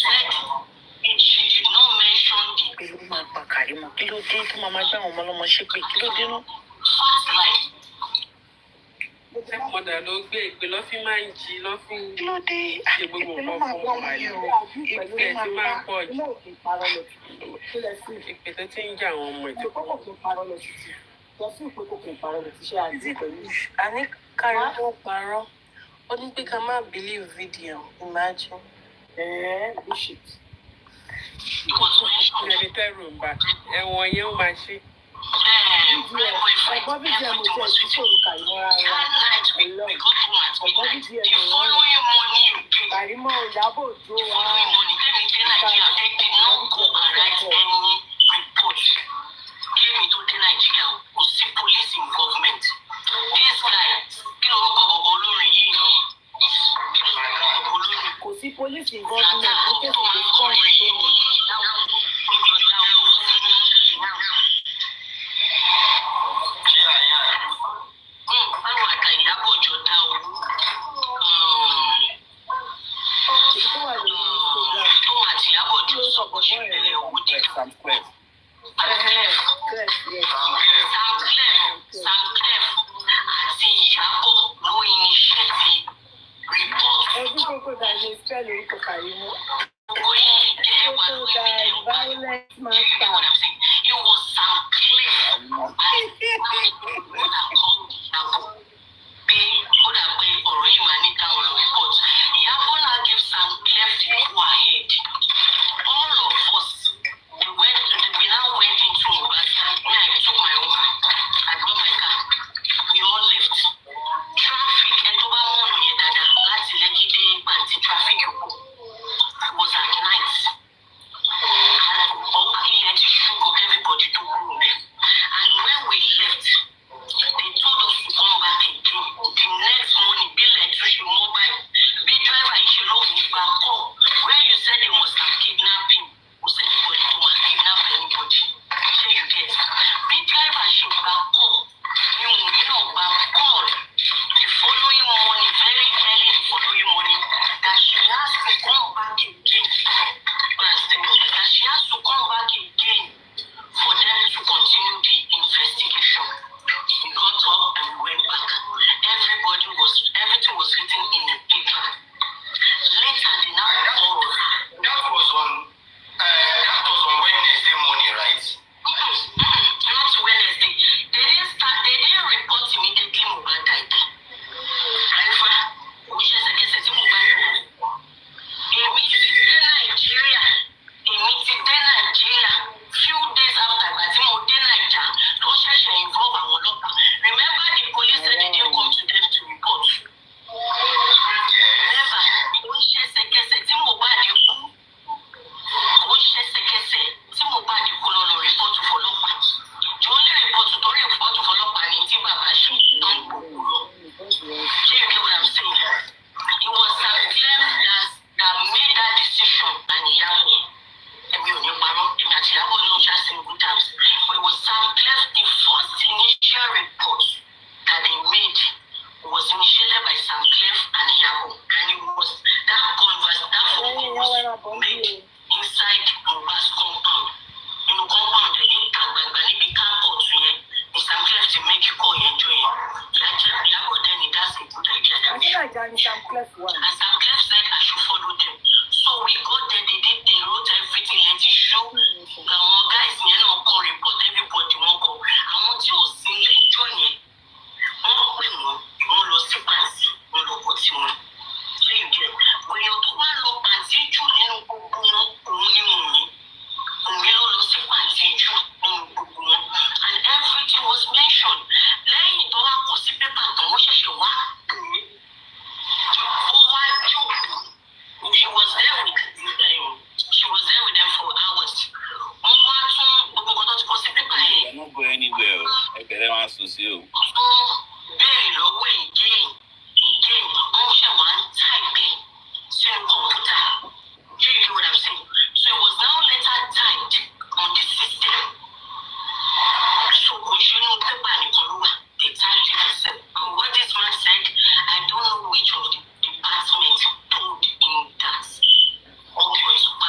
said she did not mention the Karimot. Kí ló dé tí màmá gbé àwọn ọmọ ọlọ́mọ ṣépè? Kí ló dé náà? Fast life. Mọ̀dà ló gbé ìpè lọ́fín máa ń jí lọ́fín. Kí ló dé? Ṣé gbogbo nǹkan fún ọmọ ayọ̀? Ìpè tí máa ń pọ̀ jù. Ìpè tó ti ń jà àwọn ọmọ ìtòkọ́. Àní Karimot parọ́. Ó ní pé ká má believe video. Imagine. Bullshit. Ẹni tẹ́rù ń bà ẹ̀wọ̀n yẹn ó máa ṣe. Ọgbọ́n bí díẹ̀ mo jẹ́ ìdíṣòro Karimot rárá. Ọgbọ́n bí díẹ̀ mo rán. Karimot Ìyábọ̀ Òjó wa. Kò sí police involvement ní kéèké tó kọ́ ìṣòro. Which of the departments told him that? Okay.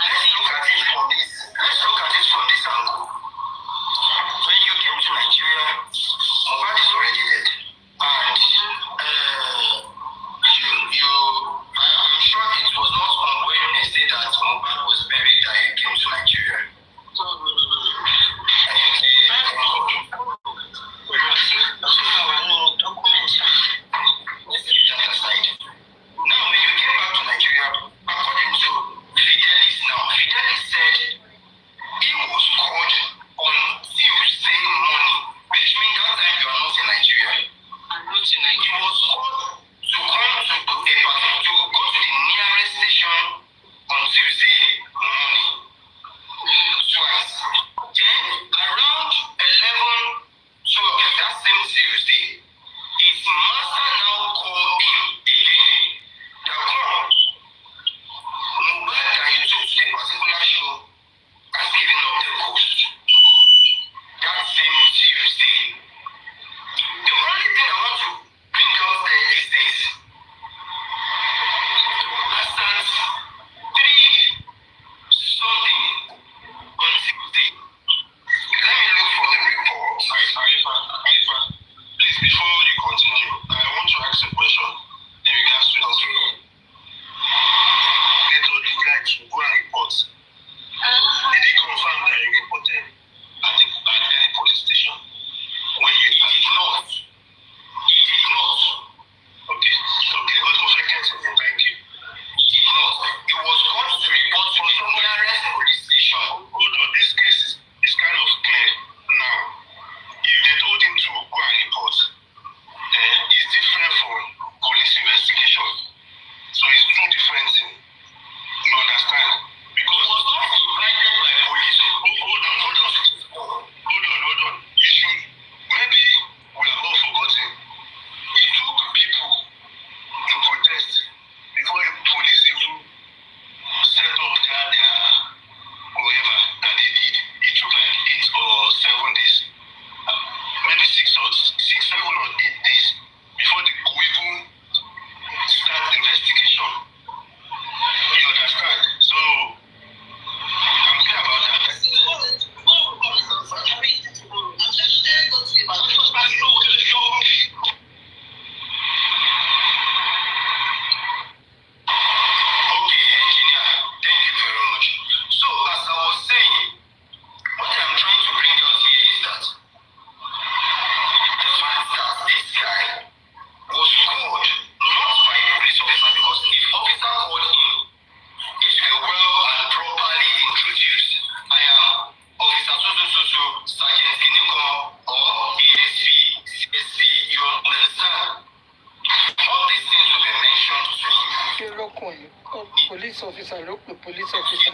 police officer ló pè police officer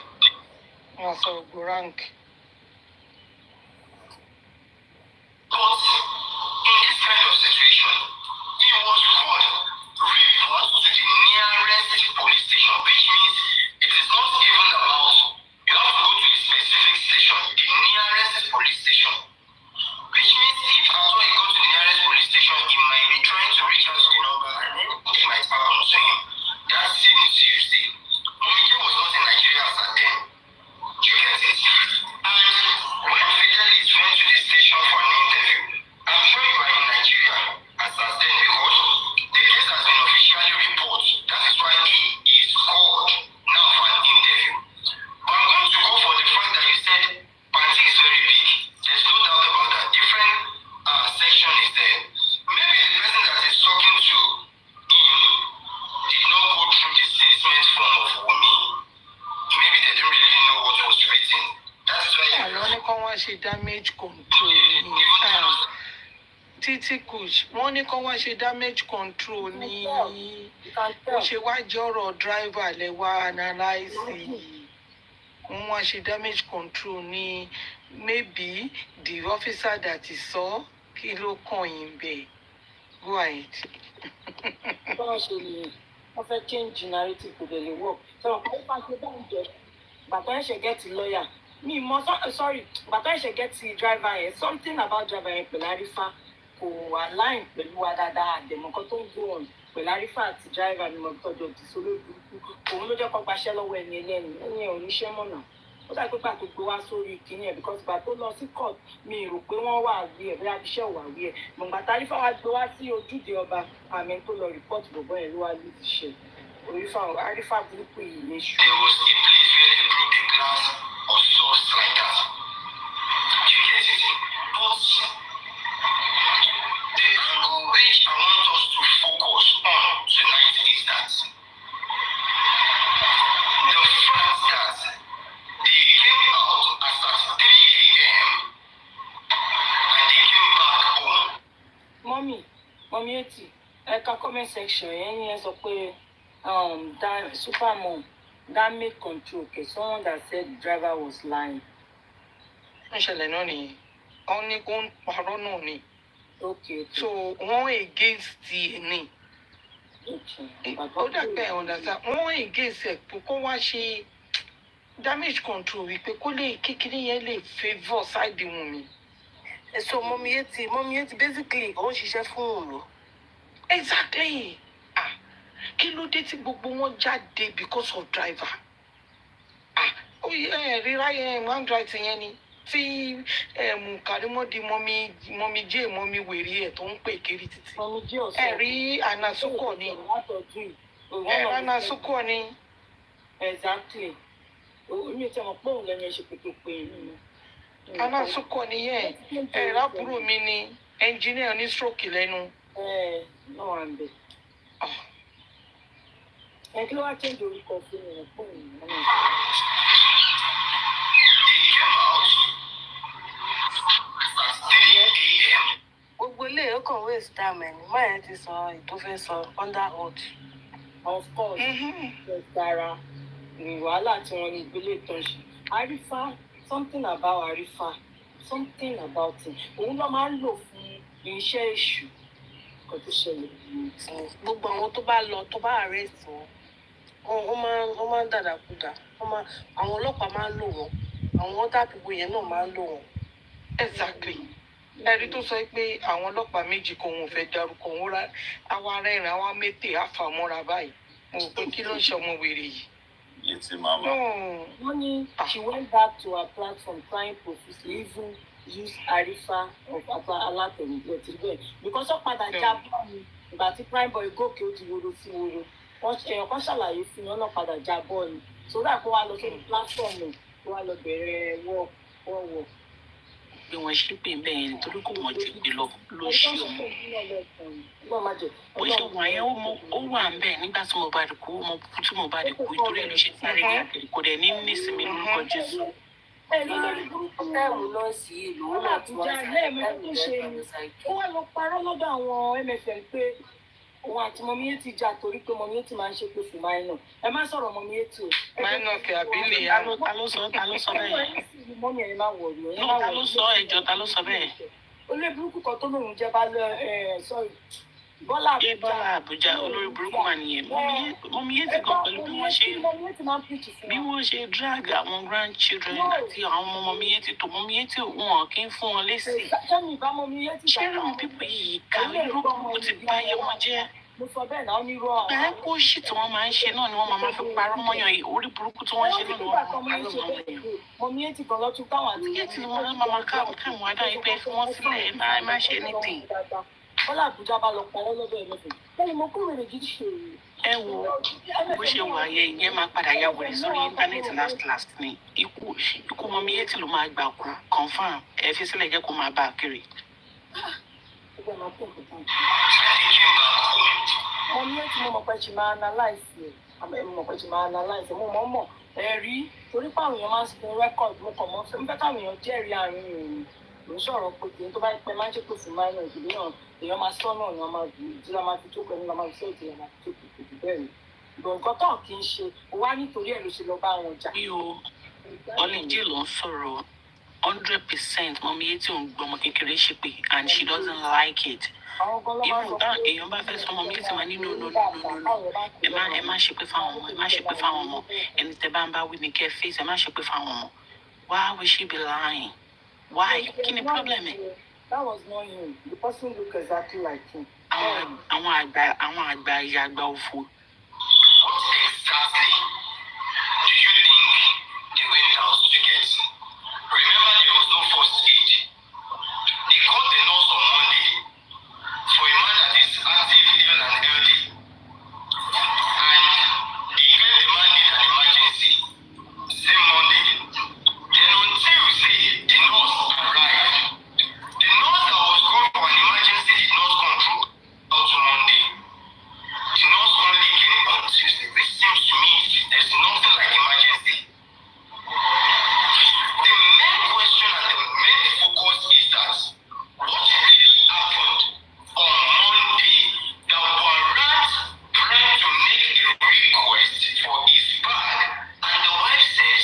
wọn sọ gbogbo rank. But in this kind of situation, he was called report to the nearest police station, which means it is not even about you have to go to the specific station, the nearest police station. Which means if after you go to the nearest police station, he might be trying to reach out to the number and anything might happen to him. That's seriously. Mommy was not in Nigeria as at then. You get it? And when Fidelis went to the station for an interview, I'm sure you are in Nigeria as at then because the case has been officially reported. That is why he is called now for an interview. But I'm going to go for the fact that you said Panty is very big. There's no doubt about that. Different section is there. Maybe the person that is talking to him did not go through the statement form of Wumi. Maybe they didn't really know what was written. That's why Àlọ́ ní kán wá ṣe damage control ní títí kush. Wọ́n ní kán wá ṣe damage control ní ó ṣe wá jọ̀rọ̀ driver lẹ́wà analyse. Wọ́n wá ṣe damage control ní maybe the officer that is saw kí ló kàn yín bẹ́ẹ̀. Go ahead. Bọ́n ṣe lè wọ́n fẹ́ change narrative kò dẹ̀ lè work. Sọ̀rọ̀ pé bá ṣe bá ń jẹ bàtà ẹ̀ṣẹ̀ gẹ́tì lọ́ọ̀yà. Mi mọ sorry bàtà ẹ̀ṣẹ̀ gẹ́tì driver yẹn something about driver yẹn pẹ̀lú Arifa kò align pẹ̀lú wa dáadáa àdèmọ̀kan tó ń gbó ọ̀n pẹ̀lú Arifa àti driver ni mo tọ́jú ọ̀dì sólódù. Òun ló jẹ́ kó gbaṣẹ́ lọ́wọ́ ẹni ẹlẹ́ni ẹni ẹ̀ oníṣẹ́ mọ̀nà. Ó dà pé pàtó gbé wá sórí kìíní ẹ̀ because ìgbà tó lọ sí court mi rò pé wọ́n wà wí ẹ̀ bí abiṣẹ́ wà wí ẹ̀. Mọ̀gbà tí Arifa wá gbé wá sí ojúde ọba àmì tó lọ report bọ̀bọ̀ yẹn ló wá lè ti ṣe. Arifa burúkú yìí ní ṣù. there was a place where they broke the glass or sauce like that. You get it? But the angle which I want us to focus on tonight is that the fact that they came out as at 3 a.m. and they came back home. Mommy Yetty, ẹ̀ka comment section yẹn yẹn sọ pé that supermom damage control okay someone that said the driver was lying. Ìṣẹ̀lẹ̀ náà nìyẹn. Wọ́n ní kó ń parọ́ náà ni. Okay. So wọ́n against ẹ̀ ni. Ó dàgbà ẹ̀ understand. Wọ́n against ẹ̀ pé kó wá ṣe damage control wípé kó lè kékeré yẹn lè favour side Wunmi. So Mommy Yetty basically ó ń ṣiṣẹ́ fún Wunmi. Exactly. Kí ló dé tí gbogbo wọn jáde because of driver? Ó yẹ ríra yẹn handwriting yẹn ni tí Karimot di mọ́mí jẹ́ mọ́mí wèrè ẹ̀ tó ń pè kiri títí. Rí anasukọ ni. Anasukọ ni. Exactly. Mi ò tẹ́ mọ̀ pé òun lẹ́nu ẹ̀ ṣe pèpèpè nínú. Anasukọ ni yẹn. Rábùrù mi ni engineer ní stroke lẹ́nu. Náà wà ń bẹ̀. Kí ló wá change orúkọ fún mi fún mi? Gbogbo ilé ó kàn waste time ẹ̀ ní máa ti sọ ètò fẹ́ sọ under oath. Of course, dára ní wàhálà tí wọ́n ní ìgbélé ìtàn ṣe. Arifa, something about Arifa, something about him. Òun ló máa ń lò fún iṣẹ́ èṣù. Kò tó ṣẹlẹ̀. Gbogbo àwọn tó bá lọ tó bá arrest wọn wọ́n máa ń dàdàkúdà àwọn ọlọ́pàá máa ń lò wọ́n àwọn other people yẹn náà máa ń lò wọ́n. Exactly. Ẹ̀rí tó sọ pé àwọn ọlọ́pàá méjì kan òun fẹ́ dárúkọ òun rá àwọn ará ìrìn àwọn mẹ́tẹ̀ àfàmọ́ra báyìí. Mo rò pé kí ló ń ṣe ọmọ wèrè yìí. Yetty mama. Wọ́n ní she went back to her platform trying profusely even use Arifa of alátẹ̀wé tìrìbẹ̀ because ó padà jábọ̀ ni ìgbà tí prime boy gòkè ó ti woro sí woro èèyàn kan ṣàlàyé fún mi ọ̀nà padà jábọ̀ ni sórí àpò wa lọ sórí platform ẹ̀ kó wa lọ bẹ̀rẹ̀ wọ́ọ̀wọ̀. Bí wọ́n ṣe pè bẹ́ẹ̀ yẹn nítorí kò wọ́n ju pé lọ ló ṣe ọmọ. Ó ṣe wà yẹn ó wà ń bẹ̀ nígbà tí mo bá rí kú ọmọ tí mo bá rí kú ìtorí ẹ̀ ló ṣe sáré káàkiri kò dẹ̀ ní nísìmí lórúkọ Jésù. Táìmù nọ́ọ̀sì yìí lòun náà tí wọ́n lẹ́ẹ̀mí tó ṣe ni ó wà lọ parọ́ lọ́dọ̀ àwọn MFM pé òun àti mọ̀mí Yétì jà torí pé mọ̀mí Yétì máa ń ṣépè fún minor. Ẹ má sọ̀rọ̀ mọ̀mí Yétì o. Minor kẹ àbílẹ̀ ta ló sọ bẹ́ẹ̀? Mọ́mí ẹ̀ má wọ̀ lọ. No, ta ló sọ ẹjọ́, ta ló sọ bẹ́ẹ̀? Olórí burúkú kan tó lóun jẹ́ bá lọ sọ́ọ̀rì. Bọ́lá Àbújá olórí burúkú mà nìyẹn. Mọ̀mí Yétì gan pẹ̀lú bí wọ́n ṣe drag àwọn grandchildren àti àwọn ọmọ Mọ̀mí Yétì tó Mọ̀mí Yétì wọn kì í fún wọn lésì. Ṣé àwọn pípọ̀ yìí kàwé irú burúkú ti bá yẹ wọn jẹ́? Mo sọ bẹ́ẹ̀ náà onírọ́. Bẹ́ẹ̀ kó ṣì tí wọ́n máa ń ṣe náà ni wọ́n máa fi parọ́ mọ́yàn yìí. Orí burúkú tí wọ́n ń ṣe náà ni wọ́n máa parọ́ mọ́yàn. Mọ̀mí Yétì kan lọ́tún táwọn àti Yétì ni wọ́n máa káwọn adá yìí pé fún wọn sílẹ̀ ẹ má ṣe anything. Bọ́lá Àbújá bá lọ parọ́ lọ́dọ̀ ẹ̀mẹ́fẹ̀. Bẹ́ẹ̀ni mo kúrò lè gidi ṣe. Ẹ wo bó ṣe wà yẹ ìyẹn máa padà ya wẹ̀rẹ̀ sórí íńtánẹ́ẹ̀tì last ni ikú Mọ̀mí Yétì ló máa gbà kú confam ẹ fi sílẹ̀ jẹ́ kó máa bá a kiri. Mọ̀mí Yétì mo mọ̀ pé ṣe máa analyse ẹ̀ mo mọ̀ pé ṣe máa analyse ẹ̀ mo mọ̀ ẹ̀rí torí pé àwọn èèyàn máa ń sin rẹ́kọ̀dù mo kàn mọ́ fẹ́ fẹ́ káwọn èèyàn jẹ́rìí àárín ìròyìn ló ń sọ̀rọ̀ pé kí n tó bá pẹ́ máa ń ṣe pèsè minor ìdílé náà èèyàn máa sọ náà ni wọ́n máa dùn ìdílé máa fi tó pẹ̀lú máa fi sọ́ọ̀tì ẹ̀ máa fi tó kìkì bẹ́ẹ̀ ni ìgbọ̀n nǹkan tó kì í ṣe wá nítorí ẹ̀ ló ṣe lọ bá wọn jà. bí o ọlẹ́jẹ̀ ló ń sọ̀rọ̀ 100% Mọ̀mí Yétì ò ń gbọ́ ọmọ kékeré ṣépè and she doesn't like it. Even èèyàn bá fẹ́ sọ Mọ̀mí Yétì máa ní no ẹ má ṣépè fáwọn ọmọ ẹni tẹ́ bá ń bá wí ní kẹ́ face ẹ má ṣépè fáwọn ọmọ. Why will she be lying? Why? Kí ni problem ẹ̀? That was not him. The person looked exactly like him. Àwọn àgbà ìyá àgbà òfò. Exactly. Do you think they went out to get? Remember, there was no first aid. They called the nurse on Monday for a man that is active, ill and healthy. And he claimed the man needed an emergency. Same Monday. Then on Tuesday, the nurse arrived. The nurse that was called for an emergency did not come through out to Monday. The nurse only came on Tuesday, which seems to me there's nothing like emergency. The main question and the main focus is that what really happened on Monday that Warrant tried to make a request for his bag and the wife says,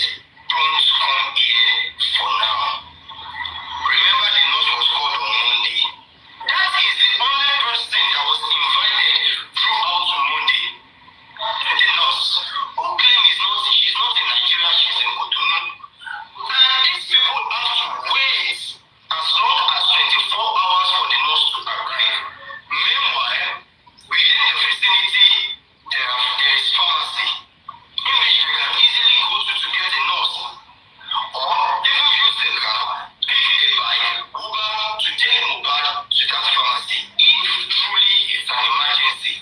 don't come here for now. Remember, the nurse was called on Monday. That is the only person that was invited throughout Monday. The nurse, who claims she's not in Nigeria, she's in Cotonou. And these people have to wait as long as 24 hours for the nurse to arrive. Meanwhile, within the vicinity, there is pharmacy in which they can easily go to get a nurse. Or even use the car, pick a bike, Uber to take Mobile to that pharmacy if truly it's an emergency.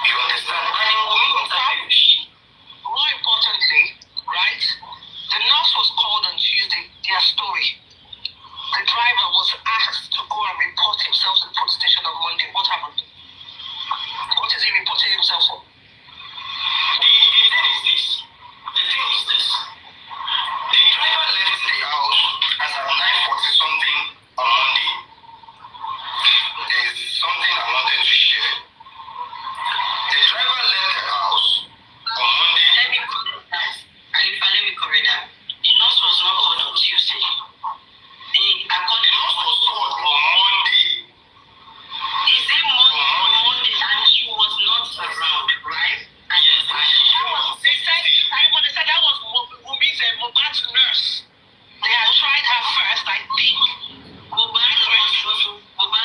You understand? And in the meantime, more importantly, right, the nurse was called on Tuesday, their story. The driver was asked to go and report himself to the police station on Monday. What happened? What is he reporting himself for? The thing is this. The driver left the house as at 9:40 something on Monday. There's something I wanted to share. The driver left the house on Monday. Let me correct that. The nurse was not called on Tuesday. The nurse was called on Monday. Is it Monday and she was not around, right? And yes, they said that was Mumi's Mohbad's nurse. They had tried her first, I think. Mohbad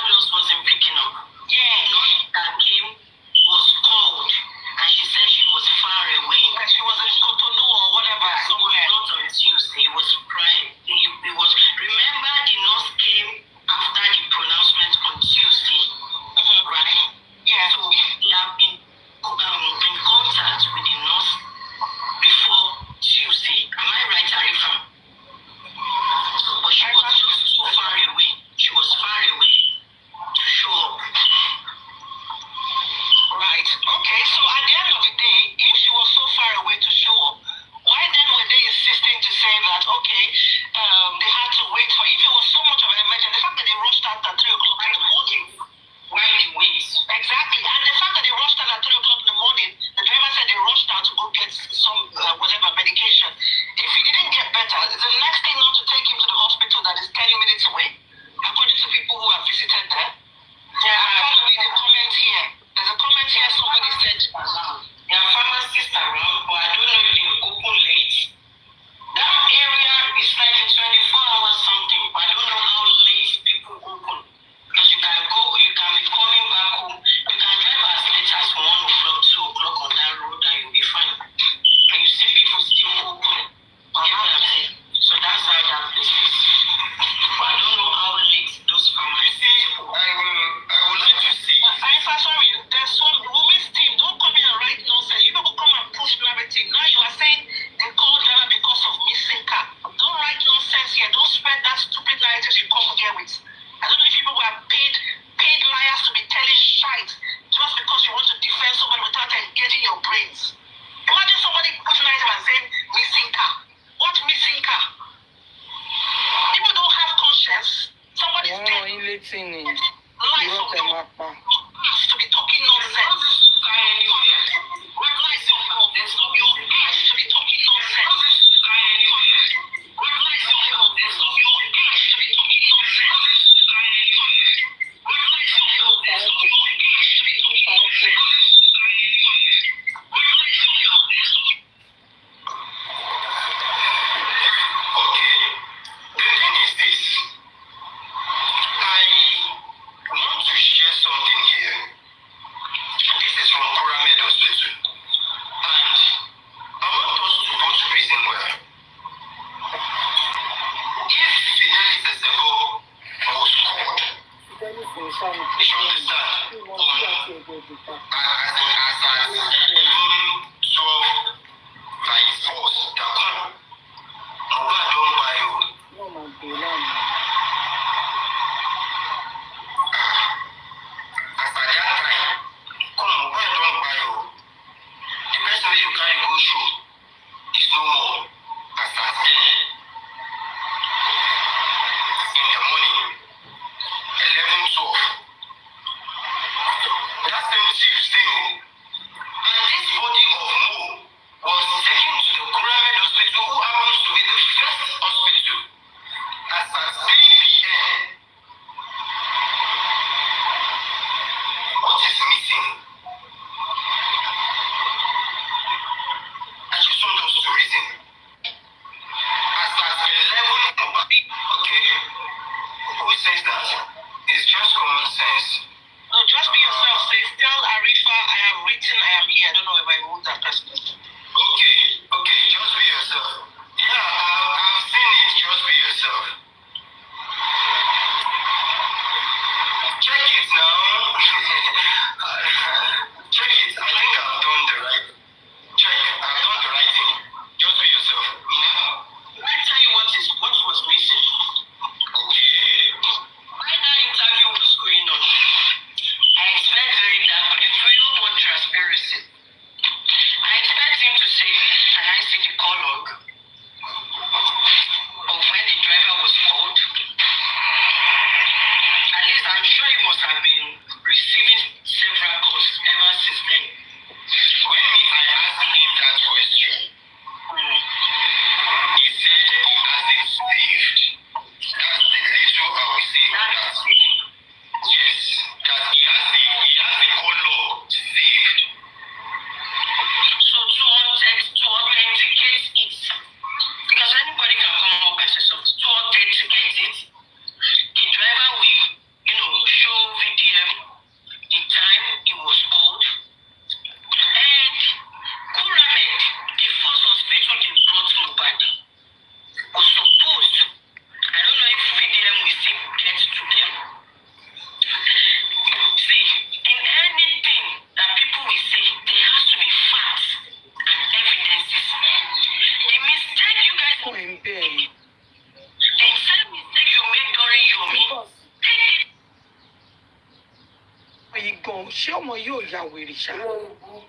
nurse wasn't picking up. Yeah, the nurse that came was called and she said she was far away. And she was in Cotonou or whatever. Somewhere. It was not on Tuesday. It was Friday. It was. Remember, the nurse came after the pronouncement on Tuesday, right? Yeah. So they have been in contact with the nurse before Tuesday. Am I right, Arifa? But she was just so far away. She was far away to show up. Right. Okay. So at the end of the day, if she was so far away to show up, why then were they insisting to say that okay, they had to wait for? If it was so much of an emergency, the fact that they rushed out at 3 o'clock in the morning, why the wait? Exactly. And if he didn't get better, is the next thing not to take him to the hospital that is 10 minutes away, according to people who have visited there? Yeah, I can't read the comment here. There's a comment here, somebody said, there are pharmacists around, but I don't know if they open late. That area is like a 24 hours something, but I don't know how late people open. Because you can be coming back home, you can drive as late as 1 o'clock, 2 o'clock on that road, and you'll be fine. And you see people still open. So that's how that place is. But I don't know how late those pharmacies. I would like to see. Arifa, sorry, there's some women's team. Don't come here and write nonsense. You people come and push narrative. Now you are saying they called her because of missing car. Don't write nonsense here. Don't spread that stupid narrative you come here with. I don't know if people were paid liars to be telling shite just because you want to defend somebody without engaging your brains. Imagine somebody pushing narrative and saying missing car. What missing car? People don't have conscience. Somebody's dead. Life of your ass to be talking nonsense. There's no your ass to be talking nonsense. There's no your ass to be talking nonsense.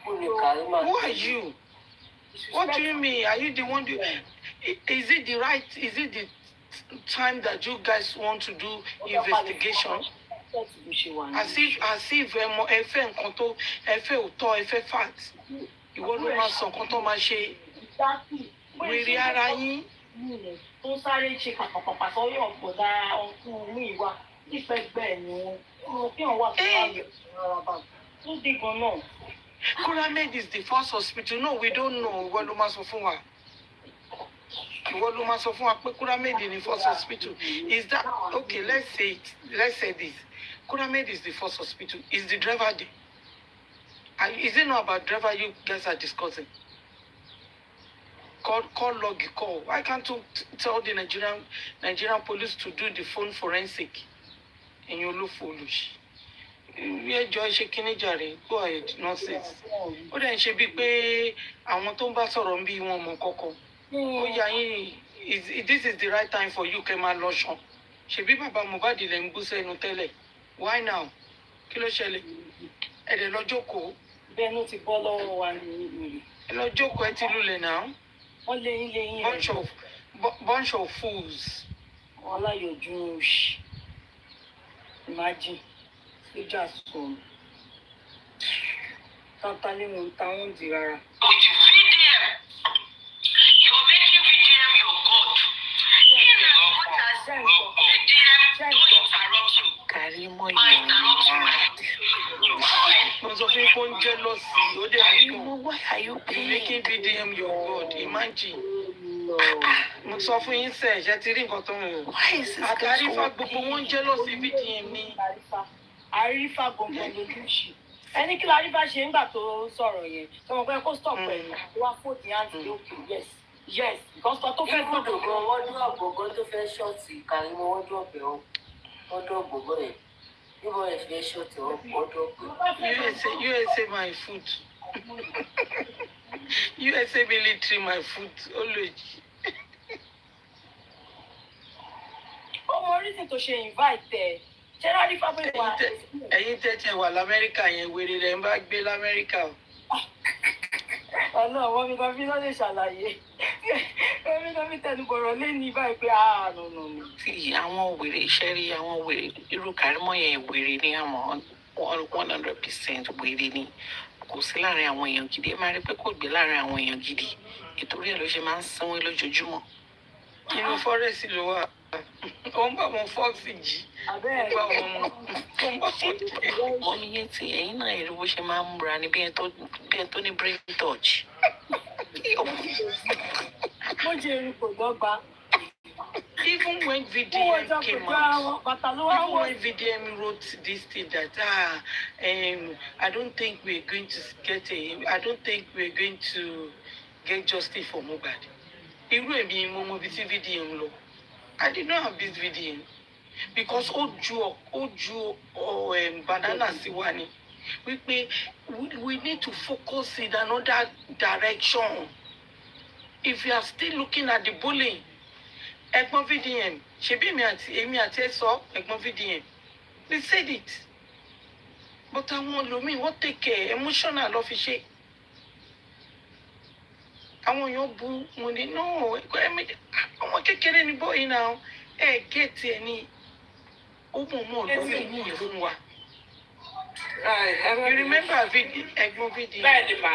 Who are you? What do you mean? Are you the one do? Is it the right? Is it the time that you guys want to do investigation? As if ẹfẹ nǹkan tó ẹfẹ òótọ́ ẹfẹ fact. Ìwọ ló máa sọ nǹkan tó máa ṣe. wèrè ara yín. tó sáré ṣe pàpàpàpà sọ́yọ̀ ọ̀gbọ̀dá ọkùnrin ìwà nípẹ̀gbẹ́ ni wọn kí wọn wà fún àyè rárá bá tó dé gan náà. Karimot is the first hospital. No, we don't know. Ìwọ ló máa sọ fún wa. Ìwọ ló máa sọ fún wa pé Karimot is the first hospital. Is that okay? Let's say this. Karimot is the first hospital. Is the driver there? Is it not about driver you guys are discussing? Call log call. Why can't you tell the Nigerian police to do the phone forensic? And you look foolish. We enjoy shaking jàre. Go ahead, nonsense. Ó dẹ̀ ń ṣe bíi pé àwọn tó ń bá sọ̀rọ̀ ń bí wọn mọ̀ kọ́kọ́. Ó yà yín, this is the right time for you kẹ́ máa lọ ṣan. Ṣebí bàbá Mohbad lẹ̀ ń bú sẹ́nu tẹ́lẹ̀. Why now? Kí ló ṣẹlẹ̀? Ẹ dẹ̀ lọ jókòó. Bẹ́ẹ̀ ló ti bọ́ lọ́wọ́ wa ní Ẹ lọ jókòó, ẹ ti lulẹ̀ náà. wọ́n léyìn Bunch of fools. wọn aláyọ̀jú òṣì. Imagine. Ìjà sọ̀rọ̀. Tata ní mo ń ta wọ́n di rárá. With VDM, you're making VDM your God. In as much as VDM don't interrupt you. Karimot I interrupt you, right? Mo sọ fún kó ń jẹ́ lọ́sì, ó dẹ̀ ní kò. why are you Making VDM your God, imagine. Mo sọ fún yín sẹ́ẹ̀, ṣe ti rí nǹkan tó ń wò. Why is this Àti guy Arifa so gbogbo wọn jẹ́ lọ́sì VDM ní. Arifa gbọ̀ngàn lójúṣì. Ẹni kí l'Arifa ṣe nígbà tó sọ̀rọ̀ yẹn? Sọ̀rọ̀ pé kó stop ẹ̀ wá fòdì àǹtí òkè yes. Because tó fẹ́ gbọ́dọ̀ gan wọ́n dún ọ̀gbọ̀ngàn tó fẹ́ ṣọ́ọ̀tì Karimot wọ́n dún ọ̀bẹ̀ wọ́n dún ọ̀gbọ̀ngàn ẹ̀. Níbo ẹ̀ fẹ́ ṣọ́ọ̀tì wọ́n dún ọ̀gbẹ̀. USA my food. USA military my food always. Ọmọ orísìí tó ṣe invite ẹ̀. Ṣé Arifa pé wà? Ẹ̀yin tẹ́tẹ̀ wà l'Amẹ́ríkà yẹn wèrè rẹ̀ ń bá gbé l'Amẹ́ríkà o. Ọ̀nà àwọn mi kan fi lọ́lẹ̀ ṣàlàyé. Ẹ̀mí kan fi tẹnubọ̀rọ̀ lé ní báyìí pé no. tí àwọn wèrè iṣẹ́ rí àwọn wèrè irú Karimot yẹn wèrè ní àmọ́ 100% wèrè ni kò sí láàrin àwọn èèyàn gidi ẹ máa rí pé kò gbé láàrin àwọn èèyàn gidi ìtorí ẹ̀ ló ṣe máa ń sanwó lójoojúmọ́. Inú fọ́rẹ́sì ló wà. Ó ń bá wọn fọ́ọ̀sì jí. Ó ń bá wọn mú. Ó ń bá wọn jẹ. Mọ́mí Yetty ẹ̀yin náà èrè bó ṣe máa ń múra ní bí ẹ tó ní brain touch. Mo jẹ erin kò dọ́gba. Even when VDM came out, even when VDM wrote this thing that I don't think we're going to get justice for Mohbad. Irú èmi mo mọ bí tí VDM lọ. I did not have this VDM because ó ju banana sí wa ni. We need to focus in another direction. If you are still looking at the bullying, ẹ̀gbọ́n VDM, ṣebí èmi àti ẹ sọ ẹ̀gbọ́n VDM. We said it. But àwọn lomi wọ́n take emotional lọ fi ṣe. Àwọn èèyàn bu mo ní no ọmọ kékeré ni bóyí náà gẹ̀ẹ́tì ẹ̀ ní ó mọ̀ lórí ní ìfún wa. You remember ẹ̀gbọ́n VDM? Bẹ́ẹ̀ ni mà.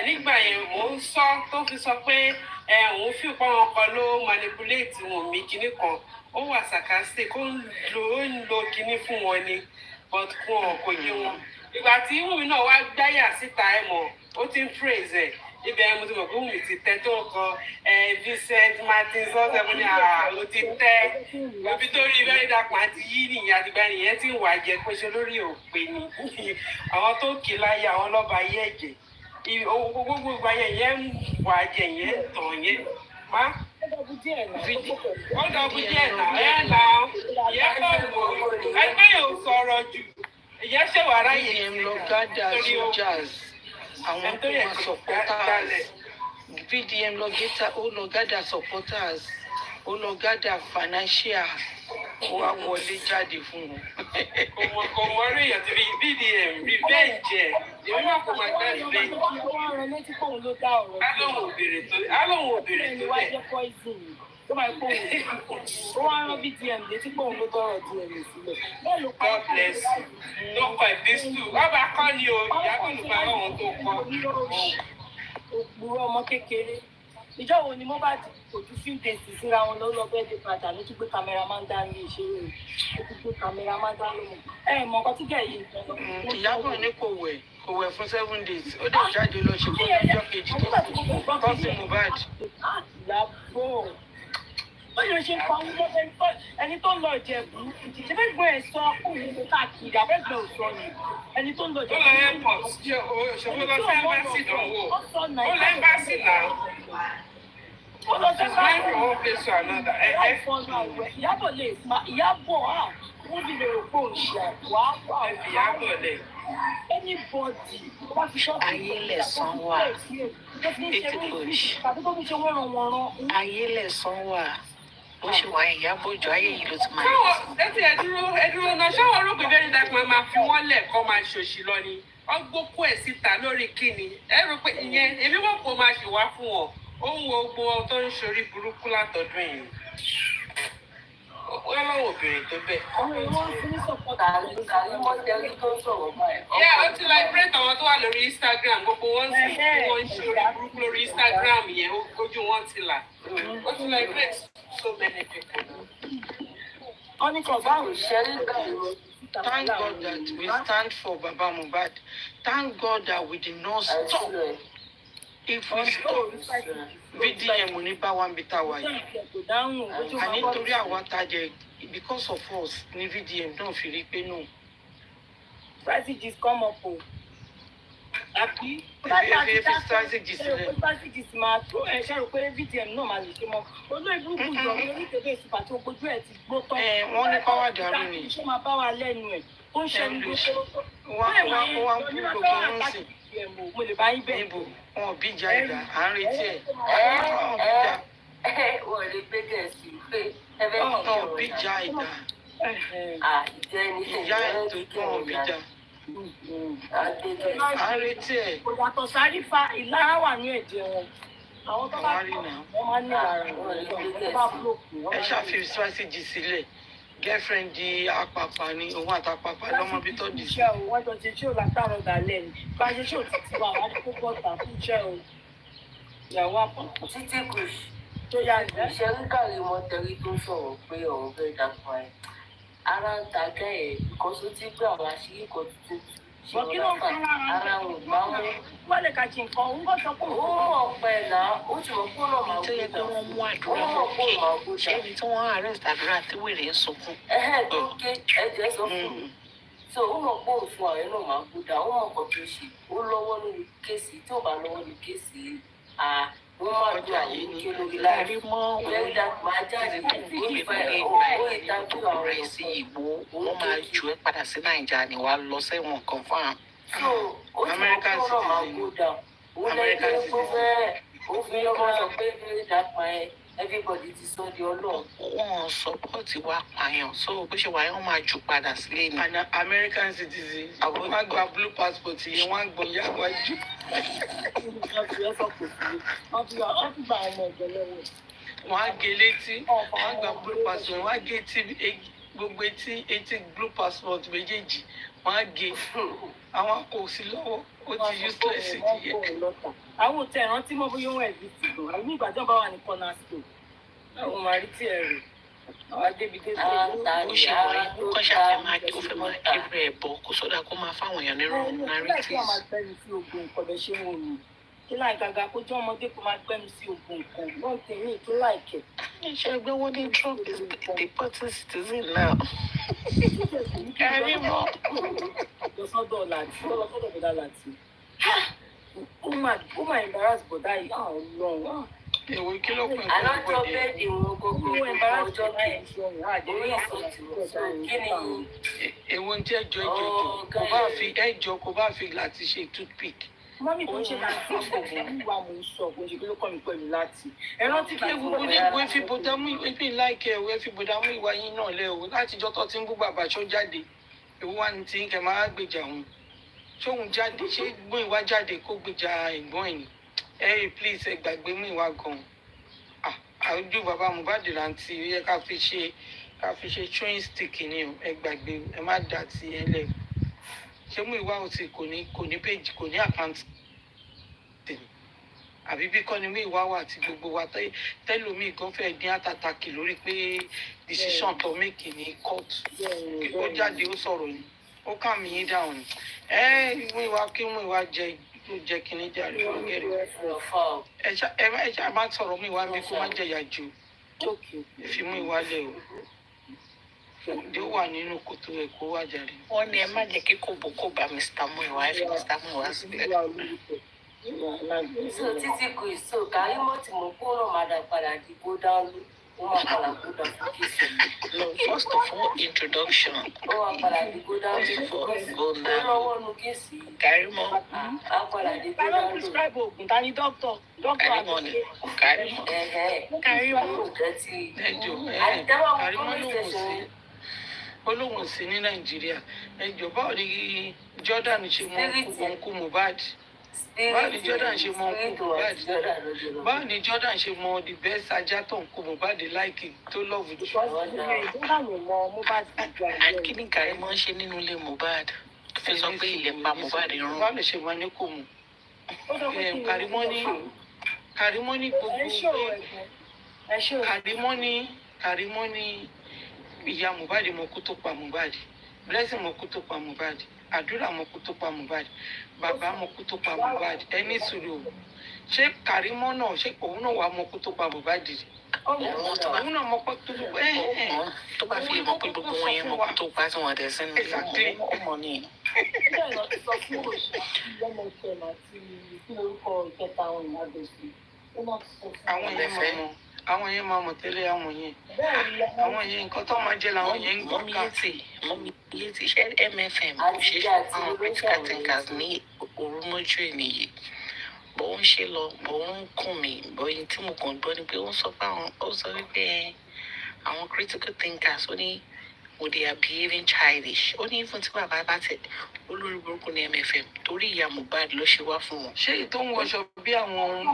Nígbà yẹn mò ń sọ tó fi sọ pé òun fi pọ́n wọn kan ló manipulate wọn mí kinní kan ó wà sarcastic ó ń lo kinní fún wọn ni but fún wọn kò yé wọn. Ìgbà tí Wùmí náà wá gbáyà síta ẹ̀ mọ̀ ó ti ń praise ẹ̀ ibẹ̀ mo ti mọ̀ pé Wùmí ti tẹ́ tó kọ Vincent Martin sọ́sẹ̀ mo ní mo ti tẹ́ òbí tó rí very dark man ti yí nìyẹn àtìgbà nìyẹn tí ń wà jẹ pé ṣe lórí òpè ni àwọn tó kì í láyé àwọn lọ́ba ayé ẹ̀jẹ̀ gbogbo ìgbà yẹn ń wà jẹ yẹn tàn yẹn má. Ó dọ̀bù díẹ̀ náà ìyẹn kọ̀ wò ẹgbẹ́ yóò sọ̀rọ̀ jù ìyẹn ṣèwárà yẹn VDM lọ gádà soldiers àwọn tó wà supporters. VDM lọ gádà supporters ó lọ gádà financial ó wá wọlé jáde fún wọn. kò mọ orí èèyàn ti rí VDM revenge ẹ̀ èmi náà kò máa gbá revenge. Alóhùn òbèrè tó lẹ̀. Tó máa kó òun. Ó wá rán VDM létí pé òun ló tọrọ DM sílẹ̀. Bẹ́ẹ̀ ló God bless you. Ló kọ epistle. Ọba kọ́ ni o, ìyá tó lù bá ọ̀hún tó kọ. Òpùrọ̀ ọmọ kékeré. ìjọ wo ni Mohbad kò ju few days síra wọn lọ́wọ́ bẹ́ẹ̀ dé padà ló tún gbé cameraman dání ìṣeré ó tún gbé cameraman dání mọ nǹkan tí gẹ̀ yìí nǹkan lọ. Ìyábọ̀ ní kò wẹ̀ fún 7 days ó dẹ̀ jáde lọ ṣe kó lọ́jọ́ kejì tó sí Mohbad. Ìyábọ̀ ó yẹ ṣe pa owó lọ́fẹ́ ẹni tó ń lọ Ìjẹ̀bú ìṣẹ́fẹ́gbọ́n ẹ̀ sọ ọkùnrin ló káàkiri àbẹ́gbẹ́ ò sọ ni ẹni tó ń lọ Ìjẹ̀bú. ó lọ airport ṣòwò lọ sí embassy dánwò ó lọ embassy náà ó lọ sí flying from one place to another. Ìyábọ̀ lè pa Ìyábọ̀ wọ́n ti lè rò pé òṣìṣẹ́ wà á wà á Ìyábọ̀ lẹ̀. anybody wá fi ṣọ́ọ̀tì ayé lẹ̀sán wà Yetty push tàbí tó fi ṣe wọ́n ayé lẹ̀sán wà bó ṣe wà Ìyábọ̀ Òjó ayé yìí ló ti máa ṣáwọ ẹdúró náà ṣáwọ olóògbé bẹ́ẹ̀ dákun máa fi wọ́n lẹ̀ kọ́ máa ṣòṣì lọ ni wọ́n gbókó ẹ̀ síta lórí kíni ẹ rò pé ìyẹn èmi wọ́n kò máa ṣèwá fún wọn ó ń wo gbogbo tó ń ṣorí burúkú látọdún yìí ó lọ́wọ́ obìnrin tó bẹ̀. Yẹ́ ó ti vibrate àwọn tó wà lórí Instagram gbogbo wọn sì tí wọ́n ń ṣorí burúkú lórí Instagram yẹn ojú wọn ti là ó ti vibrate so many people. wọ́n ní kò bá òṣèré Thank God that we stand for Baba Mohbad. Thank God that we did not stop. If we stop, VDM will never one bit away. And nítorí àwọn tajẹ because of us ní VDM náà fi rí pé no. Strategies come up o. Àbí strategies máa tó ẹ ṣe rò pé VDM náà máa lè ṣe mọ́. Olóyè burúkú yọ lórí tẹ̀lé ìsìnkà tó gbójú ẹ̀ ti gbó tán. Wọ́n ní káwá dàrú ni. Ṣé máa bá wa lẹ́nu ẹ̀? Ó ń ṣe ní gbogbo. Wọ́n kú gbogbo wọn sí. Mo lè bá yín bẹ́ẹ̀. Níbo wọn ò bí ìjà ìdá à ń retí ẹ̀. Wọ́n bí ìjà. Wọ́n lè gbé gẹ̀ẹ́sì pé ẹbẹ́ Wọn ò bí ìjà ìdá. Ìyá ẹ̀ tó kún wọn bí ìjà. À ń retí ẹ̀. Kò yàtọ̀ sárífà ìlara wà ní ẹ̀jẹ̀ wọn. Àwọn tó bá wọ́n máa ń ní ìlara wọn. Bá búlọ̀kù. Ẹ ṣàfihàn strategy sílẹ̀. Girlfriend di apapa ni òun àtàpapa lọ́mọ bí tó di. Iṣẹ́ o, wọ́n jọ ṣe ṣé o látàrọ̀ dalẹ̀ ni. Bá a ṣe ṣé o ti ti wà wá kó bọ́ta fún iṣẹ́ o. Ìyàwó àpapọ̀. títí kù Tó yá ìdá. iṣẹ́ rí Karimot tẹ̀rí tó sọ̀rọ̀ pé ọ̀rọ̀ fẹ́ dàpọ̀ ẹ̀. Ara ń ta gẹ́ẹ̀ kan tó ti gbé àwọn àṣírí kan tuntun. Bọ̀ kí ló ń fún ara ò bá mú. Wọ́n lè ka ṣe nǹkan, òun bọ̀ sọ pé Ó mọ̀ pẹ́ náà, ó ti mọ̀ kó náà máa tó yẹ pé wọ́n mú àdúrà Ó mọ̀ kó máa gbó ṣé ibi tí wọ́n arrest àdúrà tí wèrè ń sunkún. tó ké ẹ̀jẹ̀ sọ fún mi. So ó mọ̀ pé òfin ọ̀rẹ́ náà máa gbó dá, ó mọ̀ nǹkan tó ṣe. Ó lọ́wọ́ nínú kéèsì, tí ò bá lọ́wọ́ nínú kéèsì, wọ́n máa dún àwọn oníké lórí láì. Karimot Lẹ́yìn dá máa jáde kó ìgbà ó ìtàkù àwọn rẹ̀ sí ìgbó wọ́n máa ju ẹ́ padà sí Nàìjíríà ni wàá lọ sẹ́wọ̀n kan fún àwọn. So ó ti mọ̀ pé náà máa gbó dá. Ó lẹ́yìn tó fẹ́ ó fi ọmọ sọ pé very dark man everybody ti sọ di Ọlọ́run. Wọ́n sọ́pọ́ọ̀tì wa pààyàn so bó ṣe wáyé wọ́n máa jù padà sílé ni. An American citizen. Àwọn máa gba blue passport yẹn wọ́n á gbọ́ ìyá wájú. Wọ́n á gé létí. Wọ́n á gba blue passport. Wọ́n á gé gbogbo etí blue passport méjèèjì. Wọ́n á gé. Àwọn kò sí lọ́wọ́. Ó ti useless yẹ. Àwọn òtẹ̀ rántí mọ́ bóyá wọ́n ẹ̀bí ti lò. Àwọn ìgbàjọ́ bá wà ní corner store. Àwọn màrí tí ẹ rè. Àwọn adébídé tó Ó ṣe wáyé ó kọ́ ṣàfẹ́ máa kí ó fẹ́ máa kí rẹ̀ bọ̀ kó sódà kó máa fáwọn èèyàn nínú narratives. Kí láì gàgà kó jẹ́ ọmọdé kó máa gbẹ́nu sí ogun nǹkan. Wọ́n ń tẹ̀lé kí láìkẹ̀. Ṣé ẹgbẹ́ wọn ní Trump is deporting citizen now? Karimot. Lọ sọ́dọ̀ láti. Lọ sọ́dọ̀ bọ̀dá láti. Ó máa embarrass bọ̀dá yìí. Ọlọ́run. Èwo kí ló pè é? Àlọ́jọ́ bẹ́ẹ̀dì wọn gbogbo Ó embarrass ọjọ́ bọ̀dá yìí. orí ẹ̀sọ́ ti wọ̀ sọ kí ni Èwo ń tí ẹjọ́ kò bá fi ẹjọ́ kò bá fi láti ṣe toothpick. Mọ́mí tó ń ṣe láti ìwà mò ń sọ kò ń ṣe kí ló kọ́ mi pẹ̀lú láti. Ẹ rántí pé Ewu ní ìwé fi bòdà mú ìwé láìkẹ́ ìwé fi bòdà mú ìwà yín náà lẹ́ o látijọ́ tó ti ń bú bàbá ṣó jáde. Èwo wá ní tí ń kẹ́ máa gbèjà òun. Ṣóun jáde ṣé gbọ́n ìwà jáde kó gbèjà ẹ̀gbọ́n ẹ̀ ni. Please ẹ gbàgbé mú ìwà gan-an. Àwùjọ bàbá Mohbad rántí ó yẹ ká fi ṣe chewing stick ni o ẹ gbàgbé ẹ má dà tí ẹ lẹ ṣé mú ìwà òsì kò ní page kò ní àkáǹtì àbí bí kọ́ni mí ìwá wà tí gbogbo wa tẹ́lómi gan fẹ́ dín àtàtàkì lórí pé decision tó make ní court ó jáde ó sọ̀rọ̀ ni ó kà mí dáhùn ni ìwé wa kí wọ́n ìwà jẹ kínní jàre ọ̀gẹ́rẹ́ ẹ ṣáà má sọ̀rọ̀ mí ìwà bí kó má jẹ̀yà jù fi mú ìwà lẹ̀ o ó wà nínú kòtò ẹ̀ kó wà jàre. wọ́n ní ẹ má jẹ́ kí kòbókò bá Mr. Muiwa ẹ fi Mr. Muiwa sílẹ̀. so títí kù ìṣó Karimot mú kó náà má dá padà dìbò dáńlú ó máa padà kó dà fún kìsì. First of all, introduction. ó máa padà dìbò dáńlú ó lọ́wọ́ nu kìsì. Karimot. á padà dìbò dáńlú. prescribe oògùn ta ni dókítà Karimot ni Karimot. Karimot Karimot olóhùn sí ní Nàìjíríà ẹjọ́ báwo ni Jordan ṣe mọ òǹkú Mohbad báwo ni Jordan ṣe mọ òǹkú Mohbad báwo ni Jordan ṣe mọ the best ajá tó òǹkú Mohbad láìkì tó lọ́ọ̀bù jù. Kí ni Karimot ṣe nínú ilé Mohbad tó fi sọ pé ilé pa Mohbad rún. báwo lè ṣe máa ní kò mú Karimot ní gbogbo Karimot ní ìyá Mohbad mọ kú tó pa Mohbad, Blessing mọ kú tó pa Mohbad, àdúrà mọ kú tó pa Mohbad, bàbá mọ kú tó pa Mohbad. Ẹni sùúrù ṣé Karimot náà ṣé òun náà wà mọ kú tó pa Mohbad rí? òun náà mọ pé tó bá fi lè mọ pé gbogbo wọn yẹn mọ kú tó pa tí wọn dẹ̀ sínú ọmọ ni. àwọn yẹn máa mọ̀ tẹ́lẹ̀ àwọn yẹn nǹkan tó máa jẹ́ làwọn yẹn ń gbọ́ ká. mọ́mí yétì ṣe MFM ṣe àwọn critical thinkers ní orúmọ́jú ènìyàn bó ń ṣe lọ bó ń kùn mí bóyin tí mo kàn gbọ́ ni pé ó sọ pé ó sọ wípé àwọn critical thinkers ó ní they are behaving childish ó ní fún tí bàbá bá tẹ̀ olórí burúkú ní MFM torí ìyá Mohbad ló ṣe wá fún wọn. ṣé ètò ń wọṣọ bí àwọn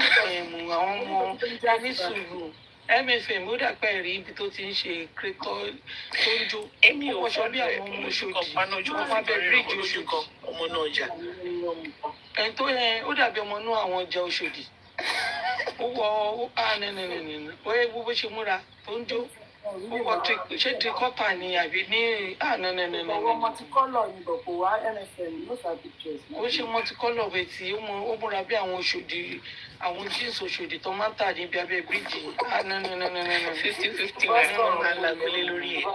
ọmọ ẹni sùúrù MFM ó dàpẹ́ rí ibi tó ti ń ṣe krétọ́ tó ń jó. èmi ò wọṣọ bí àwọn ọmọ Òṣòdì wọ́n máa bẹ bíríìjì Òṣòdì ọmọ náà jà. ẹni tó yẹn ó dàbí ọmọ náà àwọn ọjà Òṣòdì ó wọ ó yẹ gbogbo ṣe múra tó ń jó ó wọ ṣé trikọ́tà ni àbí ní ó ṣe multicolor bẹ̀tì ó múra bí àwọn Òṣòdì àwọn jeans Òṣòdì tó máa ń tà níbi abẹ́ bíríìjì 50-50 wà ní ọ̀nà alágbélé lórí ẹ̀.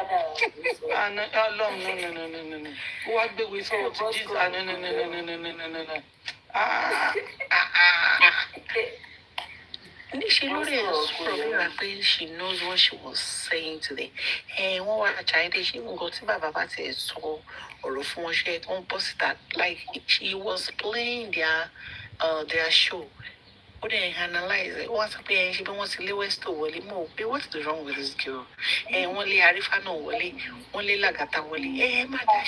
ó wá gbéwé sọ́wọ́ tí jeans níṣẹ́ lórí ẹ̀ sọ̀rọ̀ bí wà pé she knows what she was saying today. Wọ́n wá àjàyẹ́dẹ́ ṣé nǹkan tí bàbá bá ti sọ ọ̀rọ̀ fún wọn ṣe tó ń bọ́ síta like she was playing their show. Ó dẹ̀ analyze wọ́n sọ pé ṣe bí wọ́n ti lé Westo wọlé mọ́ pé what is wrong with this girl? Wọ́n lé Arifa náà wọlé wọ́n lé Lagata wọlé má dá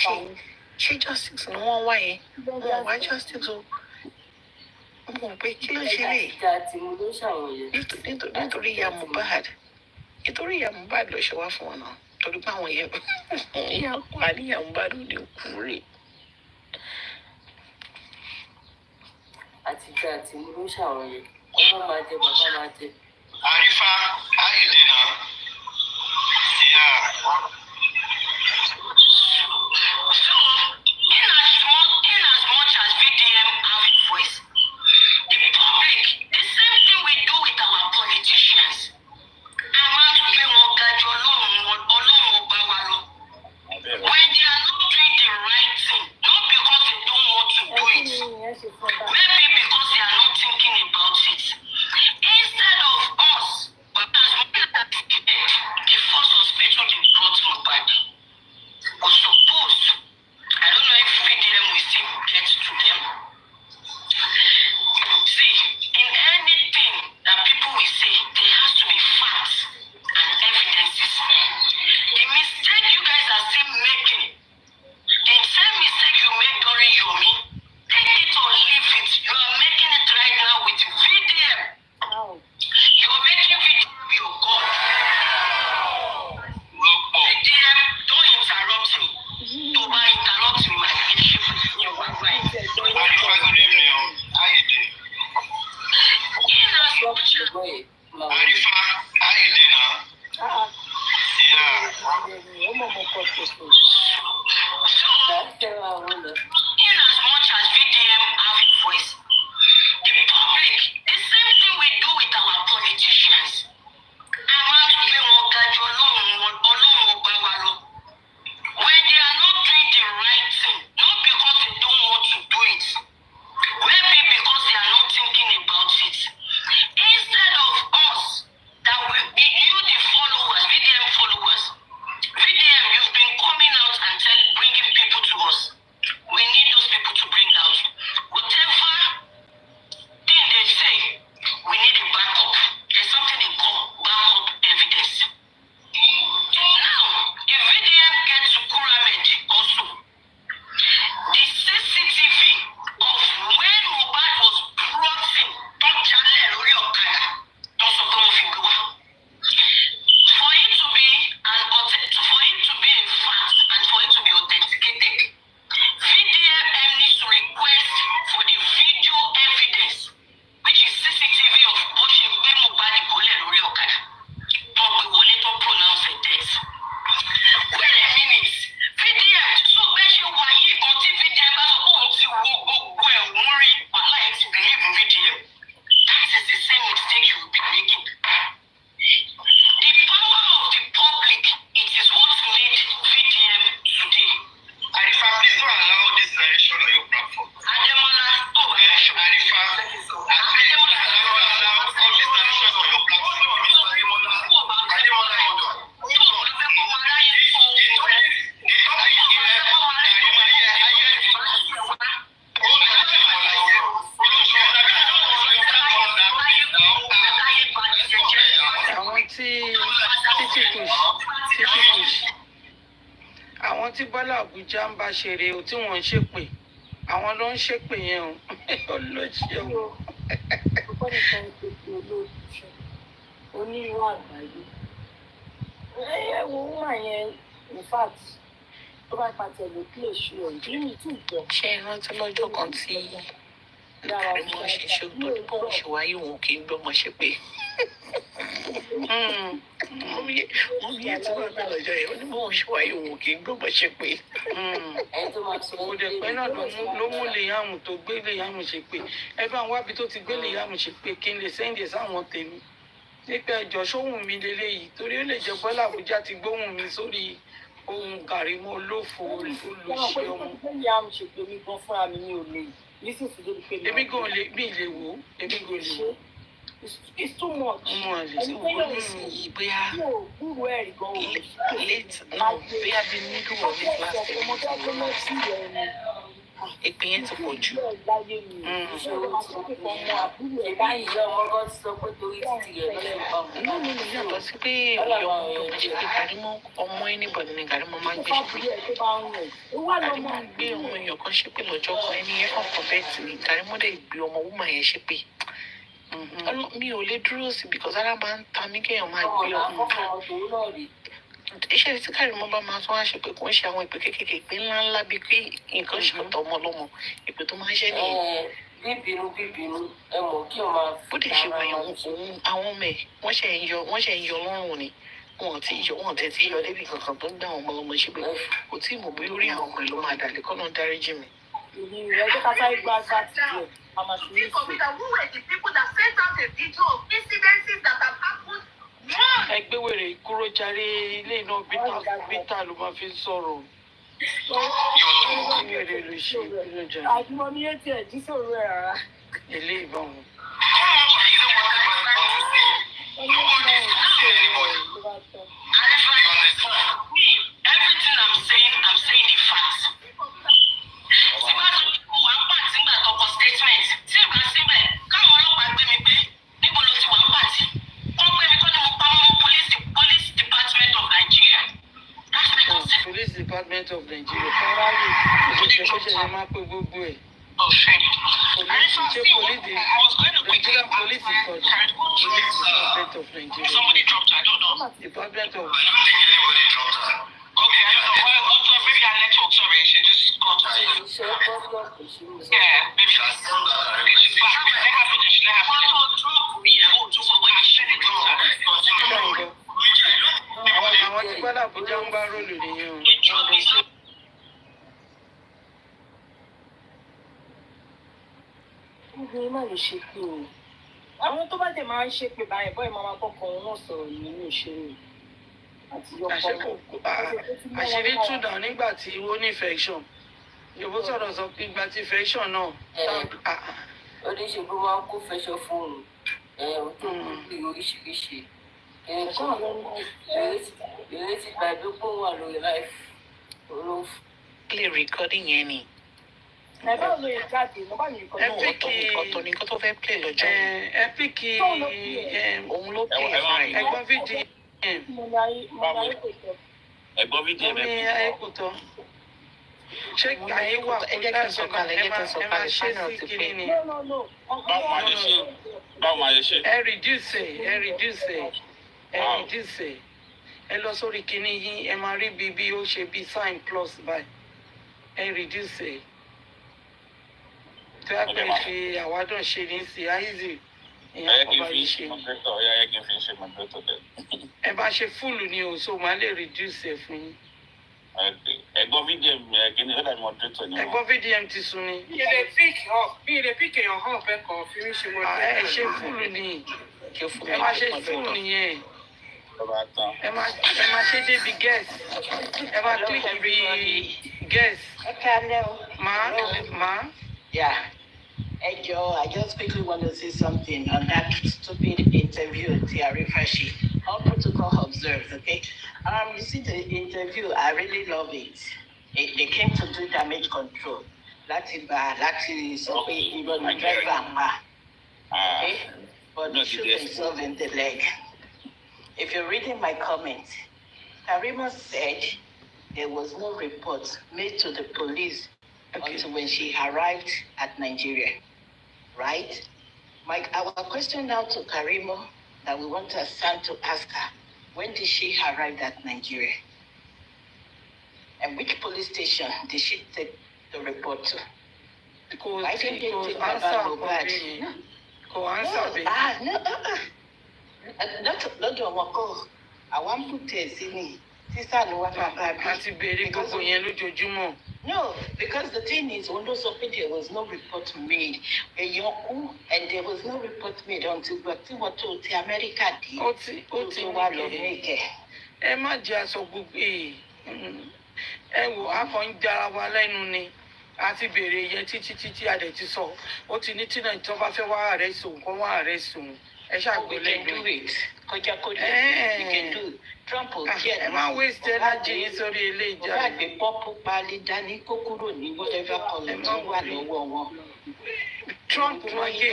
ṣe justice ni wọ́n wá yẹn wọ́n wá justice o. Mo pé kí ló ṣe lè nítorí ìyá Mohbad ló ṣe wá fún wọn náà torí pé àwọn yẹn ìyá pa ní ìyá Mohbad ò ní kú rè. àtijọ́ àti mú ló ṣàwọn yẹn ọmọ máa jẹ bàbá máa jẹ. Arifa, how you doing now? Yeah. So, in as much as VDM have a voice, the public, the same thing we do with our politicians. A máa ń gbé wọn ga jù Ọlọ́run ọba wa lọ. When they are not doing the right thing, not because they don't want to do it, maybe because they are not thinking about it. Instead of us, but as we are the first hospital they brought in as much as VDM have a voice, the public, the same thing we do with our politicians. A máa ń gbé wọn ga jù Ọlọ́run ọba wa lọ. When they are not doing the right thing, not because they don't want to do it, maybe because they are not thinking about it. Instead of us, that we you the followers, VDM followers, VDM, you've been coming out and bringing people to us. We need those people to bring out whatever thing they say. We need a backup. There's something they call backup evidence. Now, if VDM gets to Kuramed also, the CCTV of when Mohbad was crossing Tọ́jálẹ̀ lórí ọ̀kadà tó sọ pé wọ́n fi gbé wá. For it to be a fact and for it to be authenticated, VDM needs to request for the video evidence, which is CCTV of bó ṣe gbé Mohbad gólẹ̀ lórí ọ̀kadà tó gbé wọlé tó pronounce a death. Wait a minute, VDM tó bẹ́ẹ̀ ṣe wà yìí kan tí VDM bá sọ pé òun ti wo gbogbo ẹ̀ òun rí wàhálà ẹ̀ ti believe in VDM. That is the same mistake you will be making. The power of the public, it is what made VDM today. Arifa, please don't allow this narration on your platform. Ademola, Arifa, please don't allow all this narration on your platform. Ademola, àwọn tí Bọ́lá Àbújá ń bá ṣeré o tí wọ́n ń ṣépè àwọn ló ń ṣépè yẹn o olóṣè o. ọkọ nìkan ń pèsè olóòtú onírú àgbáyé ẹ wo wúmà yẹn in fact tó bá pàtẹ lè kí èṣù ẹ ìdí mi tún jọ. ṣé ẹ rántí lọ́jọ́ kan tí Karimot ṣe ṣògbọ́n tó bóun ṣe wáyé òun kì í gbọ́mọ ṣépè. wọ́n bí ẹ ti wá bẹ́ẹ̀ lọ́jọ́ yẹn ó ní bóun ṣe wáyé òun kì í gbọ́mọ ṣépè. òun dẹ̀ pẹ́ náà ló mú Liam tó gbé Liam ṣépè ẹ bá ń wábi tó ti gbé Liam ṣépè kí n lè sẹ́ńdẹ̀ sáwọn tèmi nípa ẹjọ́ sóhùn mi lélẹ́yìí torí ó lè jẹ́ Bọ́lá Àbújá ti gbóhùn mi sórí ohun Karimot olófo olùṣe ọmọ. Liam ṣègbè mi gan fúnra mi ní òní nísinsìnyí lórí pé èmi gan lè wò èmi gan lè wò. It's too much. ọmọ àlè tí wọ́n ní sí bóyá late náà bóyá bí middle of it last year ìpín yẹn ti pọ̀ jù. inú mi lè yàtọ̀ sí pé ìyá ọmọ tó ń ṣe pé Karimot ọmọ anybody ni Karimot máa ń gbé ṣépè. Karimot máa ń gbé ọmọ èèyàn kan ṣépè lọ́jọ́ kan ẹni yẹn kàn kọ́ bẹ́ẹ̀ tì ní Karimot dẹ̀ gbé ọmọ woman yẹn ṣépè. mi ò lè dúró sí because ara máa ń ta mí kéèyàn máa gbé ọmọ. iṣẹ́ tí Karimot bá máa tún wá ṣe pé kò ń ṣe àwọn ìpè kékeré ìpè ńláńlá bíi pé nǹkan ṣàtọ̀ ọmọ ọlọ́mọ ìpè tó máa ń ṣe nìyẹn. bíbínú ẹ mọ̀ kí o máa. bó dẹ̀ ṣe wáyé òun àwọn ọmọ ẹ̀ wọ́n ṣe ń yọ lọ́rùn ni wọn tẹ̀ tí yọ débi kankan tó ń gbà àwọn ọmọ ṣe pé kò tí ì mọ̀ bí orí àwọn ọmọ ẹ̀ ló máa dàlẹ́ kọ́ náà dáríjì mi. Who were the people that sent out a video of incidences that have happened? ẹgbẹ́ wèrè kúrò járe ilé iná bítà ló máa fi ń sọ̀rọ̀. wèrè ló ṣe kúrò járe. àjùmọ̀ ní etí ẹ̀ jí sọ̀rọ̀ ẹ̀ rárá. ilé ìbọn. Everything I'm saying the facts. Statement. Tí ìgbà síbẹ̀, káwọn ọlọ́pàá gbé mi pé níbo ló ti wà ń pàtì. Wọ́n gbé mi kọ́ ni mo pa mọ́ Police Department of Nigeria. That's because. Police Department of Nigeria. ó ṣe máa pé gbogbo ẹ̀. Nigerian Police Department of Nigeria. Somebody dropped her, I don't know. Department of. I don't think anybody dropped her. Okay, I don't know. Well, also, maybe our network, sorry, she just got her. Yeah, maybe she's let her finish. àwọn tí Bọ́lá Àbújá ń gbá róòlù nìyẹn o. Obìnrin má lè ṣe pé o. Àwọn tó bá dẹ̀ máa ń ṣe pé báyìí bọ́ọ̀ máa kọ́kọ́ wọn sọ̀rọ̀ nínú ìṣeré. Àṣírí tú dàn nígbà tí ó ní infection. Yòbó sọ̀rọ̀ sọ pé ìgbà tí infection náà. Ó ní ṣe bí wọ́n kó fẹsọ̀ fóònù. Tó kú oríṣiríṣi. Eré ti gbàgbé pé ó wà lórí láìfù. Play recording yẹn ni. Ẹ̀bá ò lè jáde, mo bá mi kọ́ náà. Ọ̀tọ̀ nìkan tó fẹ́ play lọ́jọ́. Ẹ́píkì òun ló play fún ẹ̀. ẹ̀gbọ́n fídíò. Ẹ̀gbọ́n fídíò Ní ayé kò tọ́. Ṣé ayé wà ẹ jẹ́ kí n sọ̀kalẹ̀, ẹ máa ṣe sí kiri ni. Báwo máa ṣe? Ẹ reduce ẹ̀. Ẹ lọ sórí kíní yín, ẹ máa rí bí ó ṣe bí sign plus báyìí. Ẹ reduce ẹ̀. Tí wàá pè fi àwádùn ṣe ní sí àìsí. Ẹ kì í fi ṣe mọ̀gbẹ́tọ̀, ẹ kì í fi ṣe mọ̀gbẹ́tọ̀ bẹ́ẹ̀. Ẹ bá ṣe fúlù ni o, so máa lè reduce ẹ̀ fún yín. Ẹ̀gbọ́n fídíò kìíní ó dàbí mọ̀gbẹ́tọ̀ ni wọ́n. Ẹ̀gbọ́n fídíò ti sun ni. bí ilé píkì èèyàn hàn fẹ́ kàn fi mí ṣe mọ́ Ẹ ṣe fúlù ni. Ẹ máa ṣe fúlù nìyẹn. Ẹ máa ṣe débi guess. Ẹ máa click bí guess. Máa. Yeah. Hey Joe, I just quickly want to say something on that stupid interview with Arifa. All protocol observed, okay? You see the interview, I really love it. They came to do damage control. That's so even driver. Okay? But the shoot himself in the leg. If you're reading my comments, Karimot said there was no report made to the police until when she arrived at Nigeria, right? Our question now to Karimot that we want her son to ask her, when did she arrive at Nigeria? And which police station did she take the report to? Why didn't they take Baba Mohbad? Not Wako. I want to tell you, sister, no one No, because the thing is, when those there was no report made, and there was no report made until what told the America did. Ẹ má jẹ́ aṣọ gbogbo ẹ wò akọ̀yìn dára wa lẹ́nu ni a ti béèrè yẹn títí a dẹ̀ ti sọ ó ti ní tí náà tó bá fẹ́ wá ààrẹ sùn kó wá ààrẹ sùn ẹ ṣàgbélé do it. You can do it. Trump will get ẹ má waste energy yín sórí ilé ìjà. Wọ́n gbé pọ́pù pálí dání kó kúrò ní whatever color tó wà lọ́wọ́ wọn. Trump máa gé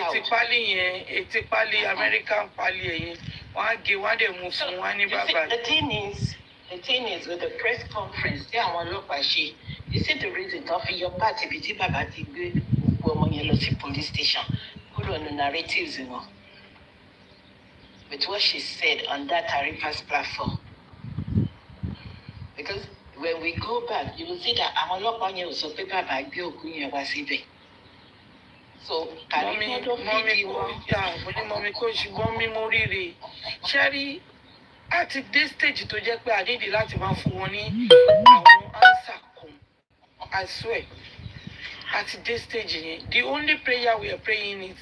etí pálí American pálí ẹ̀yìn wọ́n á gé wọ́n á dẹ̀ mú fún wọn ní bàbá. The thing is with the press conference tí àwọn ọlọ́pàá ṣe, you see the reason tó fi yọ pàtì ibi tí bàbá ti gbé òkú ọmọ yẹn lọ sí police station kúrò ní narratives wọn. With what she said on that Arifa's platform. Because when we go back, you will see that àwọn ọlọ́pàá yẹn ò sọ pé bàbá gbé òkú yẹn wá síbẹ̀. So, mọ́mí kò ṣùgbọ́n mímú rírì. Ṣẹ́rí àti dé stage tó jẹ́ pé àdéhìí láti máa fún wọn ní àwọn answer kan. I swear. Àti dé stage yẹn. The only prayer we are praying is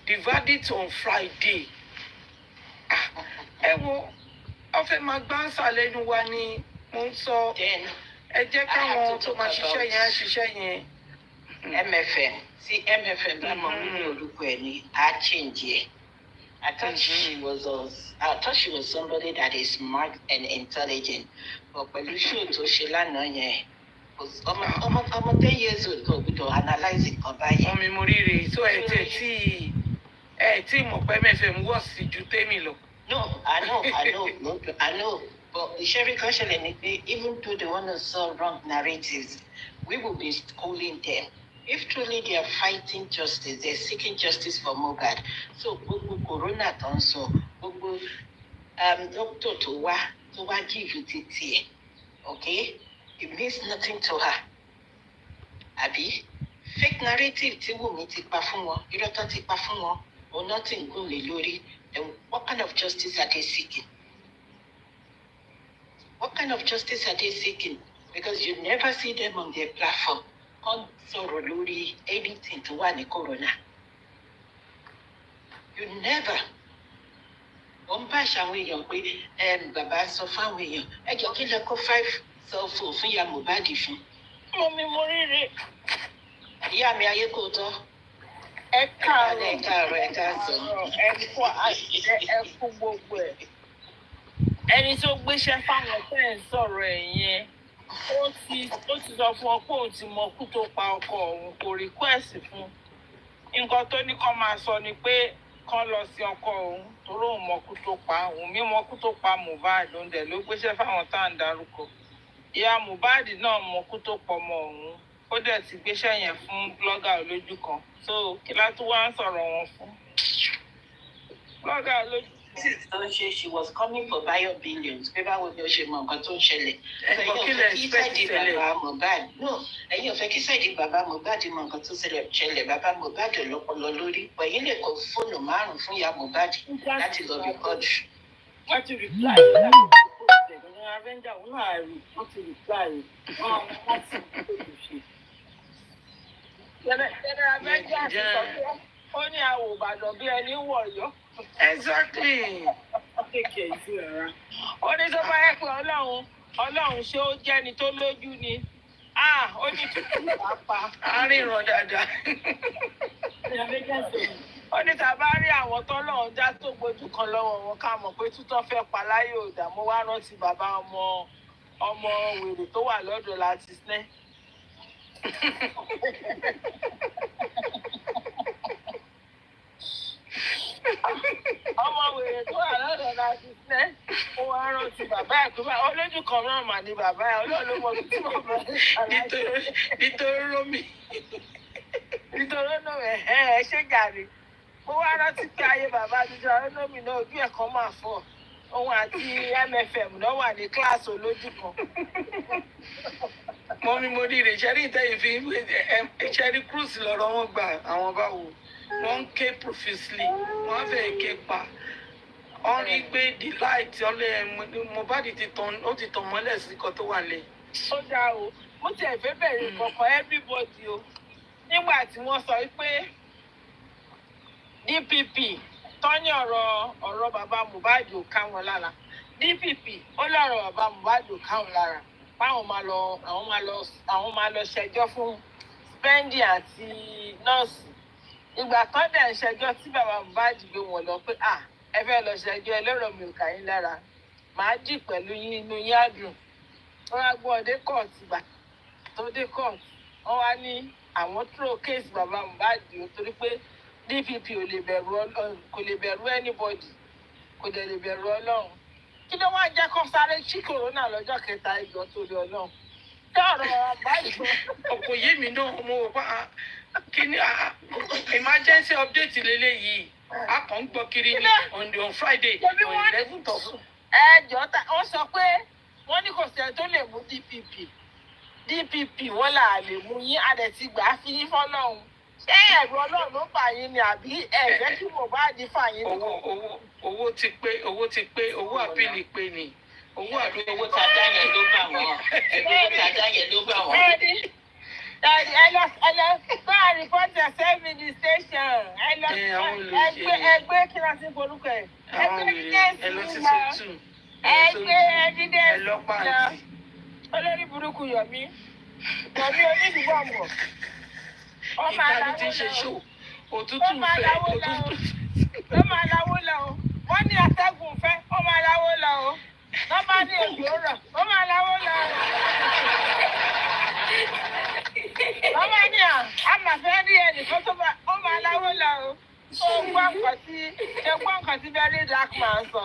the verdict on Friday. Ẹ wo ọ̀fẹ́ máa gbá answer lẹ́nu wa ni mo ń sọ. Ẹ jẹ́ káwọn tó máa ṣiṣẹ́ yẹn á ṣiṣẹ́ yẹn. MFM. See, MFM, that mommy orúkọ ẹ̀ ni á change ẹ̀. I thought she was somebody that is smart and intelligent. But pẹ̀lú show tó ṣe lánàá yẹn, ọmọ 10 years old kò gbọdọ̀ analyze nǹkan báyìí. Mọ́mí mo ríre, so ẹ tí mọ̀ pé MFM wọ̀ sí ju tèmi lọ. No, I know. But the sheriff actually, even though they want to sell wrong narratives, we will be schooling them. If truly they are fighting justice, they're seeking justice for Mohbad. So, Corona also, doctor to give you TT, okay? It means nothing to her. Abi, fake narrative ti wù mí ti pa fún wọn, irọ́ tó ti pa fún wọn, or nothing gùn lé lórí. Then what kind of justice are they seeking? What kind of justice are they seeking? Because you never see them on their platform. On sorrow lórí anything to wà ní corona. You never. Wọ́n bá ṣàwọn èèyàn pé bàbá sọ fáwọn èèyàn ẹ jọ kí lẹ kó 5 cell phone fún ìyá Mohbad fún. Mo mi mo rírì. Ìyá mi ayé kò tọ́. Ẹ káàárọ̀. Ẹ káàárọ̀ ẹ káàsán. Ẹ kú gbogbo ẹ̀. Ẹni tó gbéṣẹ́ fáwọn tẹ́ ń sọ̀rọ̀ ẹ̀ yẹn. Ó ti sọ fún ọ pé òun ti mọ kú tó pa ọkọ òun kò request fún. Nǹkan tó ní kán máa sọ ni pé kán lọ sí ọkọ òun torí òun mọ kú tó pa òun mi mọ kú tó pa Mohbad òun dẹ̀ ló gbéṣẹ́ fáwọn tá à ń darúkọ. Ìyá Mohbad náà mọ kú tó pọ̀ ọmọ òun ó dẹ̀ ti gbéṣẹ́ yẹn fún blogger olójú kan so kí látún wá ń sọ̀rọ̀ wọn fún. Blogger olójú. She was coming for bio billions. Pé báwo ni ó ṣe mọ nǹkan tó ń ṣẹlẹ̀. Ẹ̀kọ́ kí lẹ̀ expect tẹ́lẹ̀. Bàbá Mohbad. No, ẹ̀yin ò fẹ́ kí sáìdì bàbá Mohbad mọ nǹkan tó ṣẹlẹ̀. Bàbá Mohbad lọ́pọlọ lórí. Ẹ̀yin lè kọ fóònù 5 fún ìyá Mohbad láti lọ record. Wọ́n ti reply. Avenger òun náà rí wọ́n ti reply. Wọ́n ti ṣe. General Avenger ti sọ pé ó ní àwọ̀ Ìbàdàn bí ẹni wọ̀ Ọ̀yọ́. Exactly. Ó ní tó bá yẹ pé Ọlọ́run ṣé ó jẹ́ni tó lójú ni. Ó ní tútù pàápàá. Àríran dáadáa. Ó ní tá a bá rí àwọn tọ́lọ́run dá tó gbójú kan lọ́wọ́ wọn ká mọ̀ pé tútọ́ fẹ́ pa láyé òdà. Mo wá rántí bàbá ọmọ wèrè tó wà lọ́dọ̀ láti sinẹ́. Ọmọ wèrè tó wà lọ́dọ̀ láti sinẹ́. Mo wá rántí bàbá ẹ̀ pé olójú kan náà mà ní bàbá ẹ̀ Ọlọ́run ló mọ tí bàbá ẹ̀ nítorí rómi. Nítorí náà ẹ ṣé jàre. Mo wá rántí pé ayé bàbá àtijọ́ Olómi náà ojú ẹ̀ kan máa fọ́. Òun àti MFM náà wà ní kíláàsì olójú kan. Mo rí rè ṣẹ́rí ìtẹ́yìn fi ṣẹ́rí cruise lọ́rọ̀ wọn gbà àwọn báwo. Wọ́n ń ké profusely, wọ́n fẹ́ ké pa. Wọ́n rí pé the light Mohbad ti tàn mọ́lẹ̀ sí nǹkan tó wà lẹ̀. Ó dáa o, mo tiẹ̀ fẹ́ bẹ̀rẹ̀ kọ̀ọ̀kan everybody o. Nígbà tí wọ́n sọ pé DPP tọ́ní ọ̀rọ̀ bàbá Mohbad ò ká wọn lára. DPP ó lọ́rọ̀ bàbá Mohbad ò ká wọn lára. Báwọn máa lọ ṣẹjọ́ fún Spendi àti nọ́ọ̀sì. Ìgbà kan dẹ̀ ń ṣẹjọ́ tí bàbá Mohbad gbé wọn lọ pé ẹ fẹ́ lọ ṣẹjọ́ ẹlẹ́rọ̀ mi ò kà yín lára. Màá jì pẹ̀lú yín inú yín á dùn. Wọ́n wá gbọ́ dé court ìgbà tó dé court. Wọ́n wá ní àwọn throw case bàbá Mohbad o torí pé DPP kò lè bẹ̀rù anybody kò dẹ̀ lè bẹ̀rù Ọlọ́run. Kí ló wá jẹ́ kó sáré sí corona lọ́jọ́ kẹta ìjọ torí Ọlọ́run? Ṣé ọ̀rọ̀ báyìí? Ọkọ̀ yé mi náà mo wò pa kí ni emergency update lélẹ́yìí. A kàn ń gbọ́ kiri ní on Friday on 11th of. Jọ́ta wọ́n sọ pé wọ́n ní kò sẹ́ni tó lè mú DPP wọ́n là lè mú yín adẹ̀ ti gbà á fi yín fọ́lọ́run. Ṣé ẹ̀rù Ọlọ́run ló fà yín ni àbí ẹ̀fẹ́ kí Mohbad fà yín ní kòkó? Owó ti pé owó àpìlì pé ni. Owó tàdá yẹn ló bà wọ́n. Owó tàdá yẹn ló bà wọ́n. Ẹ lọ bá a report yourself in the station. Ẹgbẹ́ kí ló ti forúkọ ẹ̀? Ẹgbẹ́ evidence lọ. Olórí burúkú Yọ̀mí onídìbọ̀mọ̀. Ìkànnì ti ṣe ṣó. Òtútù fẹ́ ó máa láwó lọ o. Wọ́n ní atẹ́gùn fẹ́ ó máa láwó lọ o. Wọ́n bá ní òjò rọ̀ ó máa láwó lọ o. Wọ́n bá ní àmàfẹ́ rí ẹnìkan tó ó máa láwó lọ o. Ó gbọ́ nǹkan tí very dark man sọ.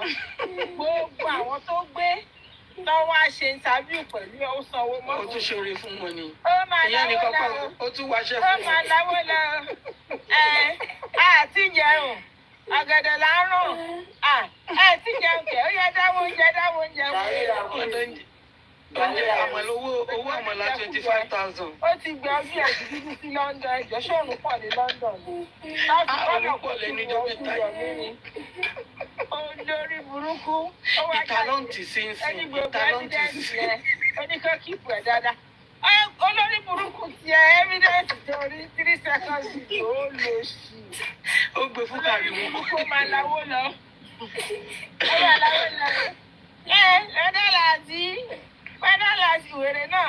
Gbogbo àwọn tó gbé tó wá ṣe interview pẹ̀lú ó sanwó mọ́tò. Ó tún ṣoore fún wọn ni. Ó máa láwó lọ o. Ó tún wáṣẹ́ Ó fún wọn. máa láwó lọ o. Àti jẹun. Ọ̀gẹ̀dẹ̀ là ń rùn. Ti jẹun kẹ̀ ó yẹ dáwọ́ oúnjẹ fún mi. Owó àmàlà 25,000. Ó ti gbé ọdún ẹ̀sìn títí sí London ẹ̀jọ̀ ṣọ́ọ̀nù pọ̀ ní London ni. Olùpọ̀ lẹ́nu ìjọ mẹ́ta yìí. Ó olórí burúkú ó wá ìtàlọ́ǹtì sí ń sìn ẹni gbogbo ìtàlọ́ǹtì evidence sí. yẹn oníkó kíkù ẹ̀ dáadáa olórí burúkú tiẹ̀ evidence tó rí 3 seconds ó lò sí ó gbé fún Karimot. kó máa láwó lọ ó máa láwó lọ fẹ́dọ́làsì wèrè náà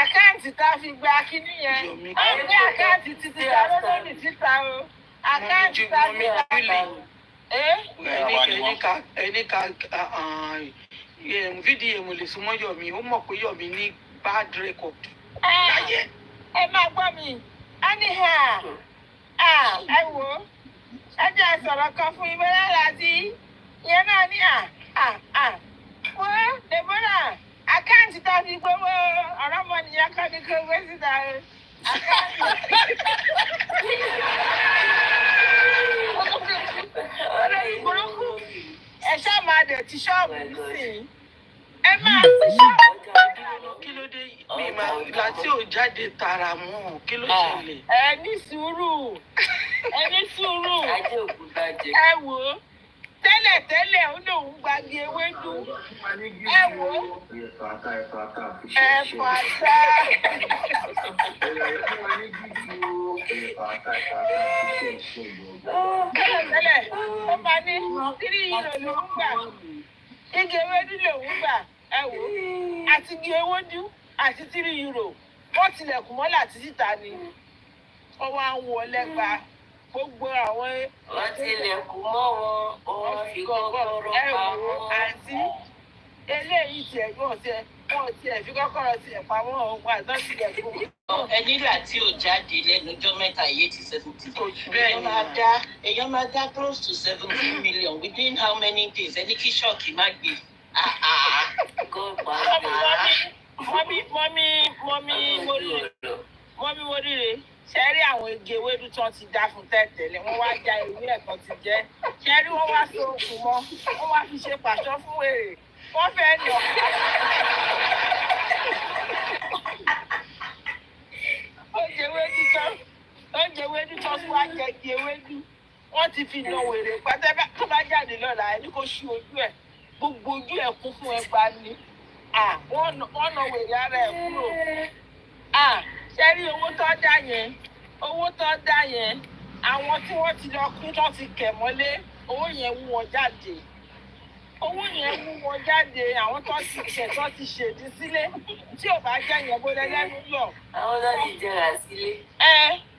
àkáǹtì tá a fi gba kíní yẹn ó gbé àkáǹtì títí ta lónìí síta o àkáǹtì tá a fi gba ẹni ká fídíò mo lè súnmọ́ Yọ̀mí ó mọ̀ pé Yọ̀mí ní bad record. ẹ máa gbọ́ mi anyhow ẹ wò ó ẹ jẹ́ sọ̀rọ̀ kan fún ibẹ̀ láti ìyẹn náà ní wọ́n Deborah àkáǹtì tá a fi gbowó ọ̀rọ̀ mọ́ nìyẹn kọ́ ní kó gbé síta olórí burúkú ẹ ṣáà máa dẹ̀ ti ṣọ́ọ̀bù nísìnyí ẹ máa ti ṣọ́ọ̀bù. kí ló dé mi máa láti ò jáde tààrà mọ́ kí ló ṣẹlẹ̀. ẹ ní sùúrù ẹ wò ó tẹ́lẹ̀ ó lóun gbàgbé ewédú ẹ wò ó ẹ fàtà. tẹ́lẹ̀ ó máa ní 3 euro lòún gbà igi ewédú lòún gbà ẹ wò ó àti igi ewédú àti 3 euro wọ́n tilẹ̀kùn mọ́lá títí ta ni wọ́n wá ń wọlé gba gbogbo àwọn. wọ́n tilẹ̀kùn mọ́ wọn fi kọ́kọ́rọ́ pamọ́. àti eléyìí tiẹ̀ wọ́n tiẹ̀ fi kọ́kọ́rọ́ tiẹ̀ pamọ́ òun àti wọ́n tilẹ̀kùn. ẹni rà tí ò jáde lẹ́nu ọjọ́ mẹ́ta YETTY70. èèyàn máa dá close to 17 million within how many days ẹni kí ṣọ́ọ̀kì má gbé. mọ́mí moríire ṣe rí àwọn igi ewédú tí wọ́n ti dá fún tẹ́tẹ̀lẹ̀ wọ́n wá já ewé ẹ̀kan ti jẹ́ ṣe rí wọ́n wá so okùn mọ́ wọ́n wá fi ṣe pàṣọ fún wèrè wọ́n fẹ́ nà. oúnjẹ ewédú tán tí wọ́n á jẹ igi ewédú wọ́n ti fi nà wèrè pátá tó bá jáde lọ́la ẹni kò ṣí ojú ẹ̀ gbogbo ojú ẹ̀ kún fún ẹgbàá ni wọ́n nà wèrè ara ẹ̀ kúrò. ṣe rí owó tó dá yẹn àwọn tí wọ́n ti lọ kú tó ti kẹ̀ mọ́lé owó yẹn wú wọn jáde àwọn tó ti kẹ̀ tó ti ṣèdí sílé tí ò bá jẹ́ yẹn bó lẹ́lẹ́nu lọ. àwọn náà ti jẹrà sílé.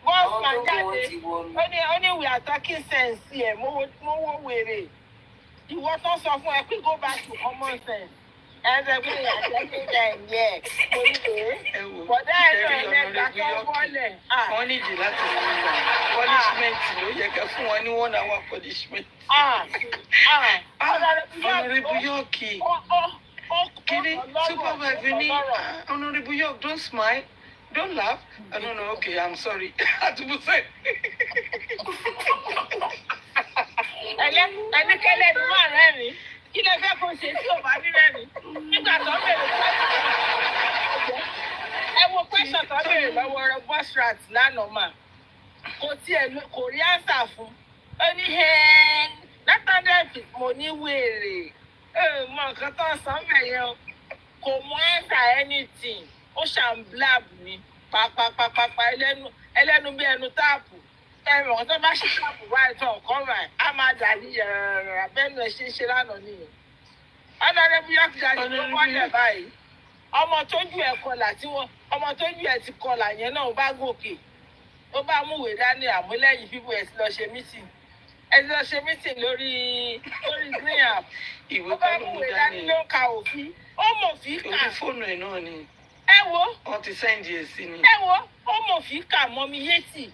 bọ́ọ̀sì máa jáde ó ní we are talking sense ẹ̀ mówó wèrè ìwọ tó sọ fún ẹ pé go back to common sense. ẹsẹ̀ pé àjẹsílẹ̀ yẹ mo ní pé bọ̀dá ẹ̀rọ ẹ̀lẹ́gbà tó bọ́lẹ̀. wọ́n nídìí láti fún wọn punishment ló yẹ kẹ́ fún wọn ní 1 hour punishment. Honorable Yorki kini supervisor ní Honorable York don't smile don't laugh no okay I'm sorry àtúbùsẹ̀. ẹnikẹ́lẹ́ ni wọ́n rẹ́rìn-ín kí lè fẹ́ kó ṣe tí ò bá ní rẹ́rìn nígbà tó bèrè ẹ wo pẹ́sàn tó bèrè lọ́wọ́ bọ́srat lánàá mà kò rí àǹsà fún ó ní látọ̀dẹ̀ mo ní wèrè mọ nǹkan tó ń san bẹ̀yẹn o kò mú àǹsà anything ó ṣàǹblab ni pàpàpàpà ẹlẹ́nu bí ẹnu táàpù ẹ̀rọ tó bá ṣe táàpù báyìí tó ọ̀kan rà á máa dà ní yàrá bẹ́ẹ̀ni ẹ̀ ṣe é ṣe lánàá nìyẹn. Honorable York ló wọlé báyìí ọmọ tójú ẹ̀ kọlà ọmọ tójú ẹ̀ ti kọlà yẹn náà ó bá gòkè ó bá múwèé dání àmúlẹ́yìn fífò ẹ̀ ti lọ ṣe mítìn lórí green app ó bá múwèé dání ló ka òfin ó mọ̀ fi kà orí fóònù ẹ̀ náà ni ẹ wo wọ́n ti sẹ́ǹdì ẹ̀ sí ni. ẹ wo ó mọ̀ fi kà mọ́ mi Yetty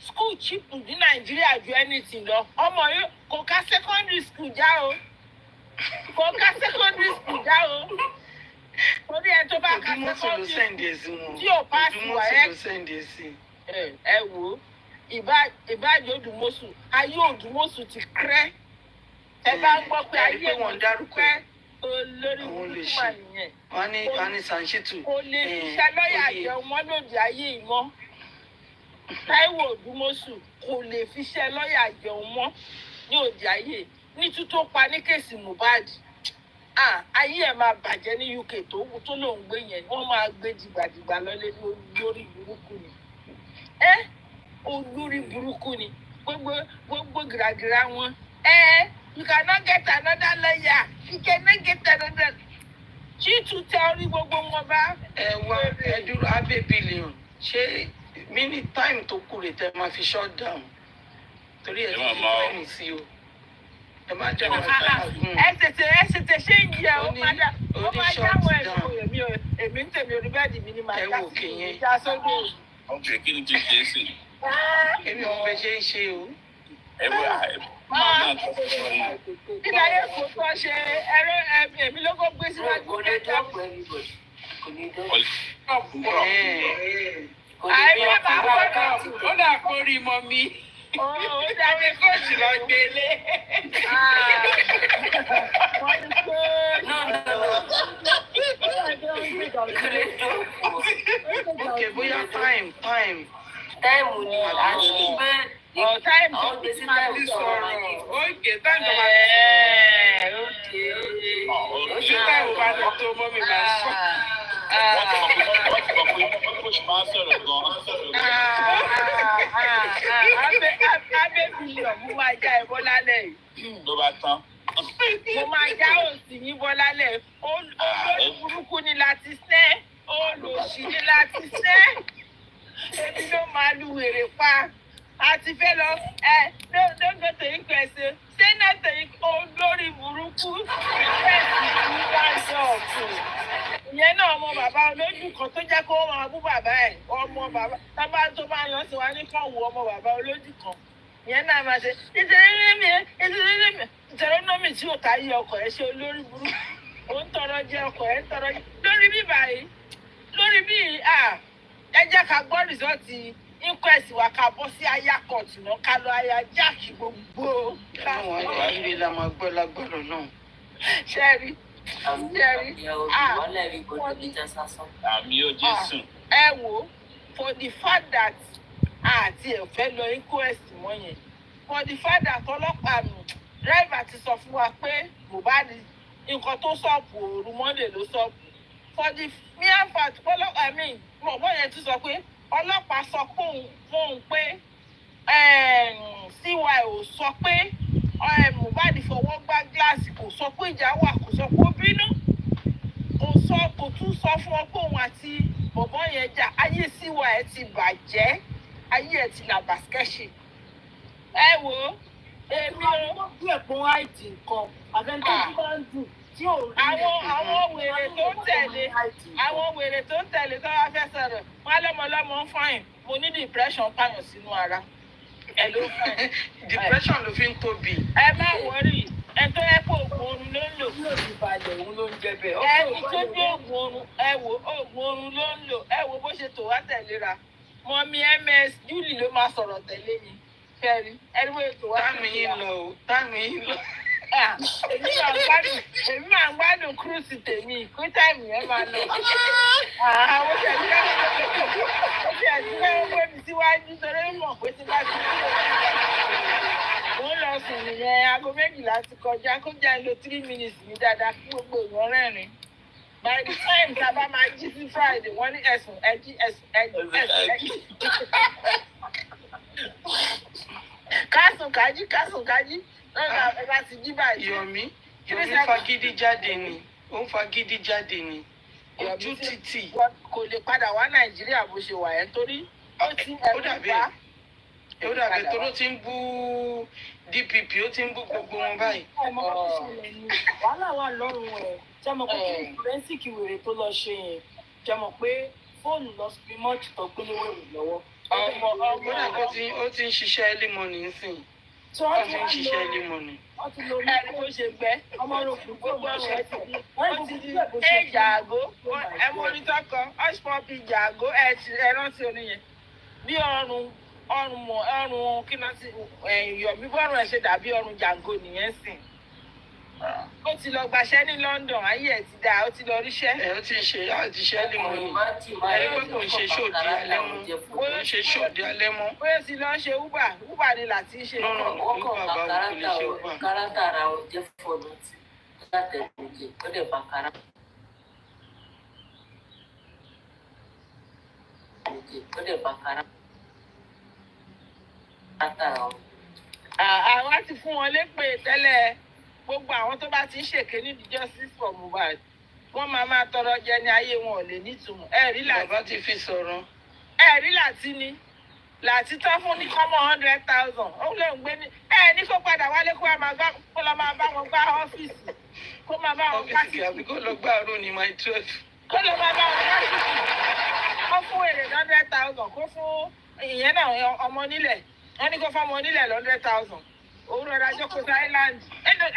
school cheap ní Nàìjíríà ju anything lọ ọmọ yìí kò ká secondary school já o torí ẹ tó bá ká secondary school tí ò pass wáyé ẹ wò ìbáàjẹ́ Òdùmọ̀ṣù ayé Òdùmọ̀ṣù ti krẹ́ ẹ bá ń gbọ́ pé ayé wọn dárúkọ olórí burúkú wà nìyẹn wọ́n ní Sanchitu kò lè ṣiṣẹ́ lọ́ọ̀yà jẹun mọ́ lòdì ayé ìmọ̀ Táíwò Òdùmọ̀ṣù kò lè fiṣẹ́ lọ́ọ̀yà jẹun mọ́ ní òde ayé ní tútó pa ní kéèsì Mohbad ayé ẹ̀ máa bàjẹ́ ní UK tó lòún gbé yẹn wọ́n máa gbé dìgbàdìgbà lọ́lé lórí burúkú ni olórí burúkú ni gbogbo gìràgìrà wọn you cannot get another lawyer you cannot get another Chitu tẹ orí gbogbo wọn bá. ẹ wá ẹ dúró abẹ́ bílíọ̀nù ṣé mini time tó kù rè tẹ máa fi shut down torí ẹ ti fi time sí o ẹ má jẹ́ wọn fún un. ẹ tètè ṣé ń jẹ ó máa dáwọ́ èmi ń tèmi orí bẹ́ẹ̀dì mi ni màá dá sí ìjà sódò. ọ̀kẹ́ kí ni ti ṣe é sí. èmi ò fẹ́ ṣe é ṣe o. ẹ wọ Nígbà yẹn kò tó ṣe ẹ̀rọ èmi ló kó gbé síwájú. Kò ní dọ́pọ̀ everybody. Kò ní dọ́pọ̀. Àìmọ́ bá gbọ́dọ̀. Ó dà kó rí mọ́ mi. Ó dábẹ́ Kóòtù lọ gbélé. Wọ́n ti pé. Okay, bóyá time. Táìmù ni àti pé Táìmù àwọn tó gbèsè Máa táìmù ti sọ̀rọ̀ sọ̀rọ̀. máa ní. Ókè, táìmù tó máa ti sọ̀rọ̀. Ó ṣe táìmù bá ti tó mọ́ mi máa sọ. wọ́n ti mọ̀ pé kó ṣe máa sọ̀rọ̀ gan-an. Abẹ́ bílíọ̀nù mo máa já ẹ̀bọ́ lálẹ́ yìí. ló bá tán. Mo máa já òsì yín bọ́ lálẹ́. Olórí burúkú ni láti sẹ́. Olòṣì ni láti sẹ́. Èmi ló máa lu wèrè pa. A ti fẹ́ lọ lóńgbò tèyí pẹ̀sẹ̀. Sẹ́nà tèyí olórí burúkú. Pẹ̀sì ní wáṣọ ọ̀tún. Ìyẹn náà ọmọ bàbá olójú kan tó jẹ́ kó máa bú bàbá ẹ̀. Ọmọ bàbá tó bá lọ sí wa ní kàn wo ọmọ bàbá olójú kan. Ìyẹn náà máa ṣe ìtẹ̀rẹ́nọ́mì tí ò táyé ọkọ̀ ẹ̀ ṣe olórí burúkú. Ó ń tọrọ jẹ ọkọ̀ ẹ̀ ń tọrọ jẹ. Lórí bíbá yìí lórí bí ẹ jẹ́ ká gbọ́ rìsọ́ọ̀tì inquest wa ká bọ́ sí aya court náà ká lọ aya jáàkì gbogbo. àwọn ilé la máa gbọ́ lágbọ́dọ̀ náà. Ṣẹ́rí àmì ò Jésù. ẹ wò for the fact that àti ẹ fẹ́ lọ inquest mọ́ yẹn for the fact that ọlọ́pàá driver ti sọ fún wa pé Mohbad nǹkan tó sọ̀pù òru Monday ló sọ̀pù for the mere fact mọ̀mọ́ yẹn ti sọ pé ọlọ́pàá sọ fóun pé CY ò sọ pé Mohbad fọwọ́ gbá gíláàsì kò sọ pé ìjà wà kò sọ pé ó bínú kò tún sọ fún ọ pé òun àti bọ̀bọ́ yẹn jà ayé CY ẹ̀ ti bàjẹ́ ayé ẹ̀ ti là bàskẹ́ṣì ẹ wò ó èmi ò bí ẹ̀pọ̀n àìtì nǹkan àbẹ́ńtẹ́ tí wọ́n ń dùn tí ò rí àwọn wèrè tó ń tẹ̀lé tó wá fẹ́ sọ̀rọ̀ wọn lọ́mọlọ́mọ ń fàyìn mo ní depression pààyàn sínú ara ẹ ló fàyìn. depression ló fi ń tóbi. ẹ má wọrí ẹ tó yẹ pé oògùn oorun ló ń lò. Lóòrùn balẹ̀ òun ló ń jẹ bẹ́ẹ̀. ẹni tó ní oògùn oorun ẹ wo oògùn oorun ló ń lò ẹ wo bó ṣe tò wá tẹ̀léra mọ́mí MS Julie ló máa sọ̀rọ̀ tẹ̀lé mi fẹ́ẹ́rí ẹni wo ètò wá táàmì yín lọ. èmi máa ń gbádùn cruise tèmi kú táìmù yẹn máa lọ. àwọn ṣẹ̀dúrà ń gbé mi síwájú torí mọ̀ pé tí bá ti kú mo ń lọ sùn nìyẹn aago 12 ti kọjá kó jẹ́ ń lo 3 minutes ní dáadáa kí gbogbo èèyàn rẹ́rìn. By the time tá a bá máa jí sí Friday wọ́n ní ẹ̀sùn ẹ̀jí. kásùn kájí lọ́nà ẹ bá ti jí báyìí. Yomi fagídí jáde ni ó ń fagídí jáde ni ojú títì. kò lè padà wá Nàìjíríà bó ṣe wà ẹ́ torí ó ti ẹ̀rù bá. ó dàbí tó ló ti ń bú DPP ó ti ń bú gbogbo wọn báyìí. wàhálà wà lọ́rùn ẹ̀ jẹ́ mọ̀ pé forensic wèrè tó lọ ṣe yẹn jẹ́ mọ̀ pé fóònù lọ sí mọ́ọ̀tì tó gbé léwèrè lọ́wọ́. ó ti ń ṣiṣẹ́ límọ̀nì nísìnyí. ó ti ń ṣiṣẹ́ límọ̀nì. wọ́n ti lo ẹni tó ṣe gbẹ́ ọmọ olókùn gbogbo ọ̀rọ̀ ẹ̀ ti di jàgó ẹ mọ orí tọkọ ọ̀ṣpọ̀pì jàgó ẹ rántí orin yẹn bí ọrùn kí náà ti Yomi bọ́rùn ẹ̀ ṣe dàbí ọrùn jàgó nìyẹn sìn ó ti lọ gbaṣẹ́ ní London ayé ẹ̀ ti dáa ó ti lọ ríṣẹ́. ó ti ṣe àtiṣẹ́ lè mọ ni ẹni pé kò ń ṣe ṣòdì alẹ́ mọ́ kò ń ṣe ṣòdì alẹ́ mọ́. bóyá ti lọ ṣe uber ni láti ṣe. wọ́n kàn bá kárátà wọn jẹ́ fọ́ọ̀nù tí látẹ̀lódì ó dẹ̀ bá kárátà wọn. àwọn á ti fún wọn lépè tẹ́lẹ̀ gbogbo àwọn tó bá ti ń ṣèké ní justice for Mohbad wọ́n máa tọrọ jẹ ní ayé wọn ò lè nítumọ̀. ẹ̀rí láti bàbá ti fi sọ̀rọ̀. ẹ̀rí láti ni láti tán fún ní kọ́mọ 100,000 ó lè ń gbé ní ní kó padà wálé kó lọ máa bá wọn gbá ọ́fíìsì kó máa bá wọn gbá ọ́fíìsì àbí kó lọ gbá àrùn ní my 12. kó lọ máa bá wọn gbá ọ́fíìsì kó fún èrè 100,000 kó fún ìyẹn náà ọmọ nílẹ̀ wọ́n ní kó fún ọmọ nílẹ̀ 100,000 òun rọra jókòó sí island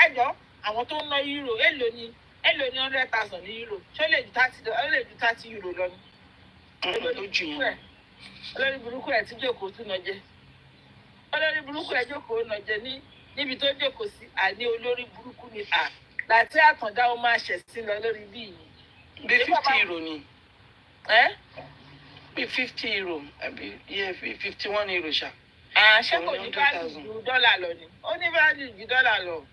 ẹjọ́ àwọn tó ń ná euro èlò ní 100,000 ní euro ṣé ó lè ju 30 euro lọ ní. olórí burúkú ẹ̀ tí jókòó tún nà jẹ olórí burúkú ẹ̀ jókòó nà jẹ níbi tó jókòó sí àní olórí burúkú ni láti àtàndá ó máa ṣẹ̀ sí lọ lórí bí yìí. bí 50 euro ni. bí 50 euro àbí 51 euro ṣá. ṣé kò ní báàlù ju dọ́là lọ ni ó ní báàlù ju dọ́là lọ.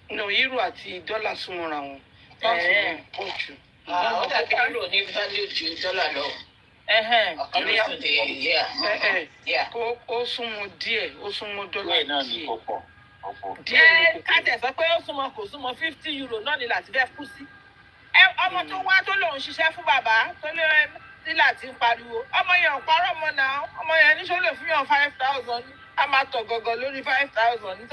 no euro àti dọ́là súnmọ́ra wọn. pọ̀ jù. ó dàbí euro ní báàlù ju dọ́là lọ. ó súnmọ́ díẹ̀ ó súnmọ́ dọ́là díẹ̀. díẹ̀ kájẹ̀ sọ pé ó súnmọ́ kò súnmọ́ 50 euro náà ni láti fẹ́ kú sí. ọmọ tó wá tó lòun ṣiṣẹ́ fún bàbá tó lé nílà tí ń pariwo ọmọ yẹn ò parọ́ mọ́ náà ọmọ yẹn ní sọ́lẹ̀ fún yàn 5,000 ní a máa tọ̀ gọ̀gọ̀ lórí 5,000 ní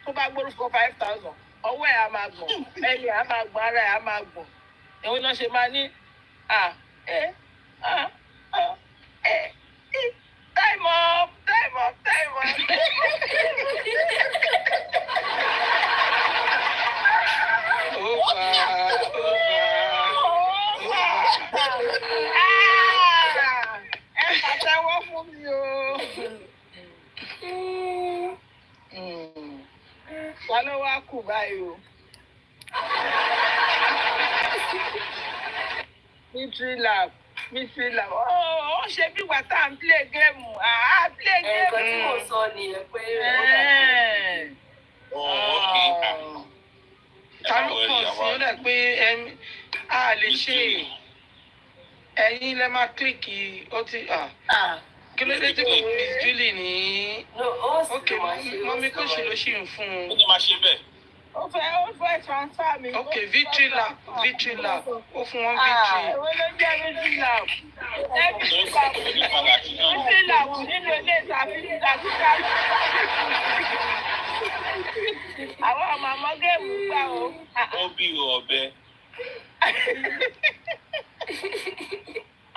tó bá gbórúkọ 5,000 ọwọ́ ẹ̀ á máa gbọ̀n ẹ̀yìn á máa gbọ̀n ara ẹ̀ á máa gbọ̀n èwo náà ṣe máa ní time up. Ẹ pàtẹ́wọ́ fún mi o. Wọ́n ló wá kù báyìí o. Mystery lab. Ó ṣe bí ìgbà tá à ń play game. Play game. Ẹ̀kọ́ tí mo sọ nìyẹn pé ta ló kàn sí ó dẹ̀ pé a lè ṣe ẹ̀yin lẹ́ máa kílìkì ó ti kí ló dé tí kò Miss Julie ní. ok mọ́mí kò ṣe ló ṣì ń fún un. ó ti máa ṣe bẹ́ẹ̀. ó fẹ́ transfer mi. ok victory lap ó fún wọn victory. Èwo ló jẹ́ victory lap? Victory lap nínú ilé ìtàfíìsì àti káàdì. Àwọn ọmọ ọmọ géèmù gbà o. ó bí ọ̀bẹ.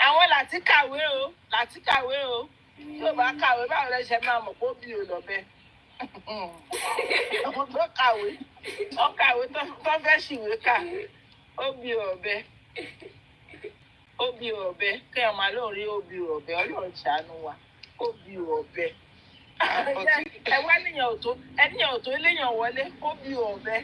Àwọn láti kàwé o tí ó bá kàwé báwo lẹ ṣe máa mọ̀ pé ó bí o lọ́bẹ. Àwọn tó kàwé tó fẹ́ ṣìwé kà ó bí ọ̀bẹ kí ẹ̀ máa lóun rí ó bí ọ̀bẹ Ọlọ́run ṣàánú wa ó bí ọ̀bẹ. Ẹ wá ẹníyàn ò tó léyàn wọlé ó bí ọ̀bẹ.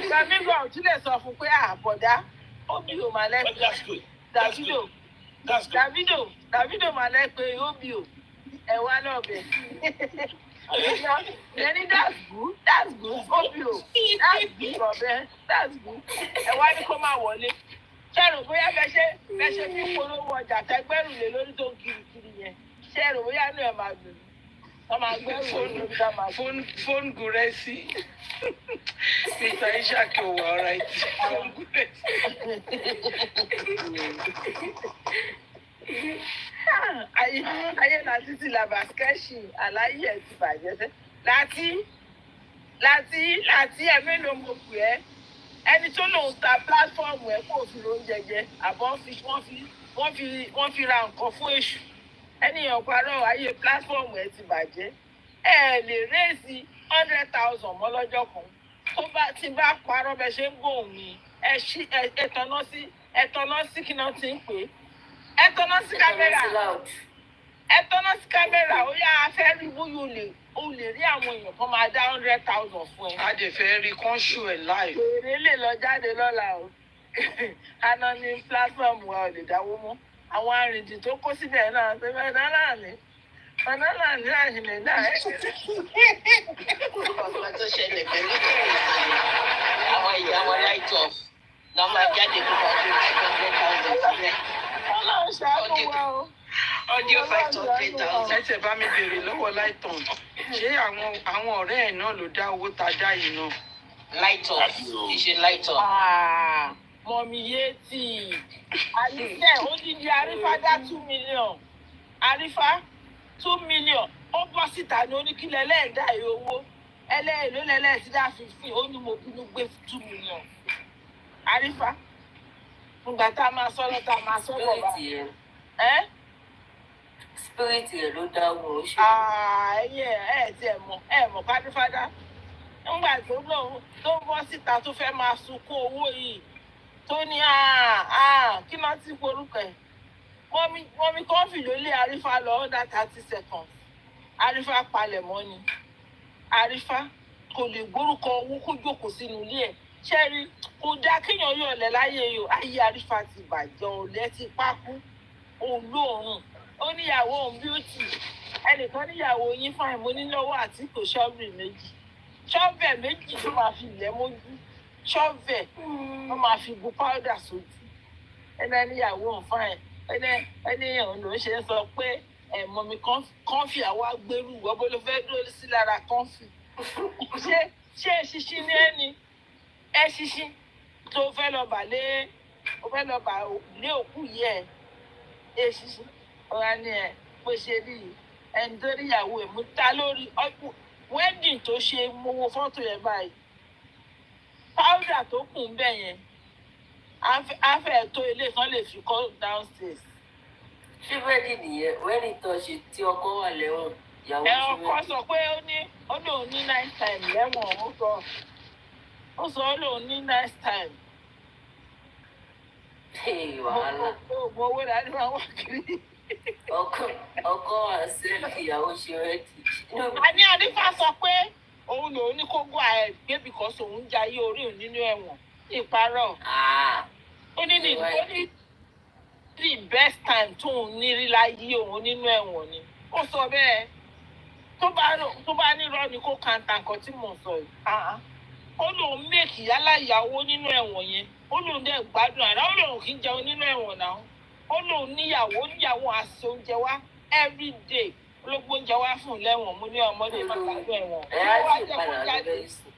Gbàmígàn ò tún lè sọ fún pé àbọ̀dá ó bí o máa lẹ́pẹ́ Davido máa lẹ́pẹ́ ó bí o ẹ wá náà bẹ̀. Ẹni that's good ó bí o ọ̀bẹ that's good ẹ wá ní kó máa wọlé. Ṣẹ́rù bóyá bẹ́ ṣe fi polówó ọjà tẹgbẹ́rù lé lórí tó ń kiri yẹn ṣẹ́rù bóyá inú ẹ̀ máa dùn. Wọ́n máa gbẹ́rù fóònù gùrẹ́sì. Mr. Ishaq ò wà ọ̀rá ìtì fóònù gùrẹ́sì. Ayé láti ti làbà skẹ́ṣì àláyé ẹ̀ ti bàjẹ́ sẹ́. Láti ẹ̀mí ló mọ̀ pé ẹni tó lòun ta pílátífọ́ọ̀mù ẹ̀ kò fi oúnjẹ jẹ àbọ̀ wọ́n fi ra nǹkan fún èṣù. Ẹnìyàn parọ́ ayé pílátífọ́ọ̀mù ẹ̀ ti bàjẹ́. Ẹ lè réèsì 100,000 mọ́ lọ́jọ́ kan. Tí bá parọ́ bẹ ṣe ń gbóhùn mi, ẹ̀tọ́ná sí kí náà ti ń pè é. Ẹ̀tọ́ná sí kámẹ́rà. ẹ tọ́nà sí kámẹ́rà ó yá afẹ́ rí bóyá o lè rí àwọn èèyàn kan máa dá 100,000 fún ẹ. a dẹ̀ fẹ́ rí kán ṣù ẹ̀ láì. èrè lè lọ jáde lọ́la o àná ní platform wa ò lè dáwó mọ́ àwọn arìndì tó kó síbẹ̀ náà ṣe fẹ́ dáná ní àṣìlẹ̀ náà. Ọ̀pọ̀ tó ṣẹlẹ̀ pẹ̀lú àwọn ìyàwó light off náà máa jáde kó máa fi 500,000 sílẹ̀. Ọlọ́run ṣàánú wa o. Audio 500,000. ẹ tẹ̀ bá mi béèrè lọ́wọ́ láìtàn ṣé àwọn ọ̀rẹ́ ẹ̀ náà ló dá owó tá a dá yìí náà. Light off ìṣe light off. Mọ̀mí Yétì àlìsẹ́ ó ní di Arifa dá 2 million Arifa 2 million ó bọ́ síta ní oníkílẹ̀ ẹlẹ́ẹ̀dá owó ẹlẹ́ẹ̀ló lẹ́lẹ́ẹ̀sí dá 15 ó ní mo bínú gbé 2 million Arifa nígbà tá a máa sọ̀rọ̀ tá a máa sọ̀rọ̀ bá spirit rẹ ló dáwọ́ ó ṣe. ẹyẹ tiẹ̀ mọ̀ fádífádá nígbà tó ń bọ́ síta tó fẹ́ máa sunkún owó yìí tó ní kí náà ti forúkọ ẹ̀ mọ́mí kọ́fì ló lé Arifa lọ under 30 seconds Arifa palẹ̀ mọ́ ni Arifa kò lè gbórúkọ owó kó jókòó sínú ilé ẹ̀ ṣẹ́rí kò dá kéèyàn yọ̀lẹ̀ láyé yòó ayé Arifa ti bàjẹ́ ọ̀lẹ́ ti pákú olóòórùn ó níyàwó òun bíútì ẹnìkan níyàwó yín fún àìmọ́ nílọ́wọ́ àti kò ṣọ́ọ̀bì méjì ṣọ́ọ̀bẹ̀ méjì ló máa fi lẹ̀ mójú ṣọ́ọ̀bẹ̀ ló máa fi bu páúdà sójú ẹni níyàwó òun fún ẹni òun ló ṣe ń sọ pé mọ̀mí kọ́ńfì àwa gbèrú ọbọ̀ ló fẹ́ dúró sí lára kọ́ńfì ṣé ṣíṣí ní ẹni ṣíṣí tó fẹ́ lọ bà lé òkú yẹ ṣíṣí ọ̀rá ni bó ṣe rí ẹni tó níyàwó ẹ̀ mú ta lórí wedding tó ṣe mowó fọ́tò yẹn báyìí powder tó kù ń bẹ̀ yẹn afẹ́ tó ilé kan lè fi kọ́ downstairs. ṣé wedding nìyẹn wedding tó ṣe tí ọkọ wà lẹ́wọ̀n ìyàwó ṣe wedding. ọkọ sọ pé ó lóun ní nice time lẹ́wọ̀n ó sọ ó lóun ní nice time. wàhálà. mo owó dání máa wà kiri. ọkọ àṣẹ ìyàwó ṣe wedding. àní Arifa sọ pé òun lòun ní kó go ahead gbé because òun jayé orí òun nínú ẹ̀wọ̀n ìparọ́. ó ní the best time tóun ní rí láyé òun nínú ẹ̀wọ̀n ni ó sọ bẹ́ẹ̀ tó bá nírọ́ ni kó kàńtà nǹkan tí mò ń sọ yìí. ó lóun méèkì yálà ìyàwó nínú ẹ̀wọ̀n yẹn ó lóun dẹ̀ gbádùn àrà ó lóun kì í jẹun nínú ẹ̀wọ̀n náà ó lóun níyàwó àṣẹ oúnjẹ wá every day olóògbé oúnjẹ wá fún lẹ́wọ̀n mo ní ọmọdé máa gbàgbọ́ ẹ̀wọ̀n. á sì padà lọ bẹ́ẹ̀ sùn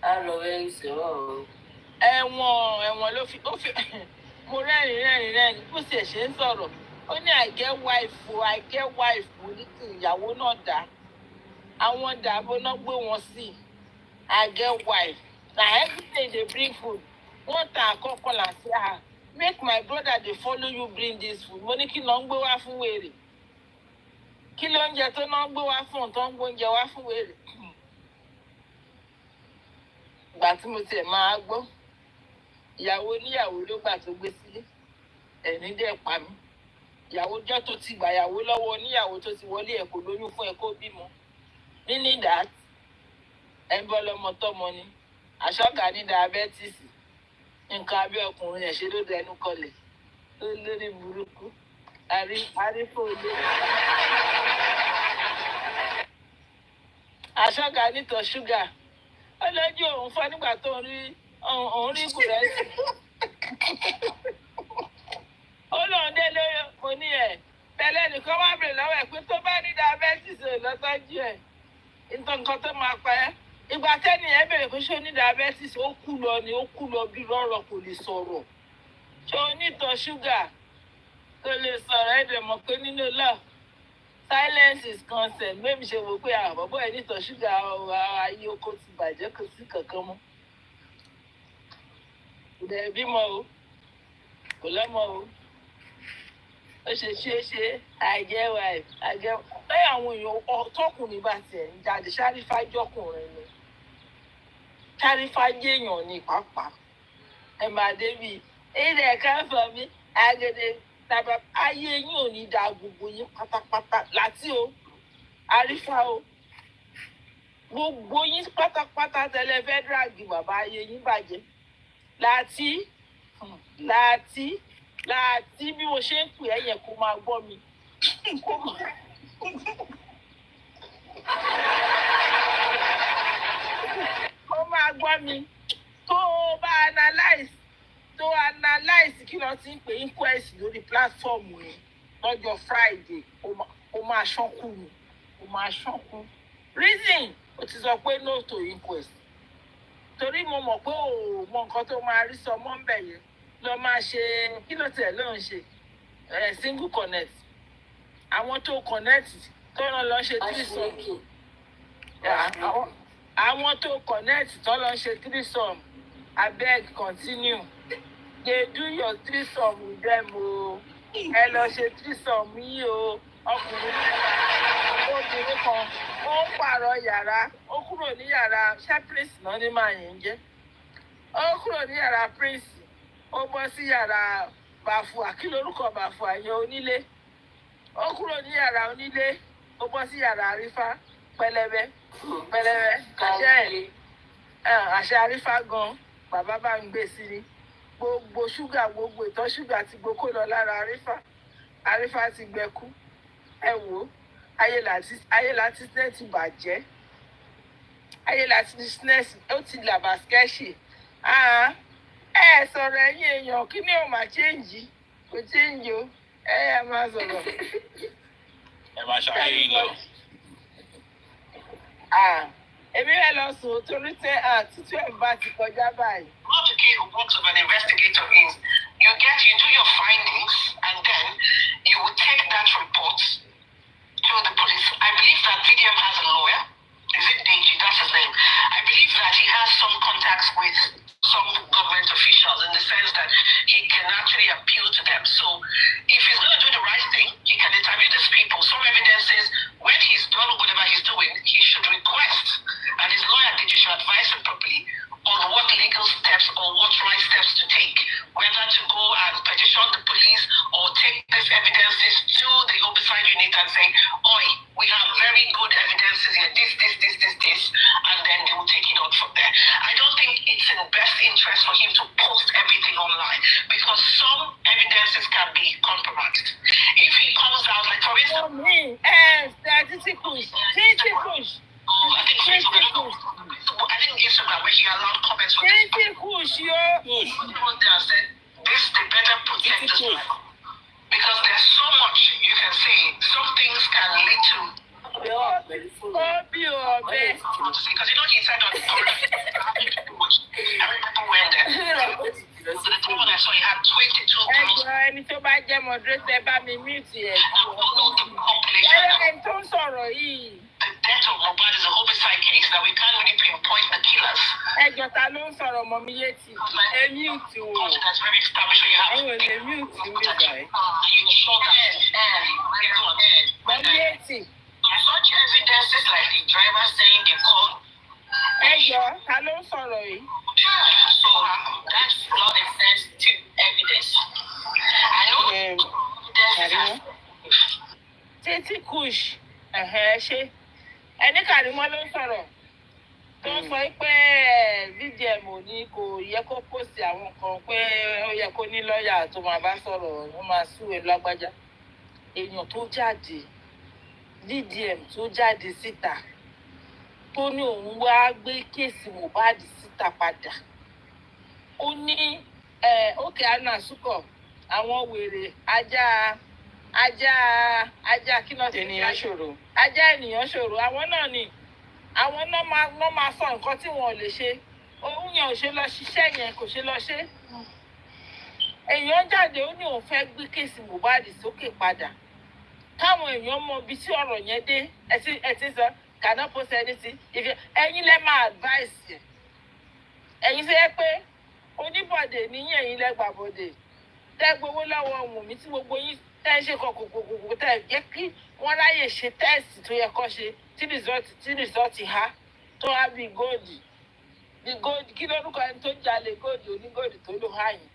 á lọ bẹ́ẹ̀ sùn ọ̀hún. ẹ̀wọ̀n ló fi mo rẹ́rìn bó ṣe ṣe ń sọ̀rọ̀ ó ní I get wife ní ìyàwó náà dá àwọn dàbọ̀ náà gbé wọn sí I get wife na everyday dey bring food wọ́n ta àkọ́kọ́ là sí make my brother dey follow you bring this food mo ní kí ló ń gbé wá fún wèrè kí ló ń jẹ tó náà ń gbé wá fún tó ń gbóúnjẹ wá fún wèrè. ìgbà tí mo tiẹ̀ máa gbọ́ ìyàwó oníyàwó ló gbà tó gbé sílé ẹ̀rín dẹ̀ pa mí ìyàwó jọ́ tó ti gbàyàwó lọ́wọ́ oníyàwó tó ti wọlé ẹ̀ kò lóyún fún ẹ kó bímọ níní dàá ẹ̀ ń bọ́ lọ́mọ tọ́mọ ni àṣọ́gà ní diabetes nǹkan abẹ́ ọkùnrin ẹ̀ ṣe ló dẹnu kọlẹ̀ tó lórí burúkú Arifa olè àṣọ́gà nítọ̀ ṣúgà ó lójú òun fọ́ nígbà tó ń rí bùrẹ́sì ó lóun dé lóyún mo ní tẹ́lẹ̀ nìkan wá bèrè lọ́wọ́ ẹ̀ pé tó bá ní diabetes lọ́tọ́jú ẹ̀ nǹkan tó máa pa ẹ́ ìgbà tẹ́ni ẹ̀ bèrè pé ṣé o ní diabetes ó kú lọ bí rọ́rọ̀ kò lè sọ̀rọ̀ ṣé o ní ìtọ̀ ṣúgà kò lè sọ̀rọ̀ ẹ̀ dẹ̀ mọ̀ pé nínú lọ silence is consent mẹ́mi ṣe wò pé àbọ̀bọ̀ ẹ̀ ní ìtọ̀ ṣúgà ayé oko ti bàjẹ́ kò sí kankan mọ́ kò dẹ̀ bímọ o kò lọ́mọ o ó ṣe àjẹ́ wife àjẹ́ lẹ́yìn àwọn èèyàn tọkùnrin bá tiẹ̀ ń jáde Ṣárífà jọkùnrin ni Ṣárífà jẹ́yàn ní pàápàá ẹ máa débi ilẹ̀ kan fọ mi àgèdè tàbí ayé yín ò ní da gbogbo yín pátápátá láti o Arifa o gbogbo yín pátápátá tẹ́lẹ̀ fẹ́ díràgì bàbá ayé yín bàjẹ́ láti bí mo ṣe ń pè ẹ́ yẹn kó máa gbọ́ mi kó máa gbọ́ mi tó o bá analyse kí ló ti ń pè inquest lórí platform yẹn lọ́jọ́ Friday ó máa ṣánkú ni ó máa ṣánkú reason ó ti sọ pé no to inquest torí mo mọ̀ pé ò mọ nǹkan tó máa rí sọ mọ́ ń bẹ̀ yẹn lọ máa ṣe kí ló tiẹ̀ ló ń ṣe single connect àwọn tó connect tó lọ ṣe threesome àwọn tó connect tó lọ ṣe threesome abeg continue dey do your threesome with them o ẹ lọ ṣe threesome yìí o ọkùnrin obìnrin kan ó ń pààrọ̀ yàrá ó kúrò ní yàrá ṣé prince náà ní màá yẹn jẹ́ ó kúrò ní yàrá prince ó bọ́ sí yàrá bàfùà kí lorúkọ bàfùà yẹn onílé ó kúrò ní yàrá onílé ó bọ́ sí yàrá Arifa pẹlẹbẹ àṣẹ Arifa gan bàbá bá ń gbé sí ni gbogbo ṣúgà gbogbo ìtọ̀ ṣúgà ti gboko lọ lára Arifa ti gbẹkú ẹ wò ayé láti sinẹ́ẹ̀tì bàjẹ́ ayé láti sinẹ́ẹ̀tì ó ti làbà skẹ́ṣì ẹ sọ̀rọ̀ ẹ̀yin èèyàn kí ni ó máa ṣéǹjì kò ṣéǹjì o ẹ máa sọ̀rọ̀. ẹ máa ṣàlàyé yín lọ. èmi rẹ̀ lọ sùn torí títú ẹ̀ bá ti kọjá báyìí. What the key works of an investigator is you do your findings and then you will take that report to the police. I believe that VDM has a lawyer. Is it Deji? That's his name. I believe that he has some contacts with some government officials in the sense that he can actually appeal to them. So if he's going to do the right thing, he can interview these people. Some evidence says when he's done whatever he's doing, he should request, and his lawyer Deji should advise him properly on what legal steps or what right steps to take, whether to go and petition the police or take these evidences to the homicide unit and say, oi, we have very good evidences here, this, and then they will take it on from there. I don't think it's in the best interest for him to post everything online because some evidences can be compromised. If he comes out, like for instance... I think Instagram where he allowed comments from this said this they better protect this life. Because there's so much you can say. Some things can lead to because he said on everybody went there. So the time when I saw he had 22,000. ẹni tó bá jẹ́ moderator bá mi mute ẹ̀. ẹni tó ń sọ̀rọ̀ yìí. The death of Mohbad is a homicide case that we can't really pinpoint the killers. ẹjọ́ ta ló ń sọ̀rọ̀ mọ́ mi Yetty. ẹ mute o. That's very established. You have. Àwọn ò lè mute mi báyìí. You show that. Mọ́ mi Yetty. Such evidences like the driver saying they called. ẹjọ́ ta ló ń sọ̀rọ̀ yìí. So that's not a sensitive evidence. I know evidence Títí Kush ṣe ẹni Karimot ló ń sọ̀rọ̀ tó ń sọ pé VDM ò ní kò yẹ kó pòsì àwọn kan pé ó yẹ kó ní lọ́ọ̀yà tó máa bá sọ̀rọ̀ ó máa súwé lágbájá èèyàn tó jáde VDM tó jáde síta tó ní òun wá gbé kéèsì Mohbad síta padà ó ní òkè àná sùkọ̀ àwọn wèrè ajá kí náà Ènìyàn ṣòro. ajá ènìyàn ṣòro àwọn náà ni àwọn náà máa sọ nǹkan tí wọn ò lè ṣe òun yẹn ò ṣe lọ ṣiṣẹ́ yẹn kò ṣe lọ ṣe èèyàn jáde ó ní òun fẹ́ gbé kéèsì Mohbad sókè padà káwọn èèyàn mọ ibi tí ọ̀rọ̀ yẹn dé ẹ ti sọ cannot post anything ẹ̀yin lẹ máa advice ẹ̀yin ṣe é pé oníbọ̀dé níyìn ẹ̀yin lẹ gbàbọ̀dé tẹ́ gbowó lọ́wọ́ Wùnmí tí gbogbo yín tẹ́ ń ṣe kọ̀kọ̀kọ̀kọ̀ tẹ́ jẹ́ kí wọ́n ráyè ṣe tẹ́ẹ̀sì tó yẹ kó ṣe tí rìsọ́ọ̀tì há tó há bí góòdì kí lórúkọ ẹni tó jalè góòdì onígóòdì tó lò há yìí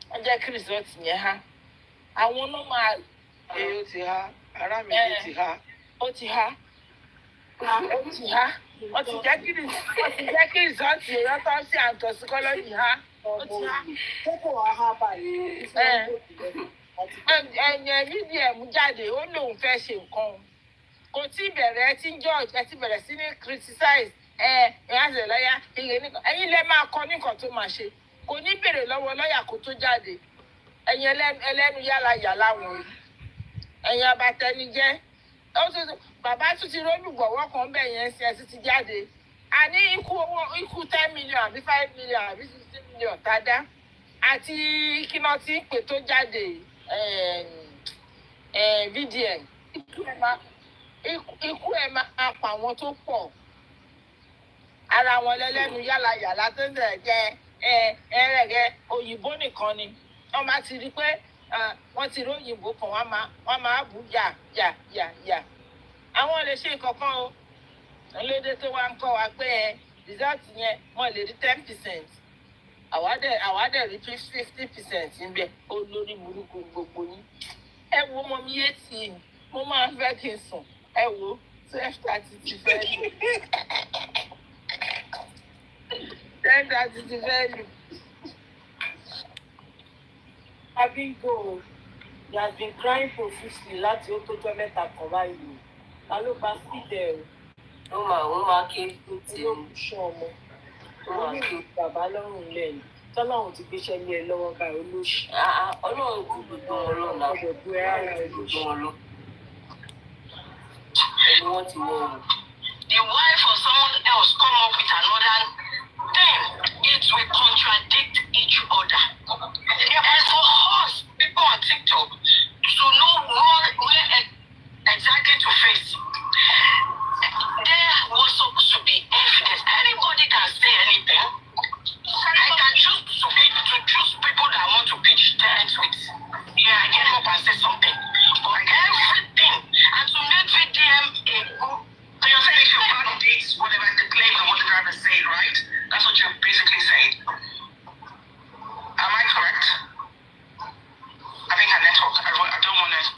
wọ́n jẹ́ kí rìsọ́ọ̀tì yẹn há àwọn náà máa èyí ó ti há ará mi ti há. ó ti há wọ́n ti jẹ́ kí rìsọ́ọ̀tì autopsy and toxicology há ó ti há. kókò àhá báyìí. ẹ̀yìn VDM jáde ó lóun fẹ́ ṣe nǹkan kò tí bẹ̀rẹ̀ ẹ ti ń judge ẹ ti bẹ̀rẹ̀ sí ní criticize ìyáṣẹ̀ lọ́yà ilé nìkan ẹ̀yin lẹ́ máa kọ́ nìkan tó máa ṣe kò ní bèrè lọ́wọ́ lọ́yà kó tó jáde ẹ̀yin ẹlẹ́nu yálà yàrá wọn ẹ̀yin abatẹnijẹ́ bàbá tún ti rólùgbọ̀wọ́ kan bẹ̀ yẹn sí ẹ̀sìn ti jáde àní ikú 10 million àbí 5 million àbí 16 million tádá àti kíná tí ń pè tó jáde VDM ikú ẹ̀ máa pa àwọn tó pọ̀ ara wọn lẹ́lẹ́nu yálà yàrá tó ń tẹ̀ jẹ́ ẹ̀rẹ̀gẹ̀ òyìnbó nìkan ni wọ́n máa ti rí pé wọ́n ti rí òyìnbó kan wọ́n máa bù yà àwọn lè ṣe kankan o lóde tó wá ń kọ́ wa pé result yẹn wọ́n lè rí 10% àwádẹ́ rí 50% níbẹ̀ olórí burúkú gbogbo yín ẹ wo ọmọ mi YETTY mo máa ń fẹ́ kí n sùn ẹ wo 12:30 ti fẹ́ lù 10:30 ti fẹ́ lù. Abingo, he has been crying profusely láti ó tó jọ́ mẹ́ta kan báyìí. Ta ló bá sídẹ̀ o? Wọ́n máa ké kú tí ó. Olókùṣọ́ ọmọ. Olóògbé bàbá lọ́rùn lẹ́yìn. Tọ́lọ́run ti gbéṣẹ́ lé ẹ lọ́wọ́ báyìí olóṣì. Ọlọ́run kò gbogbo wọn lọ́nà. Ọ̀dọ̀ bu ẹ ara ẹ lóṣì. Ẹni wọ́n ti wọ̀ ọ́. The wife or someone else come up with another thing, it will contradict each other. And for us, people on TikTok, to know where exactly to face, there was supposed to be evidence. Anybody can say anything. I can choose people that want to pitch tents with. Yeah, I get up and say something. But everything, and to make VDM a good. So you're saying if you validate whatever the claim and what the driver said, right? That's what you're basically saying. Am I correct? I think her network. I don't want to.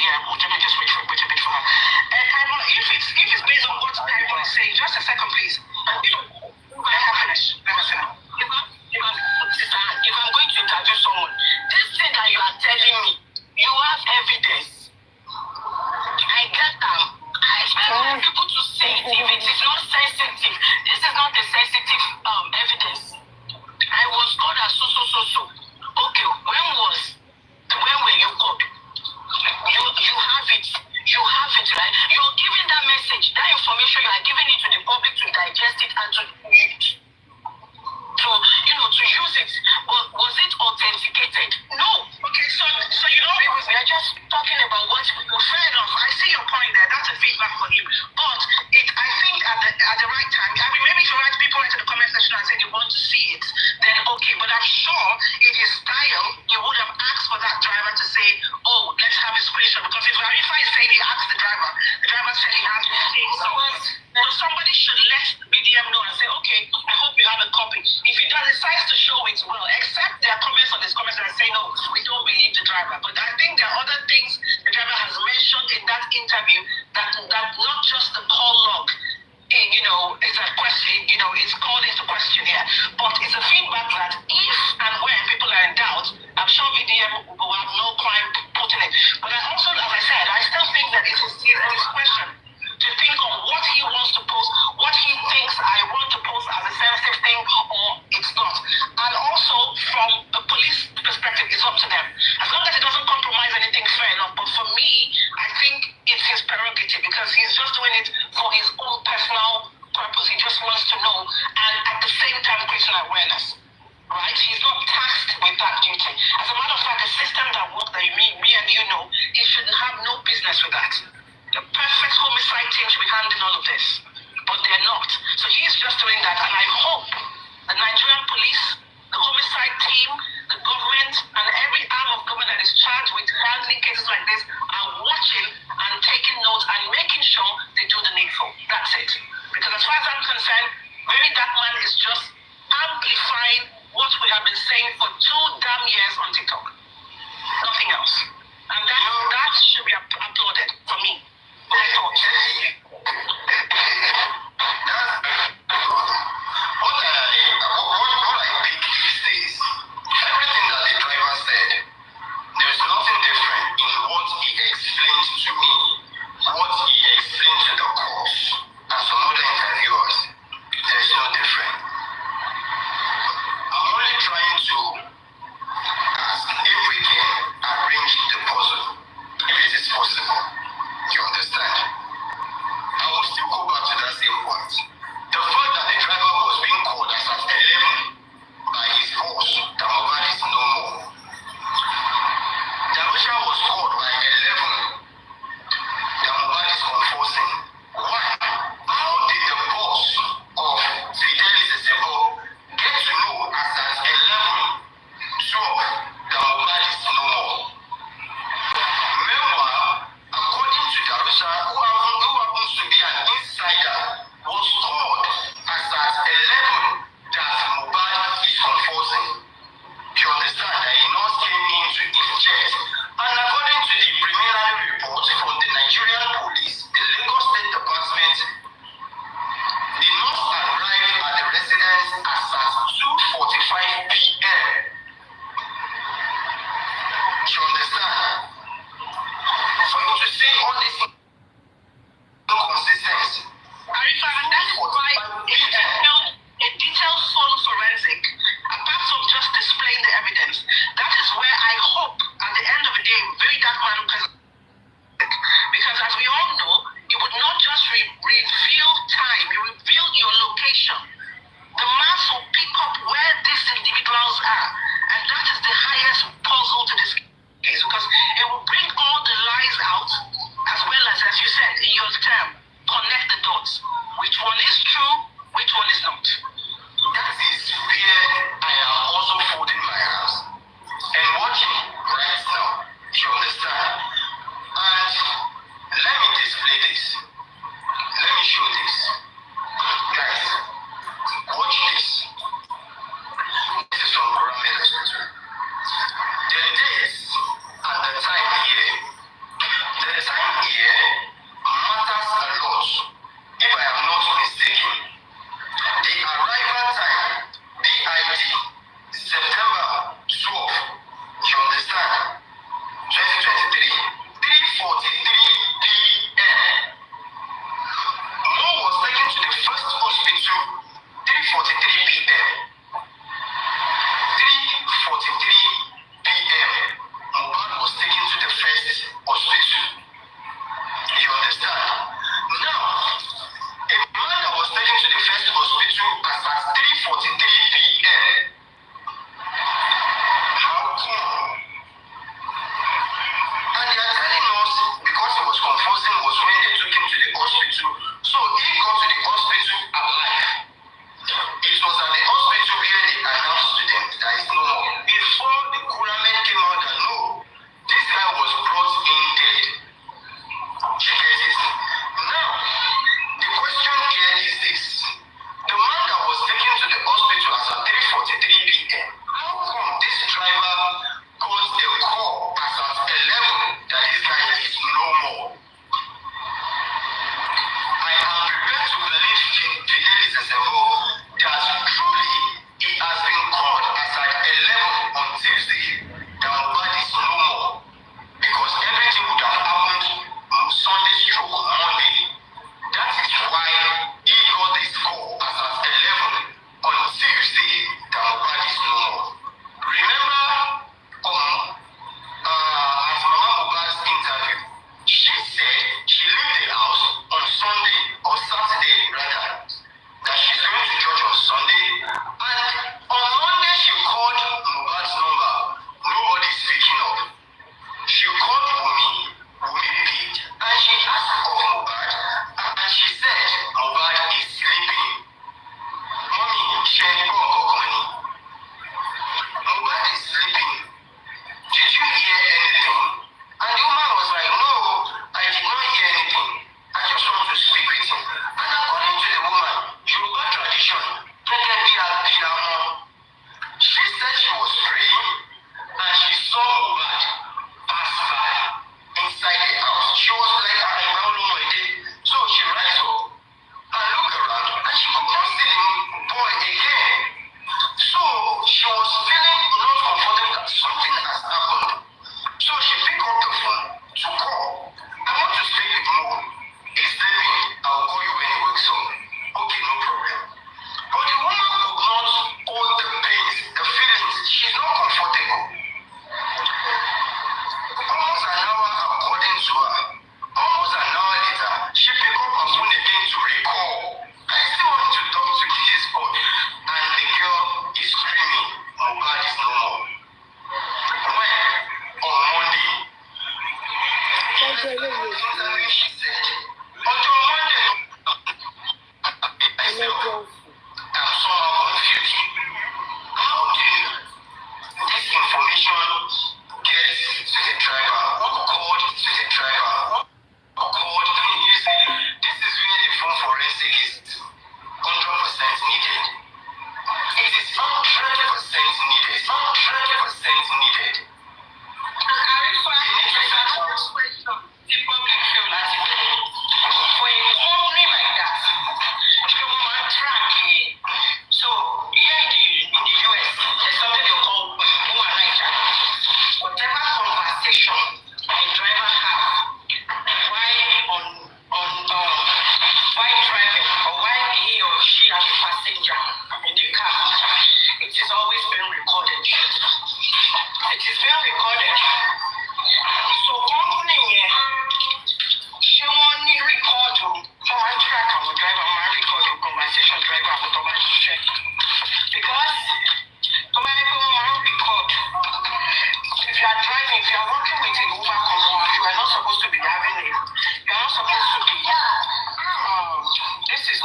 Yeah, let me just wait a bit for her. Karimot, if it's based on what Karimot is saying, just a second, please. Let her finish. Let her finish. If I'm going to interview someone, this thing that you are telling me, you have evidence. I get them. I expect people to say it if it is not sensitive. This is not a sensitive evidence. I was called as so. Okay, when were you called? You have it. You have it, right? You're giving that message, that information, you are giving it to the public to digest it and to use it. Was it authenticated? No. Okay, so you know, we are just talking about what. Well, fair enough. I see your point there. That's a feedback for him. But I think at the right time. I mean, maybe if you write people into the comment section and say they want to see it, then okay. But I'm sure in his style, he would have asked for that driver to say, "Oh, let's have a screenshot." Because if Arifa is saying he asked the driver said he has to say so somebody should let BDM know and say, "Okay, I hope you have a copy." If he decides to show it, well, accept their comments on his comments and say, "No, we don't believe the driver." But I think there are other things the driver has mentioned in that interview that not just the call log, is a question, is called into question here. But it's a feedback that if and when people are in doubt, I'm sure VDM will have no crime put in it. But I also, as I said, I still think that it is his question to think of what he wants to post, what he thinks I want to post as a sensitive thing or it's not. And also from a police perspective, it's up to them. As long as it doesn't compromise anything, fair enough. But for me, I think it's his prerogative because he's just doing it for his own personal purpose. He just wants to know and at the same time creating awareness. Right? He's not tasked with that duty. As a matter of fact, the system that works that me and you know, he should have no business with that. The perfect homicide team should be handling all of this, but they're not. So he's just doing that, and I hope the Nigerian police, the homicide team, the government, and every arm of government that is charged with handling cases like this are watching and taking notes and making sure they do the needful. That's it. Because as far as I'm concerned, Very Dark Man is just amplifying what we have been saying for 2 damn years on TikTok. Nothing else. And that should be applauded for me. My thoughts. What I pick these days, everything that the driver said, there's nothing different in what he explained to me, what he explained to the cops, and some other interviewers. There's no different. I'm only trying to ask if we can arrange the puzzle, if it is possible. You understand? I will still go back to that same point. The fact that the driver was being called as at 11 by his boss, that Mohbad is no more. Darusha was called by 11 that Mohbad is confessing. Why? How did the boss of Fidelis Esebo get to know as at 11, 12 that Mohbad is no more? Meanwhile, according to Darusha, who happens to be an insider, was called as at 11 that Mohbad is confessing. You understand that he not came in to inject. And according to the preliminary report from the Nigerian police, the Lagos State Department, the nurse arrived at the residence as at 2:45 p.m. You understand? For you to say all this inconsistency. Arifa, and that's why a detailed soul forensic, apart from just displaying the evidence, that is where I hope at the end of the day, very dark man present. Because as we all know, it would not just reveal time, it reveal your location. The mass will pick up where these individuals are, and that is the highest puzzle to this case, because it will bring all the lies out, as well as you said in your term, connect the dots. Which one is true, which one is not. That is where I am also folding my hands and watching right now. You understand? And let me display this. Let me show this. Guys, watch this. This is from Karimot Hospital. The dates and the time here. The time here matters a lot, if I am not mistaken. The arrival time, BID, September 12, you understand? 2023, 3:43 p.m. Mo was taken to the first hospital, 3:43 p.m. 3:43 p.m. Mohbad was taken to the first hospital. You understand? Now, a man that was taken to the first hospital as at 3:43 p.m. How come? And they are telling us because he was confusing was when they took him to the hospital. So he got to the hospital alive. It was at the hospital where they announced to them that is no more. Before the Karimot came out that no, this guy was brought in dead. You get it? Now, the question here is this. The man that was taken to the hospital as at 3:43 p.m., how come this driver got a call as at 11 that this guy is no more? I am prepared to believe Fidelis Esebo that truly he has been called as at 11 on Tuesday that Mohbad is no more, because everything would have happened on Sunday stroke Monday. That is why he got this call as at 11 on Tuesday that Mohbad is no more. Remember at Mama Mohbad's interview, she said she left the house on Sunday or Saturday rather, that she's going to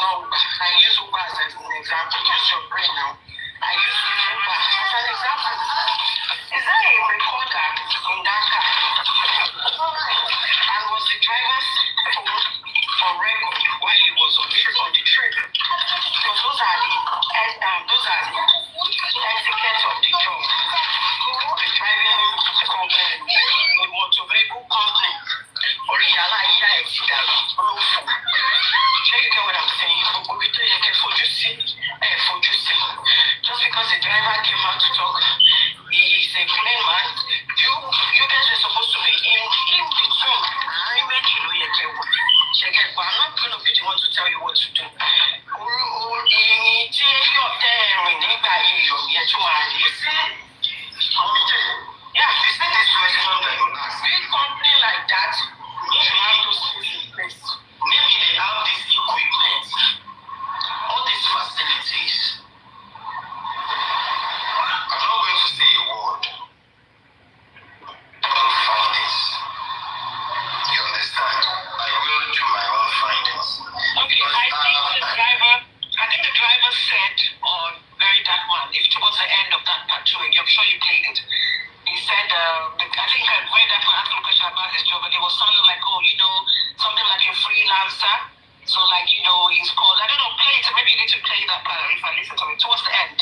I use Uber as an example. Use your brain now. I use Uber as an example. Is there a recorder in that car? And was the driver's phone for record while he was on the trip? Because those are the etiquette of the job. The driving company, the motor vehicle company. Or yàrá ìyá ẹ̀ ti dàrú olófò. Ṣé you get what I'm saying? Gbogbo ibi tó yẹ kẹ́ fojú sí, ẹ̀ fojú sí. Just because the driver came out to talk, he is a clean man. You guys were supposed to be in between. Àárín méjì ló yẹ kẹ́ wà. Ṣé kẹ́ pa? I'm not gonna be the one to tell you what to do. Ìyìn tí yóò tẹ́ ẹ̀rìn nígbà yìí yọ̀ yẹn tó máa rí sí. Yeah, you see this question that you ask. Big company like that, you should have those things in place. Maybe they have this equipment, all these facilities. I'm not going to say a word. Don't find this. You understand? I will do my own findings. Okay, I think the driver said on Very Dark Man, if towards the end of that part two, I'm sure you played it. He said, I think Very Dark Man asked him a question about his job, and he was sounding like, something like a freelancer. So like, he's called, I don't know, play it. Maybe you need to play that part if I listen to it. Towards the end,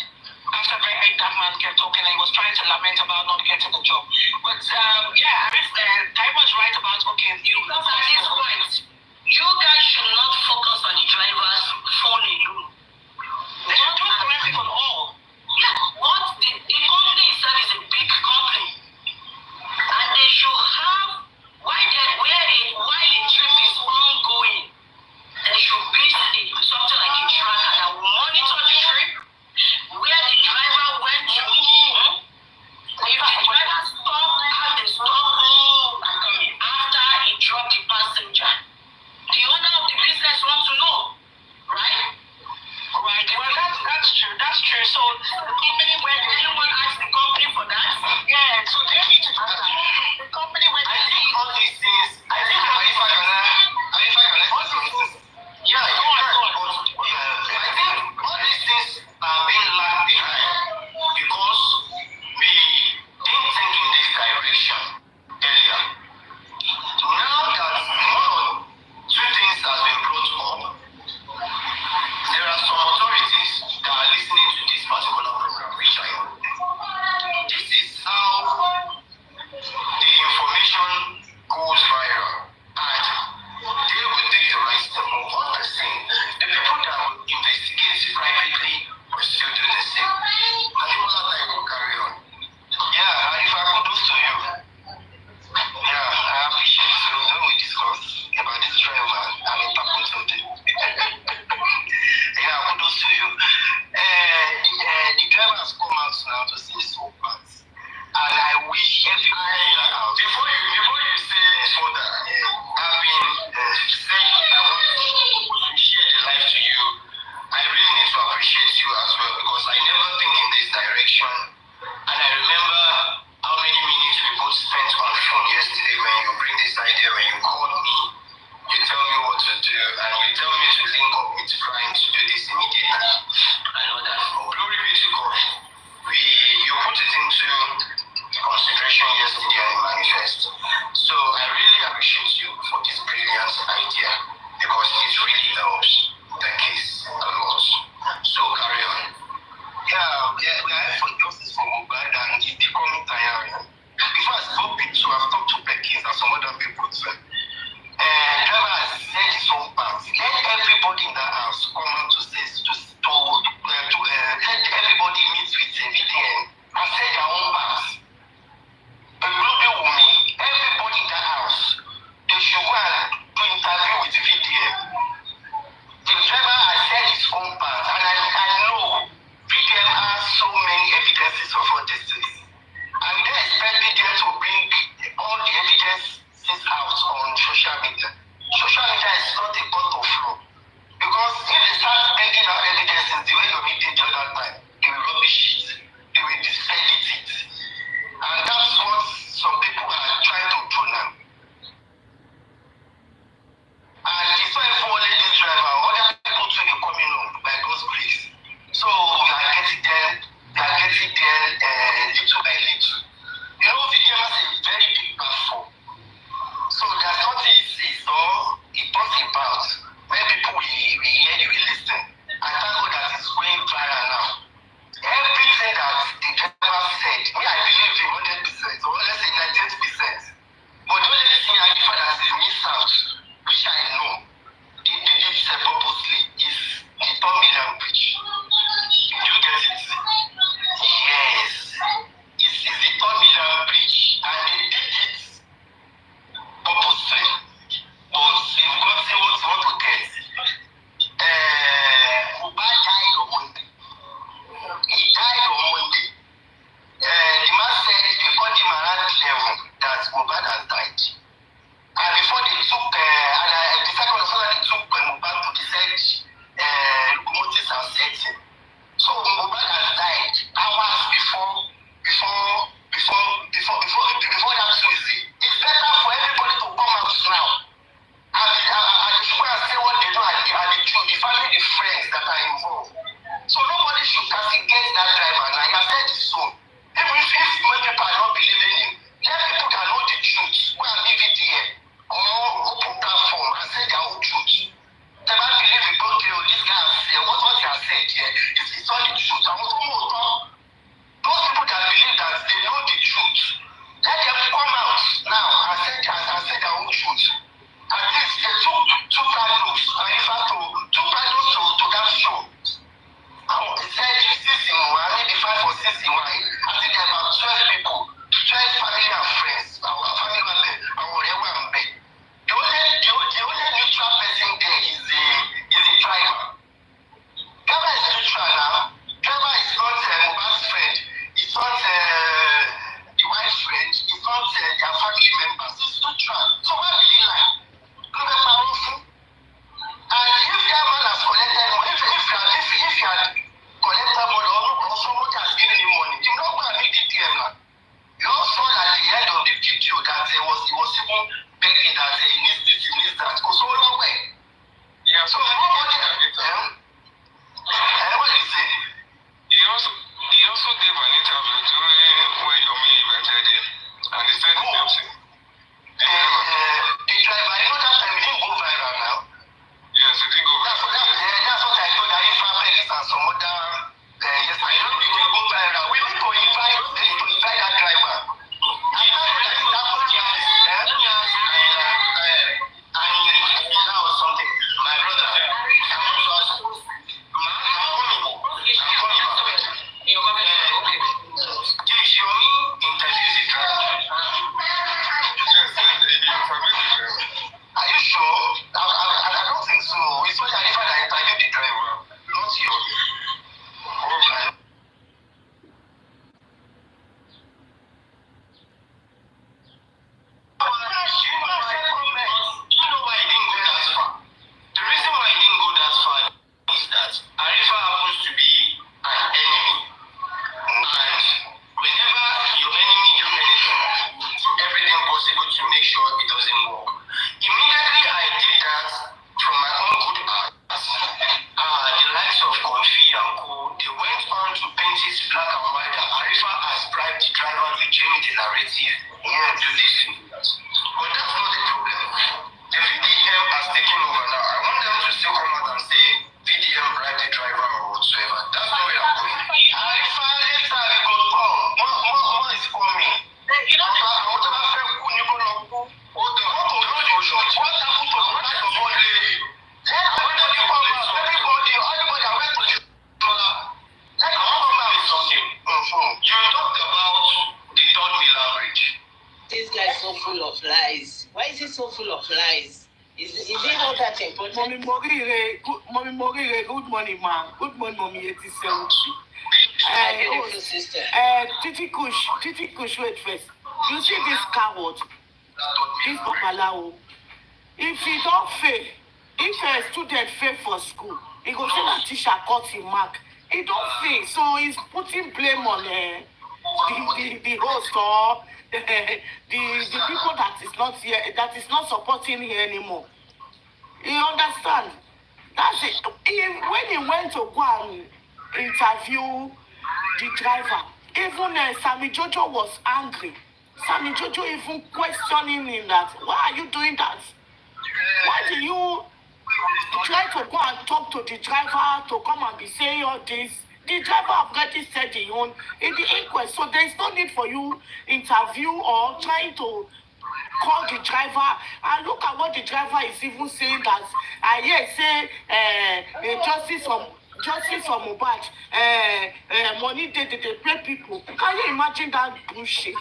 after Very Dark Man kept talking, and he was trying to lament about not getting the job. But Time was right about, okay, because at this point, you guys should not focus on the driver's phone alone. They should do everything on all. Yeah, the company itself is a big company. And they should have, while a trip is ongoing, there should be something like a tracker that will monitor the trip, where the driver went to. If the driver stopped at the stop after he dropped the passenger, the owner of the business wants to know, right? Right. Well, that's true. That's true. So, when anyone asks the company for that, yeah. So they need to do that. The company when I think all these things. I think Arifa can. Yeah. Go on. I think all these things are being lagged behind because we didn't think in this direction earlier. Now that two things has been brought up, there are some authorities that are listening to this particular program, which I know. This is how the information goes viral, and they will take the right step of the same. The people that will investigate privately will still do the same. And the one that will carry on. Yeah, Arifa, kudos to you. Yeah, I appreciate it. So when we discuss about this driver, I'm a tackle today. Yeah, kudos to you. The driver has come out now to say so bad. And I wish everybody before you say further, I've been saying I want to share the life to you. I really need to appreciate you as well because I never think in this direction. And I remember how many minutes we both spent on the phone yesterday when you bring this idea, when you called me, you tell me what to do, and you tell me to link up with Prime to do this immediately. I know that. Glory be to God. You put it into consideration yesterday and it manifest. So I really appreciate you for this brilliant idea because it really helps the case a lot. So carry on. Yeah, we are for justice for Mobile and it's becoming tiring. Before I spoke to, I've talked to Beckins and some other people too. Driver has said his own part. Let everybody in that house come out to say let everybody meet with VDM and say their own part. Everybody in that house, they should go and do interview with VDM. The driver has said his own part, and I know VDM has so many evidences of all these things. And we don't expect VDM to bring all the evidences out on social media. Social media is not a court of law. Because if they start truth, the family, the friends that are involved. So nobody should castigate that driver. Now, he has said his own. Even if most people are not believing him, let people that know the truth go and leave it here. Or open platform and say their own truth. They might believe in God, this guy has said, what he has said here is not the truth. And those people that believe that they know the truth, let them come out now and say their own truth. At least they took two paddles, Arifa two paddles to that show. He said, season 1, maybe 5 or 6 in 1. I think there are about 12 people, 12 family and friends. Our family member, our member. The only neutral person there is the driver. Driver is neutral now. Driver is not Mubarak's friend. It's not the wife's friend. It's not their family members. It's neutral. So why will he lie? Look at powerful. And if that man has collected money, if he had collected money or somebody has given him money, you know what I mean? You all saw at the end of the video that he was even begging that he needs this, he needs that. Because so long way. Yeah, so nobody what did he say? He also gave an interview during when Yomi invented him, and he said the same thing. The driver, you know that time he didn't go viral now. Yes, it did go viral. That's what I told Arifa, Felix, and some other. Yes, I know it didn't go viral. We need to invite that driver. I know that now something. My brother, are you sure? I don't think so. It's not Arifa that interviewed the driver, not you. Okay. You know why he didn't go that far? The reason why he didn't go that far is that Arifa happens to be an enemy. And whenever your enemy do anything, everything possible to make sure it doesn't work. Immediately I did that from my own good heart. The likes of Kofi and Co, they went on to paint it black and white that Arifa has bribed the driver to change the narrative and do this. But that's not the problem. The VDM has taken over now. I want them to still come out and say VDM bribed the driver or whatsoever. That's not where I'm going. Arifa, later we go come. More is coming. You know, I want to have a cool new one. What happened to our body? Everybody come out. Everybody, I went to let me come out with something. You talked about the third Miller Bridge. This guy is so full of lies. Why is he so full of lies? Is it not that important? Mommy Morire, good morning, ma. Good morning, Mommy YETTY70. My beautiful sister. Titi Kush, wait first. You see this coward, this Babalawo. If he don't fail, if a student fail for school, he go say that teacher cut him mark. He don't fail, so he's putting blame on the host or the people that is not here, that is not supporting him anymore. You understand? That's it. When he went to go and interview the driver, even Sammy Jojo was angry. Sammy Jojo even questioning him that, why are you doing that? Why do you try to go and talk to the driver to come and be saying all this? The driver already said he own in the inquest, so there is no need for you interview or trying to call the driver. And look at what the driver is even saying, that I hear say justice for Mohbad, money they pay people. Can you imagine that bullshit?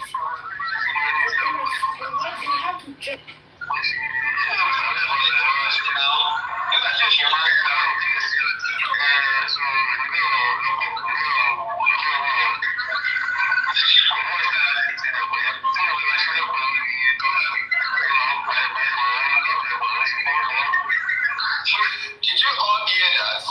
Did you all hear that?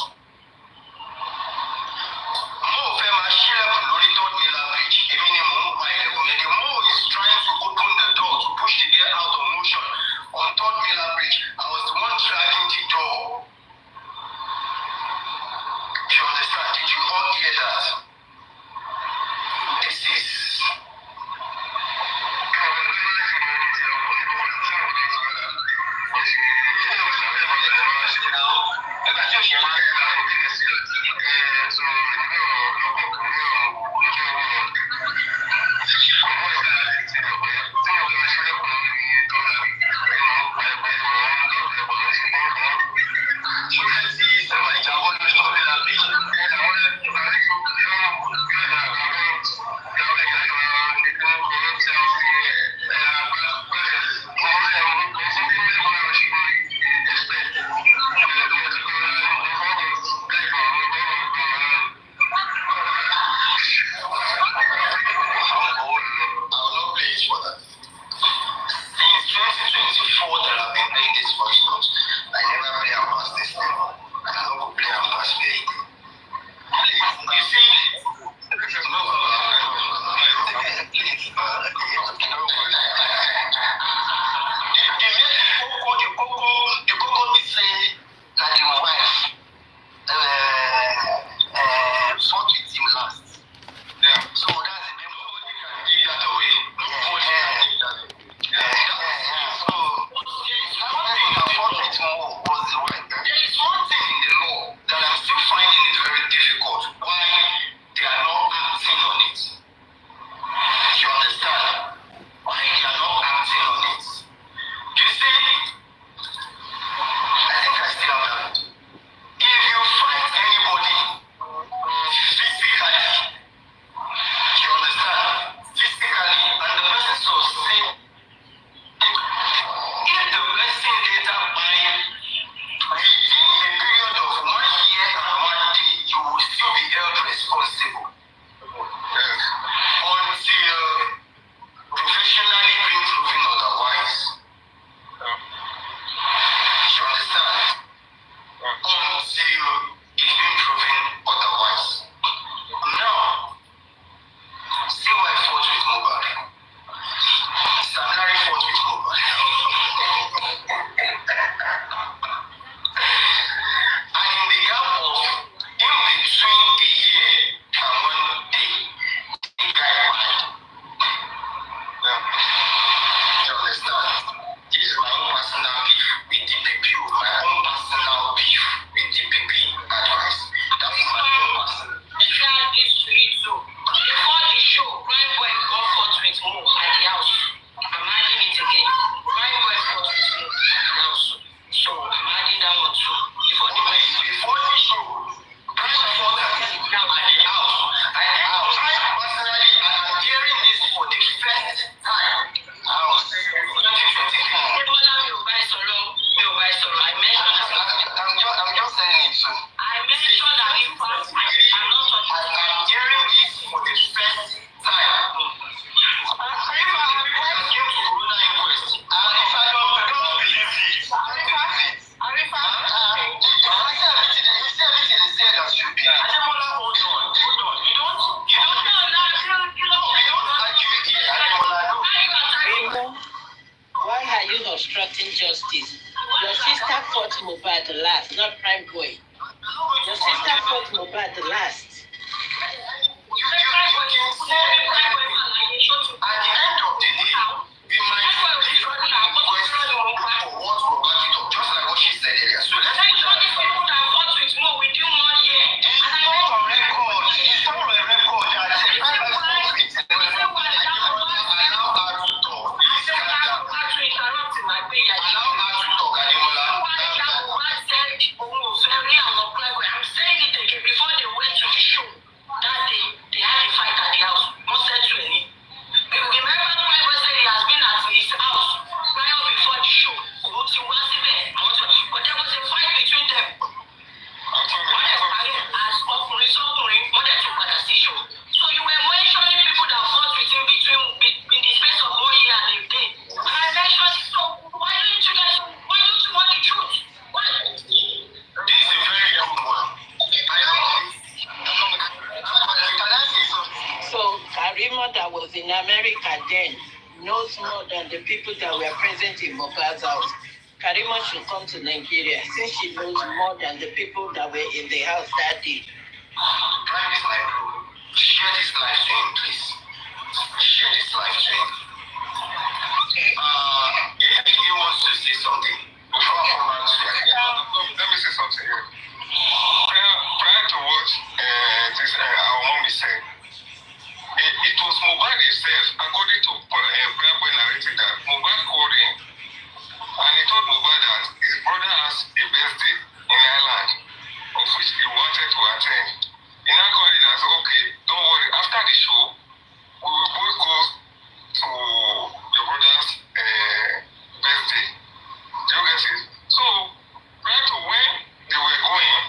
Mo is trying to open the door to push the girl out of motion on 3rd Miller Bridge. I was the one dragging the door. until it's been proven otherwise. Now, see why I fought with Mohbad. Samlari fought with Mohbad. And in the gap of in between a year and 1 day, the guy died. You understand? This is my own personal beef with DPP, my own personal beef with DPP advice. That is my own personal beef. This to it too. Before the show, Prime Boy got fought with Mo at the house. I'm adding it again. Prime Boy fought with Mo at the house. So I'm adding that one too. Before the show, Prime fought at the house. I personally am hearing this for the first time. House. I'm just saying it too. I mentioned Arifa. I'm hearing this for the first time. Arifa, when it came to Corona inquest, Arifa don't believe it. Arifa, you see everything they say that should be. Ademola, hold on. You don't argue it here. Ademola, no. Why are you obstructing justice? Your sister fought Mohbad last, not Prime Boy. Your sister fought Mohbad last. You can say at the end of the day, we might be different requests for what Mohbad did, just like what she said earlier. So let's put that it's not on record. It's not on record that I fought with allow her to talk. Please calm down. Allow her to talk, Ademola. I'm saying it again before they went to the show. That they had a fight at the house. Not said to any. Remember, Prime Boy said he has been at his house prior before the show. But there was a fight between them. As ọkùnrin sọ́kùnrin, wọ́n dẹ̀ tún padà sí show. So you were mentioning people that fought with him in the space of 1 year and a day. And I mentioned it. So why don't you want the truth? Why? This is a very good one. So Karimot that was in America then knows more than the people that were present in Mohbad's house. Karimot should come to Nigeria since she knows more than the people that were in the house that day. Prime is like, share this live stream, please. Share this live stream. If he wants to say something, before I come back to you. Let me say something here. Prior to what our mom is saying, it was Mohbad himself, according to Prime Boy narrated that Mohbad called him and he told Mohbad that his brother has a birthday in Ireland, of which he wanted to attend. He now called it as, okay, don't worry, after the show, we will both go to your brother's birthday. Do you get it? So, prior to when they were going,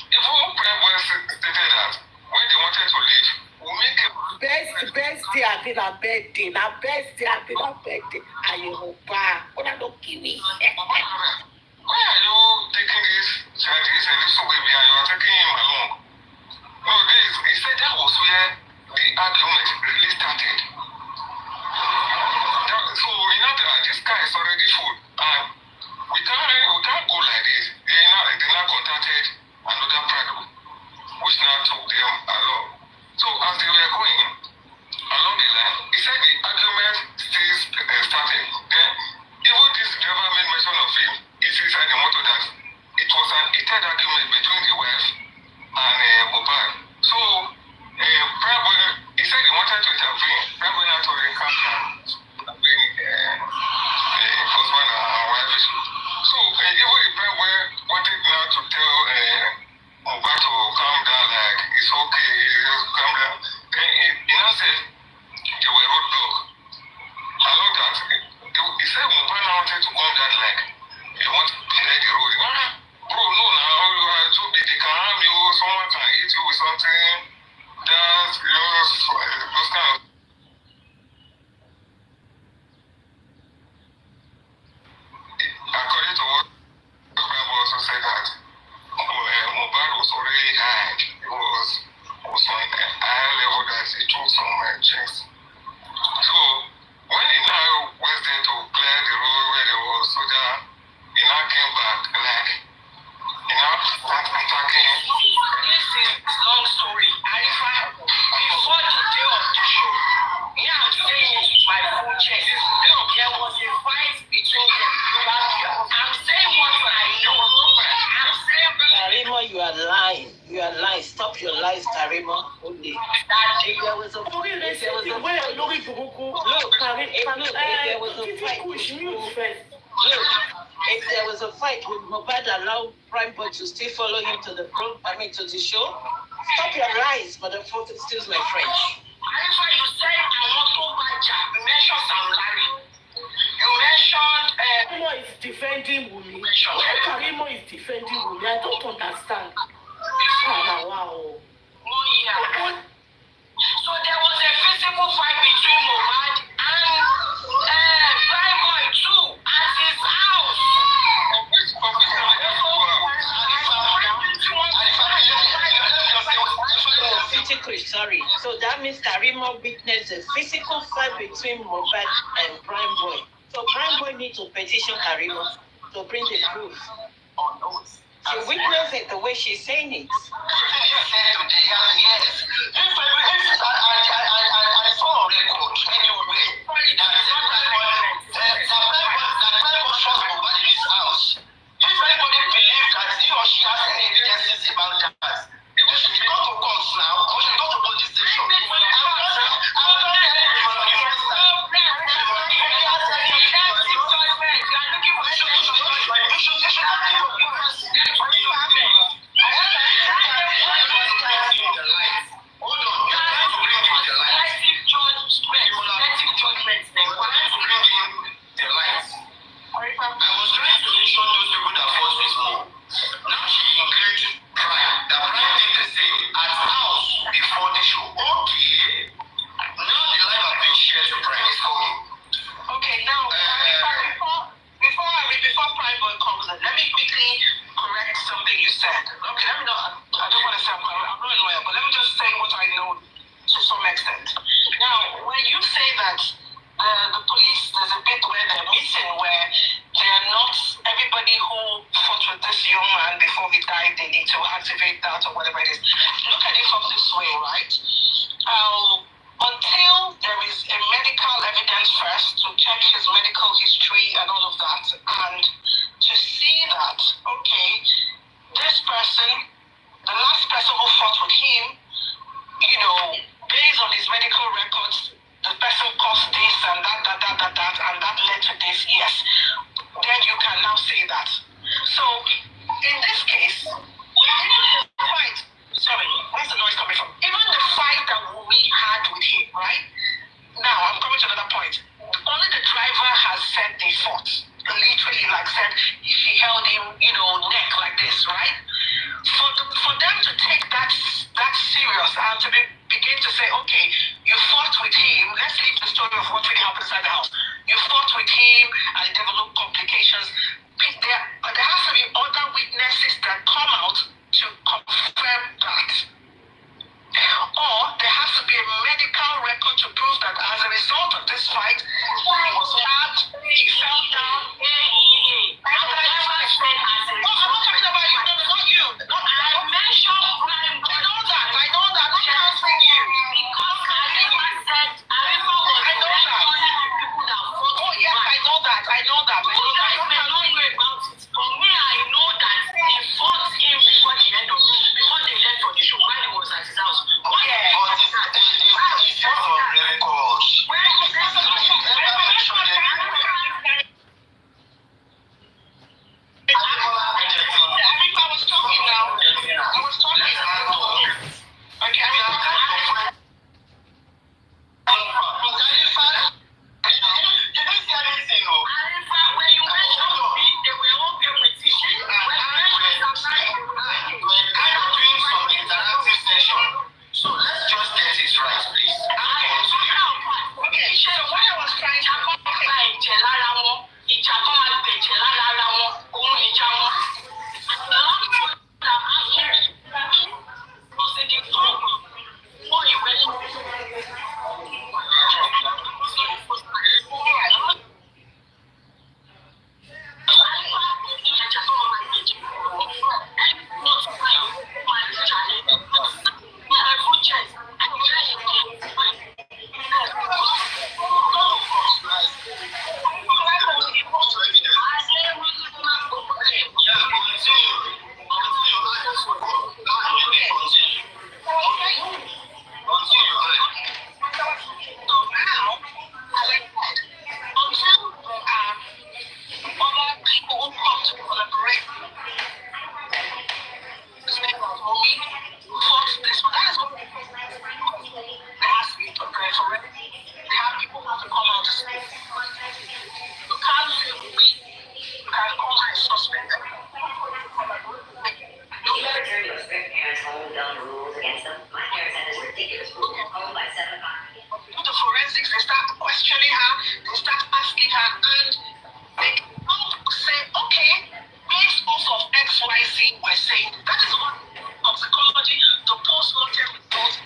even Prime Boy stated that when they wanted to leave, we'll make a birthday àbí na birthday àyèwòpá ó dà ló kí mi. Why are you taking this child is a little baby and you are taking him along? No, he said that was where the argument really started. So you know that this guy is already full and we can't go like this. They now contacted another private which now took them along. So as they were going along the line, he said the argument still started. Then even this driver made mention of him. He said inside the motor that it was an heated argument between the wife and Mohbad. So Prime Boy, he said he wanted to intervene. Prime Boy now told him calm down. Bring husband and wife issue. So even the Prime Boy wanted now to tell Mohbad to calm down, like it's okay, just calm down. Then he now said they were roadblock. Along that, he said Mohbad now wanted to come that like he wanted to clear the road. Bro, no, now you are too big, they can harm you, someone can hit you with something. That's those kind of. According to what Prime also said that your lies, Karimot, only. If there was a fight, look, if there was a fight, if there was a fight, would Mohbad allow Prime Boy to still follow him to the to the show? Stop your lies, motherfucker, excuse my French. Arifa, you said I want to buy Jack. You mentioned Sam Larry. You mentioned Karimot is defending Wumi. Karimot is defending Wumi. I don't understand. Wow. 1 year. So there was a physical fight between Mohbad and Prime Boy too at his house. Sorry. So that means Karimot witnessed a physical fight between Mohbad and Prime Boy. So Prime Boy needs to petition Karimot to bring the proof. She witnessed it the way she's saying it. Yes. I saw a record anyway. In his house. If anybody believes that he or she has any evidences about that, they should go to court now, or should go to police station. Until there is a medical evidence first to check his medical history and all of that, and to see that, okay, this person, the last person who fought with him, based on his medical records, the person caused this and that, and that led to this, yes. Then you can now say that. So, in this case, even the fight, sorry, where's the noise coming from? Even the fight that Wumi had with him, right? Now, I'm coming to another point. Only the driver has said they fought. Literally, like said, she held him, neck like this, right? For them to take that serious and to begin to say, okay, you fought with him, let's leave the story of what really happened inside the house. You fought with him and it developed complications. There has to be other witnesses that come out to confirm that. Or there has to be a medical record to prove that as a result of this fight, he was stabbed, he fell down. I'm not talking about you, no, not you. I mentioned Prime. I know that. I'm not answering you. Because Arifa said, Arifa was people that fought. Oh, yes, I know that. For me, I know that he fought him Wumi fought this. That is what there has to be prepared for it. They have people who have to come out to speak. You can't say Wumi. You can call her a suspect. Military was strict parents hold down rules against them. My parents had this ridiculous rule home by 7 o'clock. Do the forensics, they start questioning her, they start asking her, and they say, okay, based off of XYZ, we're saying that is what toxicology, the post-mortem results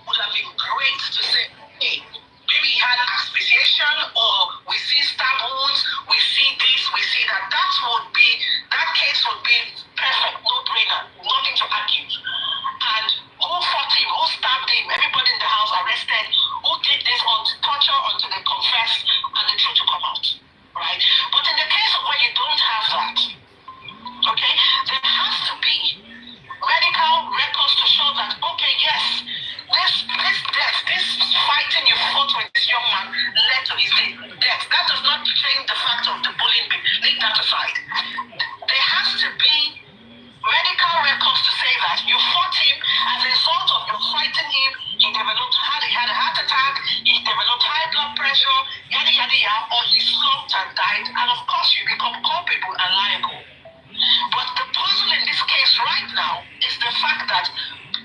would have been great to say, hey, maybe he had asphyxiation, or we see stab wounds, we see this, we see that. That case would be perfect, no-brainer, nothing to argue. And who fought him, who stabbed him, everybody in the house arrested, who did this torture until they confessed and the truth to come out, right? But in the case of where you don't have that, okay, there has to be medical records to show that, okay, yes, this death, this fighting you fought with this young man led to his death. That does not change the fact of the bullying. Leave that aside. There has to be medical records to say that you fought him as a result of your fighting him. He had a heart attack, he developed high blood pressure, yada yada yada, or he slumped and died, and of course you become culpable and liable. But the puzzle in this case right now is the fact that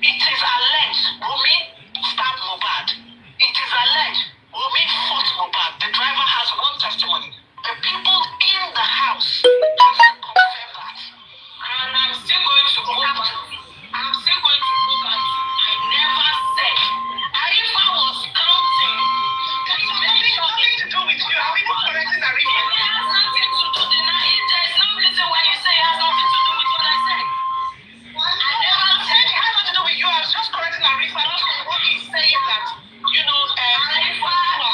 it is alleged Wumi stabbed Mohbad. It is alleged Wumi fought Mohbad. The driver has one testimony. The people in the house have to confirm that. And I'm still going to go back to I never said Arifa was counting. There's nothing to do with you. Are we not correcting Arifa? It has nothing to do with it. There's no reason why you say it has nothing to do with what I said. I never said it has nothing to do with you. I was just correcting Arifa. What he's saying that, Arifa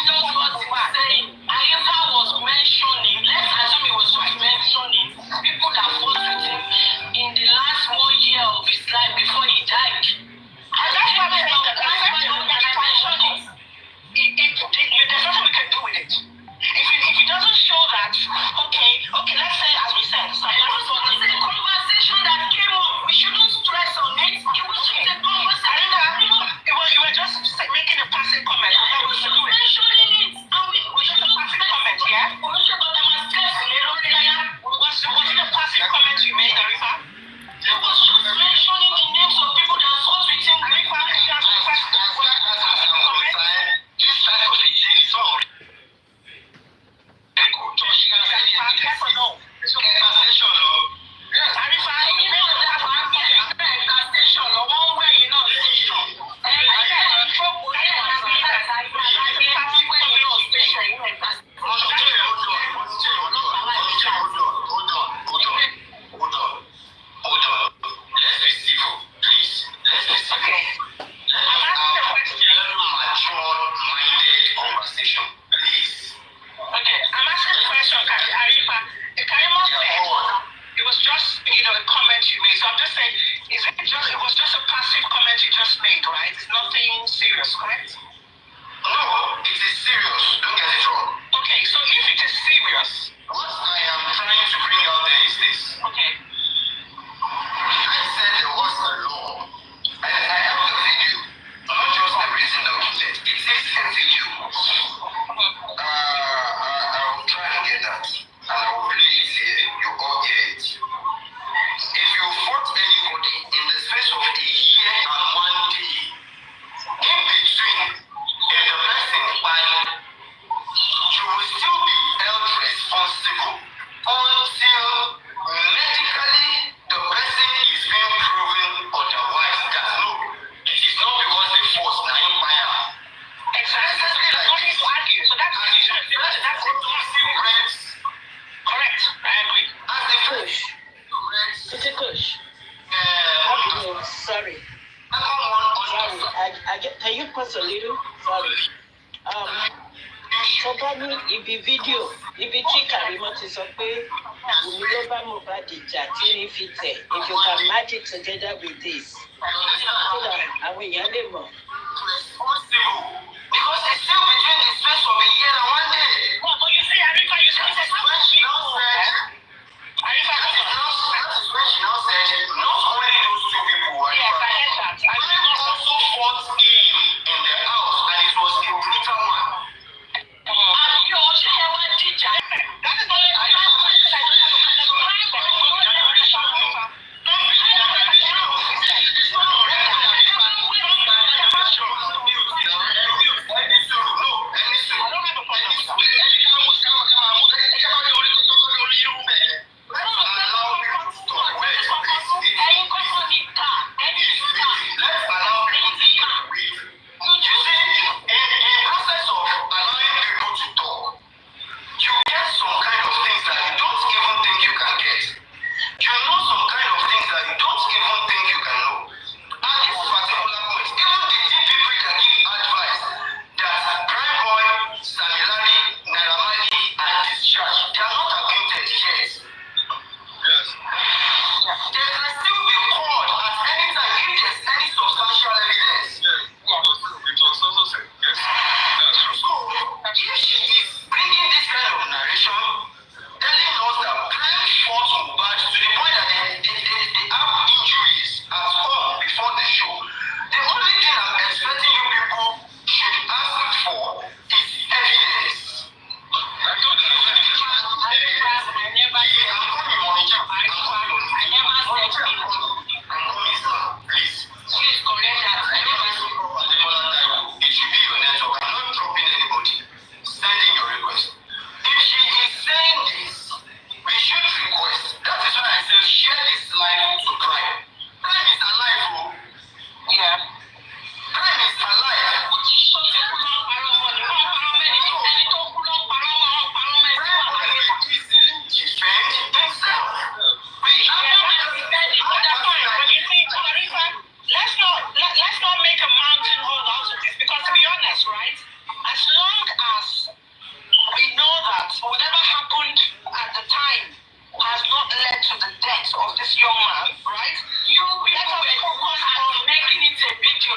knows what he's saying. Arifa was mentioning, let's assume he was just mentioning people that fought with him in the last 1 year of his life before he died. And that's what I'm saying. There's nothing we can do with it. If it doesn't show that, okay, let's say, as we said, so it was a conversation that came up. We shouldn't stress on it. It was just a conversation. You were just making a passing comment. I was mentioning it. We should not passing comment, yeah? Was it a passing comment you made, Arifa? It was just mentioning the names of people that fought with him. Arifa, Can you pause a little? Sorry. Tó bá ní ibi fídíò ibi tí Karimot ti sọ pé Wùmí ló bá Mohbad jà tí ní fi tẹ̀, if you can match it together with this, so that àwọn èèyàn lè mọ̀. Because it's still between the space of a year and 1 day. Well, but you see, Arifa, you said Arifa, that is when she now said, not only those two people were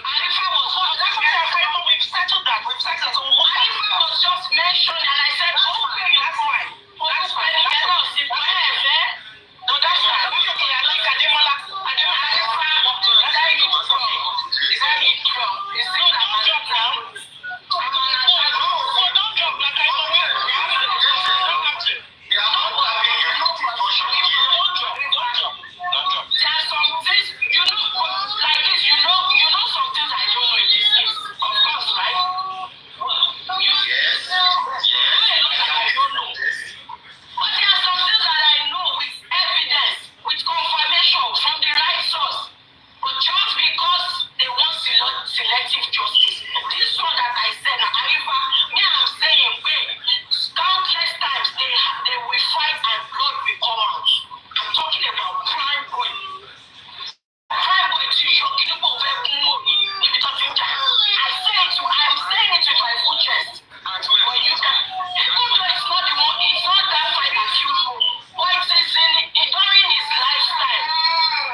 Arifa was that's what I'm saying. We've settled that. Arifa was just mentioned, and I said, okay, that's fine. That's fine. No, that's fine. That's okay. I like Ademola. Arifa. Is that it from? Is it don't drop now? Don't drop like I know. Don't have to. There are some things, like this, some things I don't know in this case. Of course, right? Yes. I don't know. But there are some things that I know with evidence, with confirmation from the right source. But just because they want selective justice, this one that I said, Arifa, I'm saying, wait, countless times they will fight and blood will come out. I'm talking about prime boy. Prime boy to show people where I'm saying it with my full chest. But you can, even though it's not that fight that you know, but it is during his lifetime,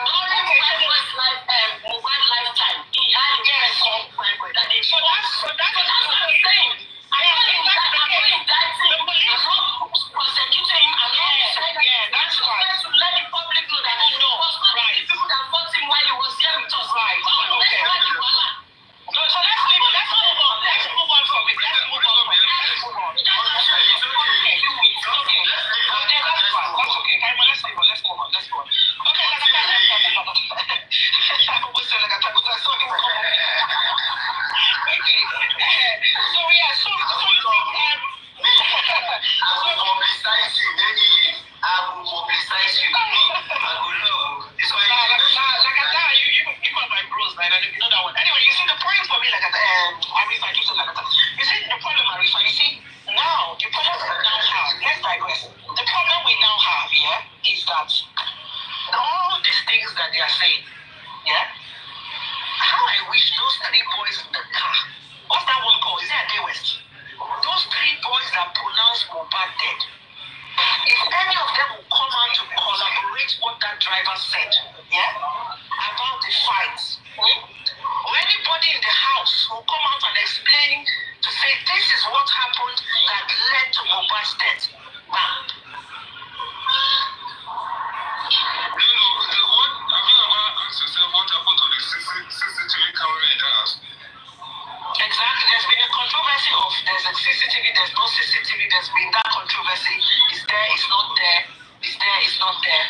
during Mubarak's lifetime, he had a very strong prime boy. So that's what I'm saying. I'm not indicting him, I'm not prosecuting him, I'm not saying that's right. To let the public know that he was not the people that fought him while he was here with us. Right. Okay. No, so let's move on. Let's move on from it. Let's move on. Anyway, you see the point for me, Arifa, you see the problem, Arifa, you see, now, the problem we now have, let's digress. The problem we now have here is that all these things that they are saying, yeah, how I wish those three boys in the car, what's that one called? Is it a Day West? Those three boys that pronounced Mohbad dead, if any of them will come out to collaborate what that driver said, yeah, about the fight, or anybody in the house will come out and explain to say this is what happened that led to Mohbad's death. Bam. Exactly. There's been a controversy of there's a CCTV, there's no CCTV, there's been that controversy. Is there, is not there, is there, is not there.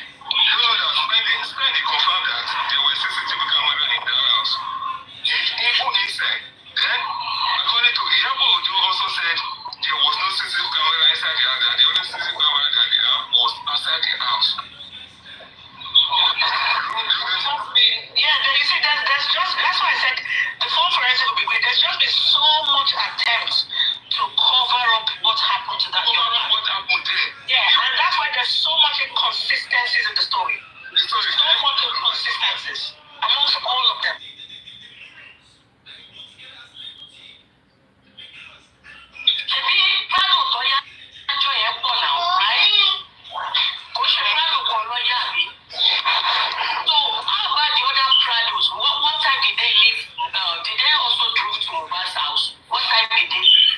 Spendy confirmed that there were CCTV cameras in the house. Even inside. Then, according to Iyabo Ojo also said there was no CCTV camera inside the house. The only CCTV camera that they have was outside the house. Yeah, you see, that's why I said the phone forensic will be great. There's just been so much attempts to cover up what happened to that young man. What happened there? Yeah, and that's why there's so much inconsistencies in the story. So much inconsistencies amongst all of them. What time did they leave? Did they also drove to Mohbad's house? What time did they leave?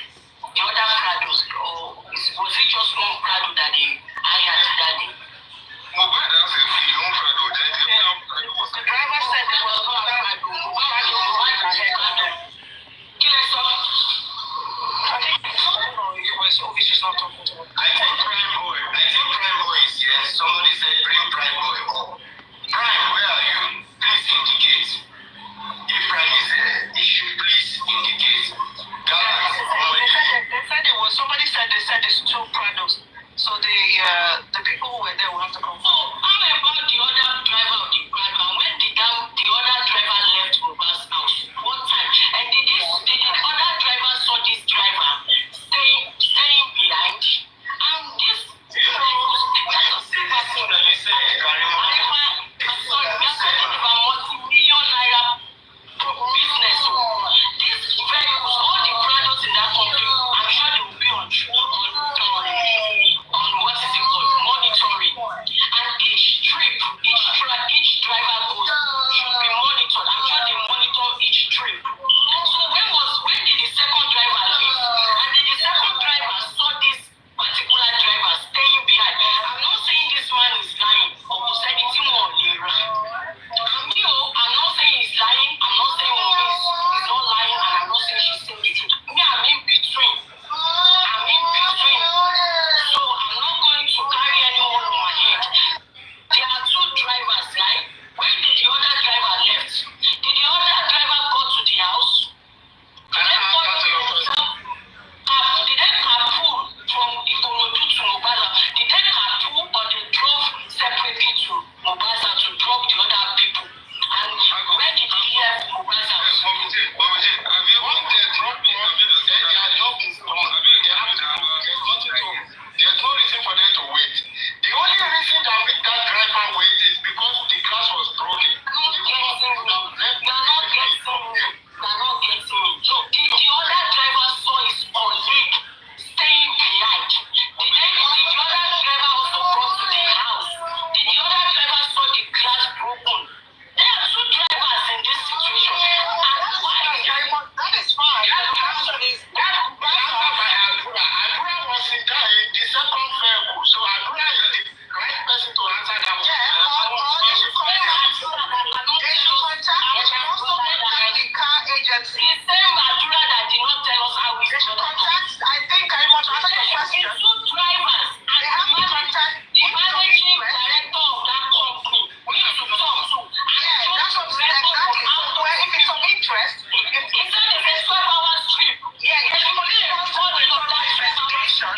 interest. He said it's a 12-hour trip. Yeah, yes, the police was called in on that investigation.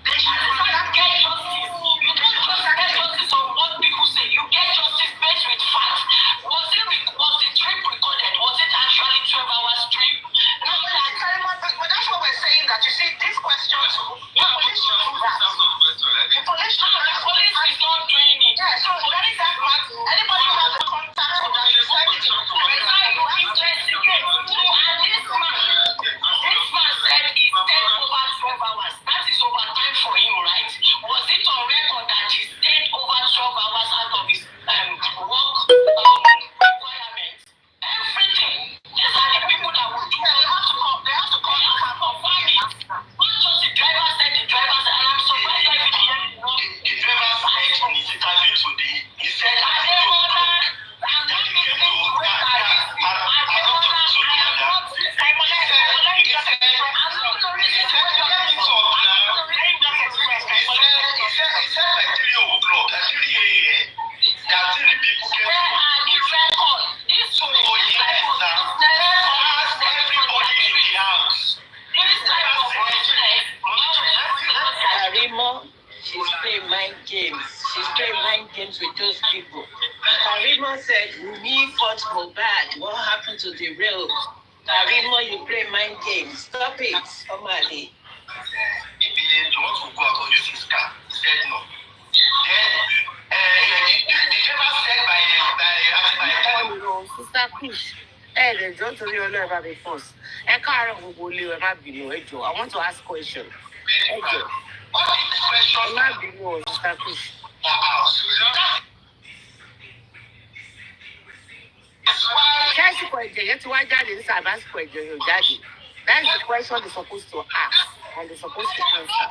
They should not get justice. You don't just get justice on what people say. You get justice based with facts. Was the trip recorded? Was it actually 12 hours trip? No, but that's what we're saying. That you see, these questions, the police should do that. The police is not doing it. Yeah, so that is that part. Anybody who has a contact with that, you send it to them. You investigate. And this man said he stayed over 12 hours. That is overtime for him, right? Was it on record that he stayed over 12 hours out of his work requirements? Everything. These are the people that will do it. They have to come and confirm it. Not just the driver said, and I'm surprised everything. The driver said in his interview today, he said, Karimot, she's playing mind games. She's playing mind games with those people. Karimot said, we fought Mohbad. What happened to the real? Karimot, you play mind games. Stop it, Omali. If he wants to go out or use his car, he said no. Then the driver said by Sister Kush, lè jọ́ torí Ọlọ́run bá mi first. Ẹ káàárọ̀ gbogbo ilé ẹ má bínú ẹ jọ̀ọ́. I want to ask question. Ẹ jọ̀ọ́. Ẹ má bínú o, Sister Kush. Ṣé àsìkò ẹ̀jẹ̀ yẹn ti wá jáde ní sábà àsìkò ẹ̀jẹ̀ yóò jáde? That is the question they're supposed to ask and they're supposed to answer.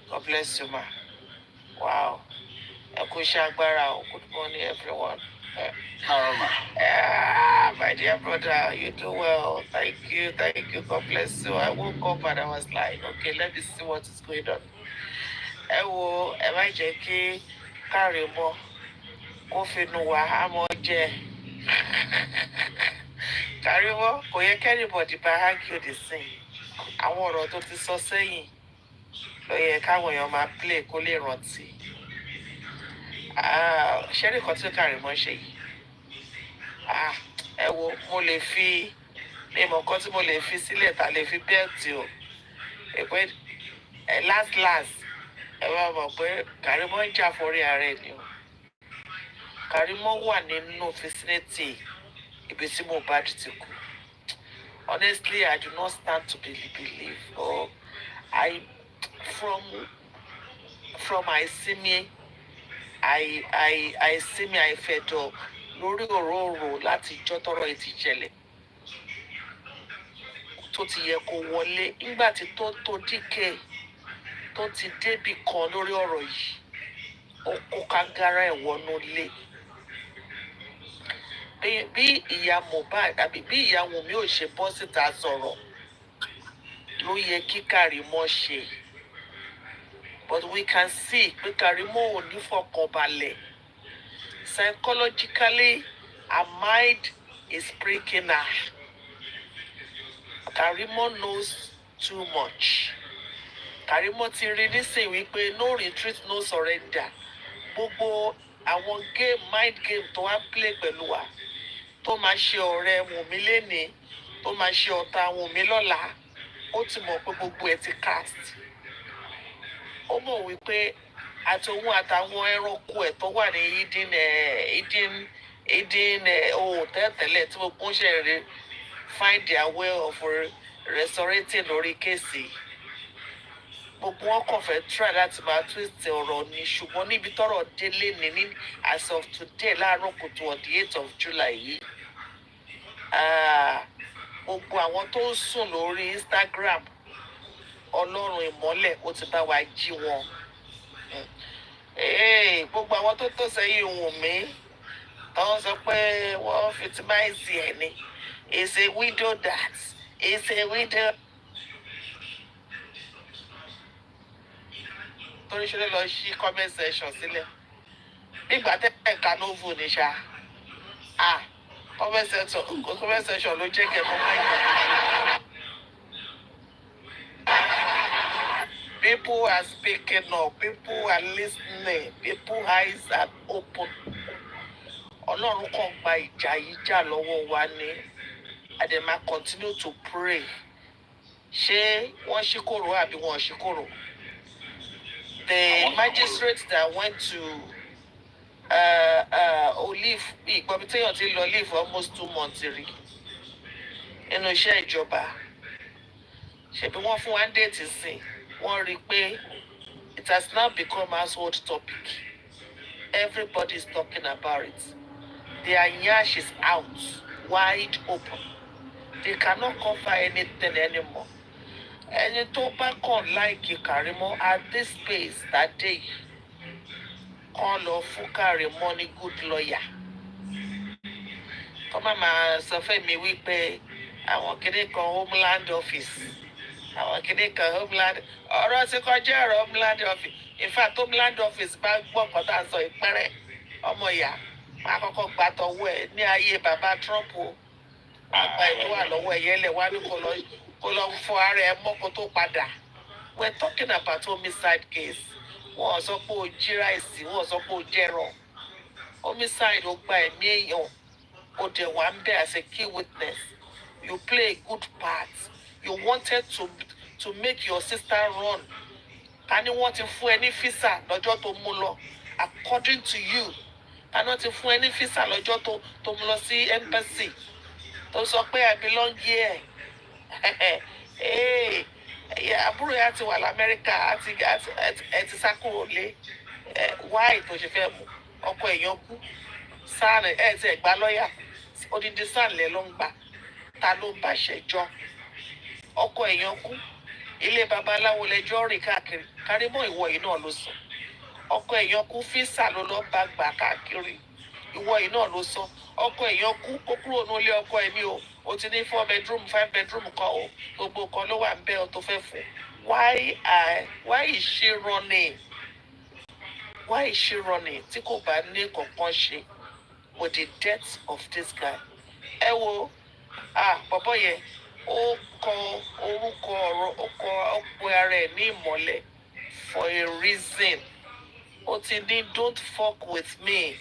God bless you, ma. Wow. Good morning, everyone. My dear brother, you do well. Thank you. God bless you. I woke up and I was like, okay, let me see what is going on. Am I Jackie? Karimot. Kofi Nuwa, Hamoje. Karimot, kò yẹ kẹ́nìbọ̀dì bá argue the same. Àwọn ọ̀rọ̀ tó ti sọ sẹ́yìn ló yẹ káwọn èèyàn máa play kó lè rántí. Ṣé nìkan tí Karimot ṣe yìí? Mo lè fi ní ìmọ̀ kan tí mo lè fi sílẹ̀ ta lè fi bẹ́ẹ̀tì o. Èpè last ẹ wá mọ̀ pé Karimot ń jà fórí ara ẹ̀ ni o. Karimot wà nínú vicinity ibi tí Mohbad ti kú. Honestly, I do not stand to believe. Or from I see me fed up lórí ọ̀rọ̀ láti ìjọ́ tọ́rọ̀ ẹ̀ ti ṣẹlẹ̀. Tó ti yẹ kó wọlé nígbà tí tó díkè tó ti débì kan lórí ọ̀rọ̀ yìí. Ó kó kangara ẹ̀ wọnú ilé. Bí ìyá Mohbad àbí bí ìyá Wùnmí ò ṣe bọ́ síta sọ̀rọ̀ ló yẹ kí Karimot ṣe. But we can see pé Karimot ò ní fọkànbalẹ̀. Psychologically, her mind is pricking her. Karimot knows too much. Karimot ti rí nísìnyí wípé no retreat, no surrender. Gbogbo àwọn mind game tó wá ń play pẹ̀lú wa, tó máa ṣe ọ̀rẹ́ Wùnmí lénìí, tó máa ṣe ọ̀tá Wùnmí lọ́la, ó ti mọ̀ pé gbogbo ẹ̀ ti cast. Ó mọ̀ wípé àtòun àtàwọn ẹranko ẹ̀ tó wà ní Eden tẹ́lẹ̀ tí gbogbo ń ṣe rí find their way of resurrecting lórí kéèsì. Gbogbo wọn kàn fẹ́ try láti máa twist ọ̀rọ̀ ni, ṣùgbọ́n níbi tọ́rọ̀ délé ní as of today láàárọ̀ kùtù on the 8th of July yìí, gbogbo àwọn tó ń sùn lórí Instagram, Ọlọ́run ìmọ́lẹ̀ ó ti bá wa jí wọn. Gbogbo àwọn tó sẹ́yìn Wùnmí tó sọ pé wọ́n victimize ẹ̀ ni, it's a widow that, it's a widow. Torí ṣe ló lọ ṣí comment section sílẹ̀ nígbà tẹ́lẹ̀ kanovu ní ṣá. Comment section ló jẹ́ kẹ́ mọ́ máìkì. People are speaking up, people are listening, people eyes are open. Ọlọ́run kan gba ìjà yìí jà lọ́wọ́ wa ni, and then ma continue to pray. Ṣé wọ́n ṣí kòrò àbí wọ́n ṣí kòrò? The magistrate that went to Olive, ìgbọ́bítẹ́yàn ti lọ Olive almost 2 months rí nínú iṣẹ́ ìjọba. Ṣebí wọ́n fún wa déètì sí, wọ́n rí pé it has now become household topic. Everybody is talking about it. Their nyash is out, wide open. They cannot cover anything anymore. Ẹni tó bá kàn láìkí Karimot at this space that day, kàn lọ fún Karimot ní good lawyer. Kọ́má máa sọ fẹ́ mi wípé àwọn kìnnì kan Homeland Office, àwọn kìnnì kan Homeland, ọ̀rọ̀ ti kọjá ọ̀rọ̀ Homeland Office. In fact, Homeland Office bá gbọ́ nǹkan tá à ń sọ ìpẹ́rẹ́ ọmọ ìyá máa kọ́kọ́ gbà tọwọ́ ẹ̀ ní ayé bàbá Trump o. Àgbà ètò wà lọ́wọ́ ẹ̀yẹ́lẹ̀ wá ní kó lọ fọ ara ẹ̀ mọ́ kó tó padà. We're talking about homicide case. Wọ́n sọ pé o jí ráìsì, wọ́n sọ pé o jẹ́rọ̀. Homicide ó gba ẹ̀mí èèyàn. O dẹ̀ wá ń bẹ̀ as a key witness. You play a good part. You wanted to make your sister run. Ká ní wọ́n ti fún ẹ ní físà lọ́jọ́ tó mú lọ. According to you, ká ní wọ́n ti fún ẹ ní físà lọ́jọ́ tó mú lọ sí embassy. Tó sọ pé I belong here. Àbúrò yà ti wà l'Amẹ́ríkà, ẹ ti sá kúrò lé. Why tó ṣe fẹ́ mú ọkọ èèyàn kú? Sáà ẹ ti ẹ̀gbá lọ́yà. Odindi sáà lẹ̀ ló ń gbà. Ta ló ń bá ṣẹjọ́? Ọkọ èèyàn kú. Ilé babaláwo lẹjọ́ rìn káàkiri. Karimot ìwọ yìí náà ló sọ. Ọkọ èèyàn kú físà ló lọ bá gbà káàkiri. Ìwọ yìí náà ló sọ. Ọkọ èèyàn kú ó kúrò ní ilé ọkọ ẹ̀mí o. O ti ní 4 bedroom 5 bedroom kan o. Gbogbo kan ló wà ń bẹ́ ọ tó fẹ́ fún. Why is she running? Why is she running? Tí kò bá ní kankan ṣe with the death of this guy. Ẹ wo, bọ̀bọ̀ yẹn ó kọ orúkọ ọ̀rọ̀, ó kọ ọ̀pọ̀ ara ẹ̀ ní ìmọ́lẹ̀ for a reason. Ó ti ní don't fuck with me.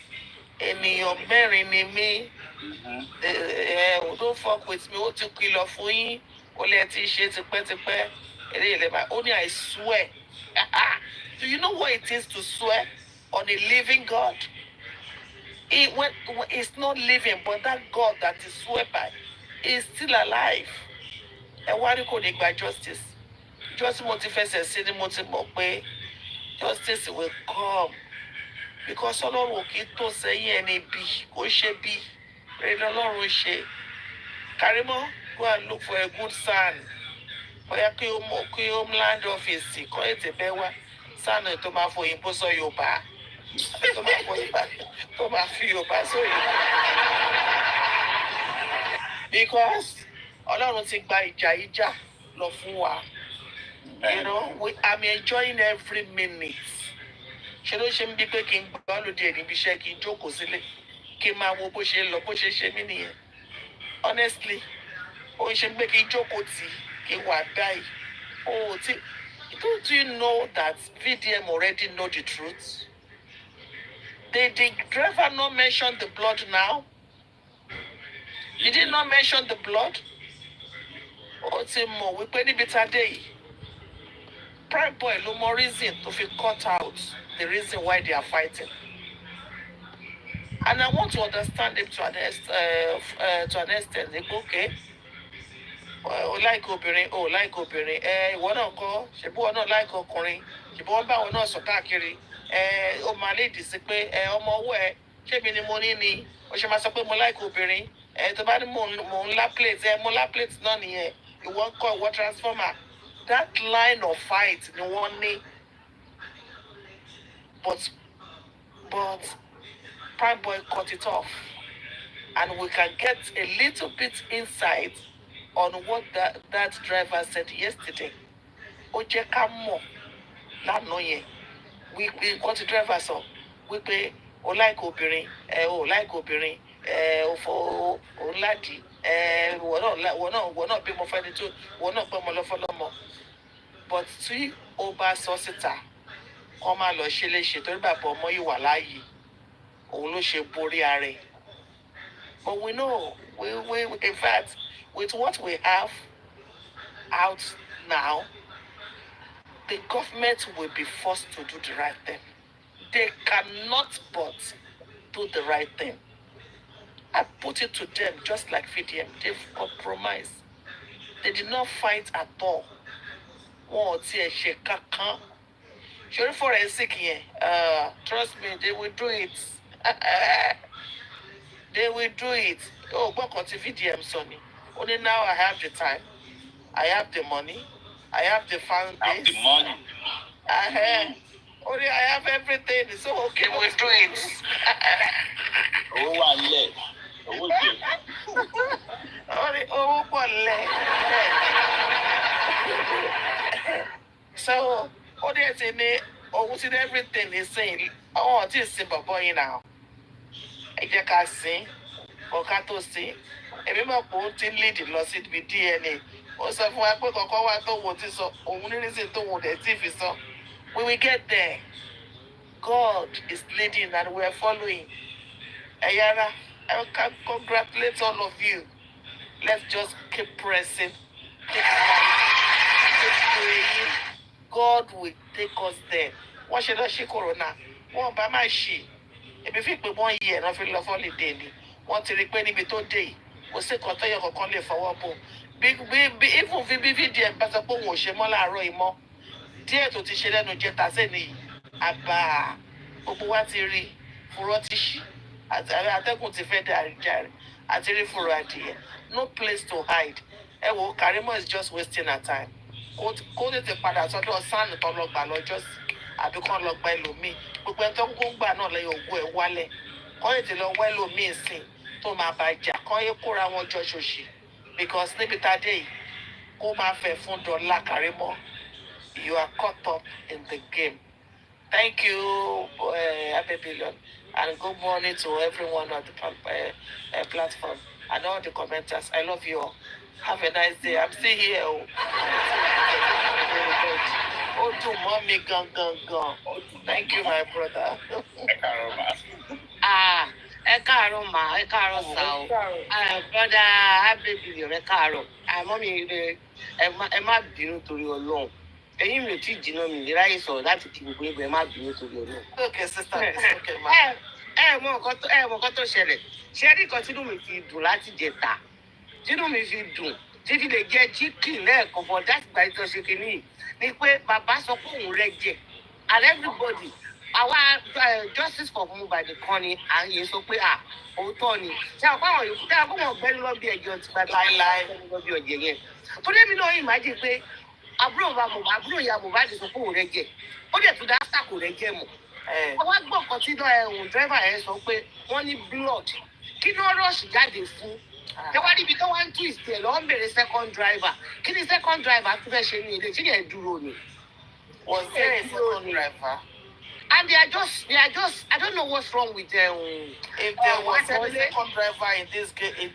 Ènìyàn mẹ́rin ni mí. Don't fuck with me. Ó ti kìlọ̀ fún yín. Ó lè ti ṣe tipẹ́tipẹ́. Eré ilẹ̀ bá. Ó ní I swear. Do you know what it is to swear on a living God? It's not living, but that God that is swear by is still alive. Ẹ wá rí kò ní gba justice. Justice mo ti fẹsẹ̀ sí ni mo ti mọ̀ pé justice will come. Because Ọlọ́run kì í tó sẹ́yìn ẹni bí kò ṣe bí rẹ̀ lọ́lọ́run ṣe. Karimot, go and look for a good son. Bóyá kí Homeland Office kọ́ ètè bẹ́ wá sànà tó máa fọ òyìnbó sọ Yorùbá. Tó máa fi Yorùbá sọ Yorùbá. Because Ọlọ́run ti gba ìjà lọ fún wa. You know, I'm enjoying every minute. Ṣé ló ṣe ń bí pé kí n gbọ́ lóde níbi iṣẹ́ kí n jókòó sílé kí n máa wo bó ṣe lọ bó ṣe ṣe mí nìyẹn. honestly, ó ṣe pé kí n jókòó tì kí n wà báyìí. Oh, don't you know that VDM already know the truth? Did the driver not mention the blood now? Did he not mention the blood? Ó ti mọ̀ wípé níbi tá a dé yìí. Prime boy ló mọ reason to fi cut out the reason why they are fighting. And I want to understand him to an extent. They go, okay. O like obìnrin, o like obìnrin. Ìwọ náà kọ́, ṣebí ìwọ náà like ọkùnrin. Ṣebí wọ́n bá wọn náà sọ káàkiri. O máa lè dì sí pé ọmọ owó ẹ, ṣé mi ni mo ní ni? O ṣe máa sọ pé mo like obìnrin. Tó bá ní mò ń lá plate, mo lá plate náà nìyẹn. Ìwọ ń kọ́ ìwọ transformer. That line of fight ni wọ́n ní. But Prime Boy cut it off. And we can get a little bit insight on what that driver said yesterday. Ó jẹ́ ká mọ̀ lánàá yẹn. Wípé nǹkan tí driver sọ wípé o like obìnrin, o like obìnrin, o ládi, wọ́n náà bímọ fẹ́ni tó, wọ́n náà gbọ́mọ lọ́fọ́lọ́mọ. But tí o bá sọ síta, kọ́ máa lọ ṣe léṣe torí bàbá ọmọ yìí wà láàyè. Òun ló ṣe borí ara ẹ̀. But we know, in fact, with what we have out now, the government will be forced to do the right thing. They cannot but do the right thing. I put it to them just like VDM. They've compromised. They did not fight at all. Wọn ò tiẹ̀ ṣe kankan. Ṣorí forensic yẹn, trust me, they will do it. They will do it. Oh, gbọ́ kan tí VDM sọ ni. Only now I have the time. I have the money. I have the fan base. I have the money. Only I have everything. So okay, we'll do it. Owó wà lẹ̀. Owó jẹ. Only owó pọ̀ lẹ̀. So, ó dẹ̀ ti ní òun ti ní everything is saying. Àwọn ọ̀tí ìsìn bọ̀bọ̀ yìí náà. Ẹ jẹ́ ká sìn, ọ̀ká tó sìn. Èmi mọ̀ pé ó ti ń lead lọ sí ibi DNA. Ó sọ fún wa pé kọ̀ọ̀kan wá tó wò ti sọ, òun ní reason tó wò dẹ̀ tí fi sọ. We will get there. God is leading and we are following. Ayara, I can congratulate all of you. Let's just keep pressing, keep fighting, keep praying. God will take us there. Wọ́n ṣe lọ ṣí corona. Wọ́n bá máa ṣì. Èmi fi pé wọ́n yí ẹ̀rọ fi lọ fọ́lìdé ni. Wọ́n ti rí pé níbi tó dé yìí, kò sí kan tẹ́yọ̀ kankan lè fọwọ́ bò. Even fi bí VDM bá sọ pé òun ò ṣe mọ́ láàárọ̀ ìmọ̀. Díẹ̀ tó ti ṣe lẹ́nu jẹta sẹ́ni yìí. Àbá gbogbo wa ti rí furọ́ ti ṣí. Atẹ́gùn ti fẹ́ dàrí àti rí furọ́ adìyẹ. No place to hide. Ẹ wo Karimot is just wasting her time. Kó tètè padà sọ́dọ̀ sáànù tó lọ gbà lọ́jọ́ sí. Àbí kán lọ gba ẹlòmíì. Gbogbo ẹni tó ń gbà náà lẹ́yìn ògùn ẹ̀ wálẹ̀. Kán ètè lọ wá ẹlòmíì sìn tó máa bá jà. Kán yé kóra wọn jọ ṣòṣì. Because níbi tá a dé yìí, kó máa fẹ́ fún dọ́là Karimot. You are caught up in the game. Thank you, Abbony, and good morning to everyone on the platform and all the commenters. I love you all. Have a nice day. I'm still here. Oh, to mommy, gone. Thank you, my brother. Ẹ káàárọ̀ mà, ẹ káàárọ̀ sà o. Brother Abbony, ẹ káàárọ̀. Àmọ́ mi ẹ má bínú torí Ọlọ́run. Ẹ̀yin mi ò tí ì jìnnà mi lè ráyè sọ̀rọ̀ láti kí gbogbo ẹgbẹ́ má bínú torí Ọlọ́run. Okay, sister, it's okay, ma. Ẹ mọ nǹkan tó ṣẹlẹ̀. Ṣé rí nǹkan tínú mi fi dùn láti jẹta? Tínú mi fi dùn títí lè jẹ chicken lẹ́ẹ̀kan bọ̀ láti gba ìtọ́ ṣe kìíní. Ni pé bàbá sọ pé òun rẹ̀ jẹ. And everybody, àwa justice for Mohbad nìkan ni à ń yẹ sọ pé òótọ́ ni. Ṣé àwọn àwọn yòókù tẹ́ àwọn ọmọ ọ̀gbẹ́ni lọ bí ẹjọ́ ti bàbá lọ bí ọ̀jẹ̀ yẹn. Torí èmi náà imagine pé àbúrò ìyá Mohbad sọ pé òun rẹ̀ jẹ. Ó dẹ̀ tún dá sàkó rẹ̀ jẹ mọ́. Àwọn gbọ́ nǹkan tí driver yẹn sọ pé wọ́n ní blood. Kí ló rush jáde fún? Ẹ wá níbi tó wá ń twist ẹ̀ lọ́wọ́ ń bèrè second driver. Kí ni second driver tún fẹ́ ṣe ní ilé? Ṣé yẹn dúró ni? Was there a second driver? And they are just, I don't know what's wrong with them. If there was any second driver in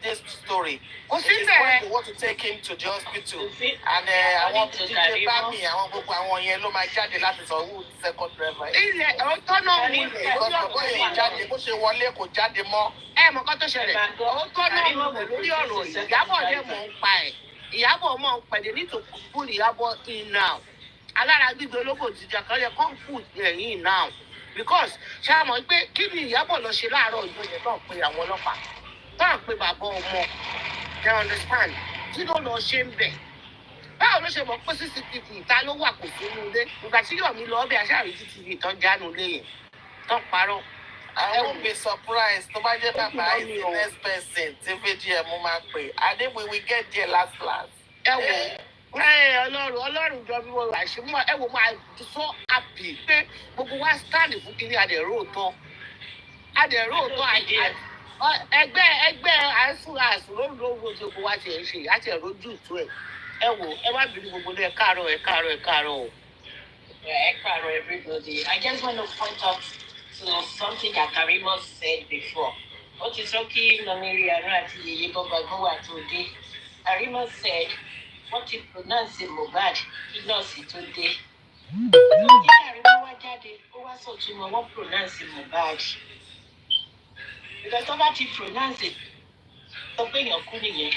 this story, it is when you want to take him to the hospital, and I want to DJ Bami, I want yellow my jáde láti sọ who the second driver is. Ilẹ̀ ọ̀tọ́ náà mú ilẹ̀ because bàbá yẹn jáde bó ṣe wọlé kò jáde mọ́. Mọ̀ kọ́ tó ṣẹlẹ̀, ọ̀tọ́ náà mú ilẹ̀ lórí ọ̀rọ̀ Ìyábọ̀ dẹ̀ mọ̀ ń pa ẹ̀. Ìyábọ̀ mọ̀ ń pẹ̀lẹ́ nítorí pull Ìyábọ̀ in now. Alára gbígbé olóko jíjà kan yẹ kó put ẹ̀yìn now because ṣé a mọ̀ pé kí ni Ìyábọ̀ lọ ṣe láàárọ̀ ìjọ yẹn náà pé àwọn ọlọ́pàá náà pé bàbá ọmọ they understand kí ló lọ ṣe ń bẹ̀ báwo ló ṣe mọ̀ pé CCTV ìta ló wà kò sínú ilé ìgbà tí Yọ̀mí lọ ọbẹ̀ aṣáàrí CCTV tán jánu ilé yẹn tán parọ́. I won't be surprised tó bá jẹ́ bàbá is the next person tí VDM máa pè adé we will get there last. Ẹ wò ọlọ́run jọ bí wọ́n rà ṣe mọ́ ẹ wò máa so happy pé gbogbo wa stand fún kiri adẹ̀rọ̀ òótọ́ ẹgbẹ́ àìsùn lórí gbogbo wa ti ẹ̀ ń ṣe àti ẹ̀rọ ojú ìtú ẹ̀ ẹ wò ẹ má bínú gbogbo ní ẹ káàárọ̀ o. Ẹ káàárọ̀ everybody. I just want to point out to something that Karimot said before. Ó ti sọ kí Nọmírí Àánú àti Yèyé Bọ́bagún wà tó dé. Karimot said wọ́n ti pronounce Mohbad kí nọ́ọ̀sì tó dé. Ó ti Karimot wá jáde ó wá sọ̀túnmọ̀ wọ́n pronounce Mohbad. Because tó bá ti pronounce sọ pé èèyàn kú nìyẹn.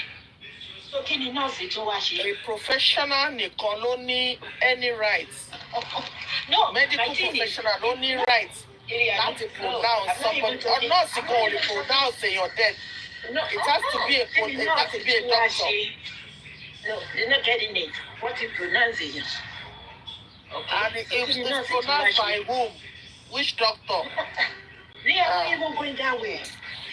So kí ni nọ́ọ̀sì tó wá ṣe? A professional nìkan ló ní any rights. No, medical professional ló ní rights láti pronounce somebody. Nọ́ọ̀sì kan ò lè pronounce èèyàn dead. No, it has to be a doctor. No, they're not getting it. What you pronounce it? Okay. And it's pronounced by whom? Which doctor? They are not even going that way.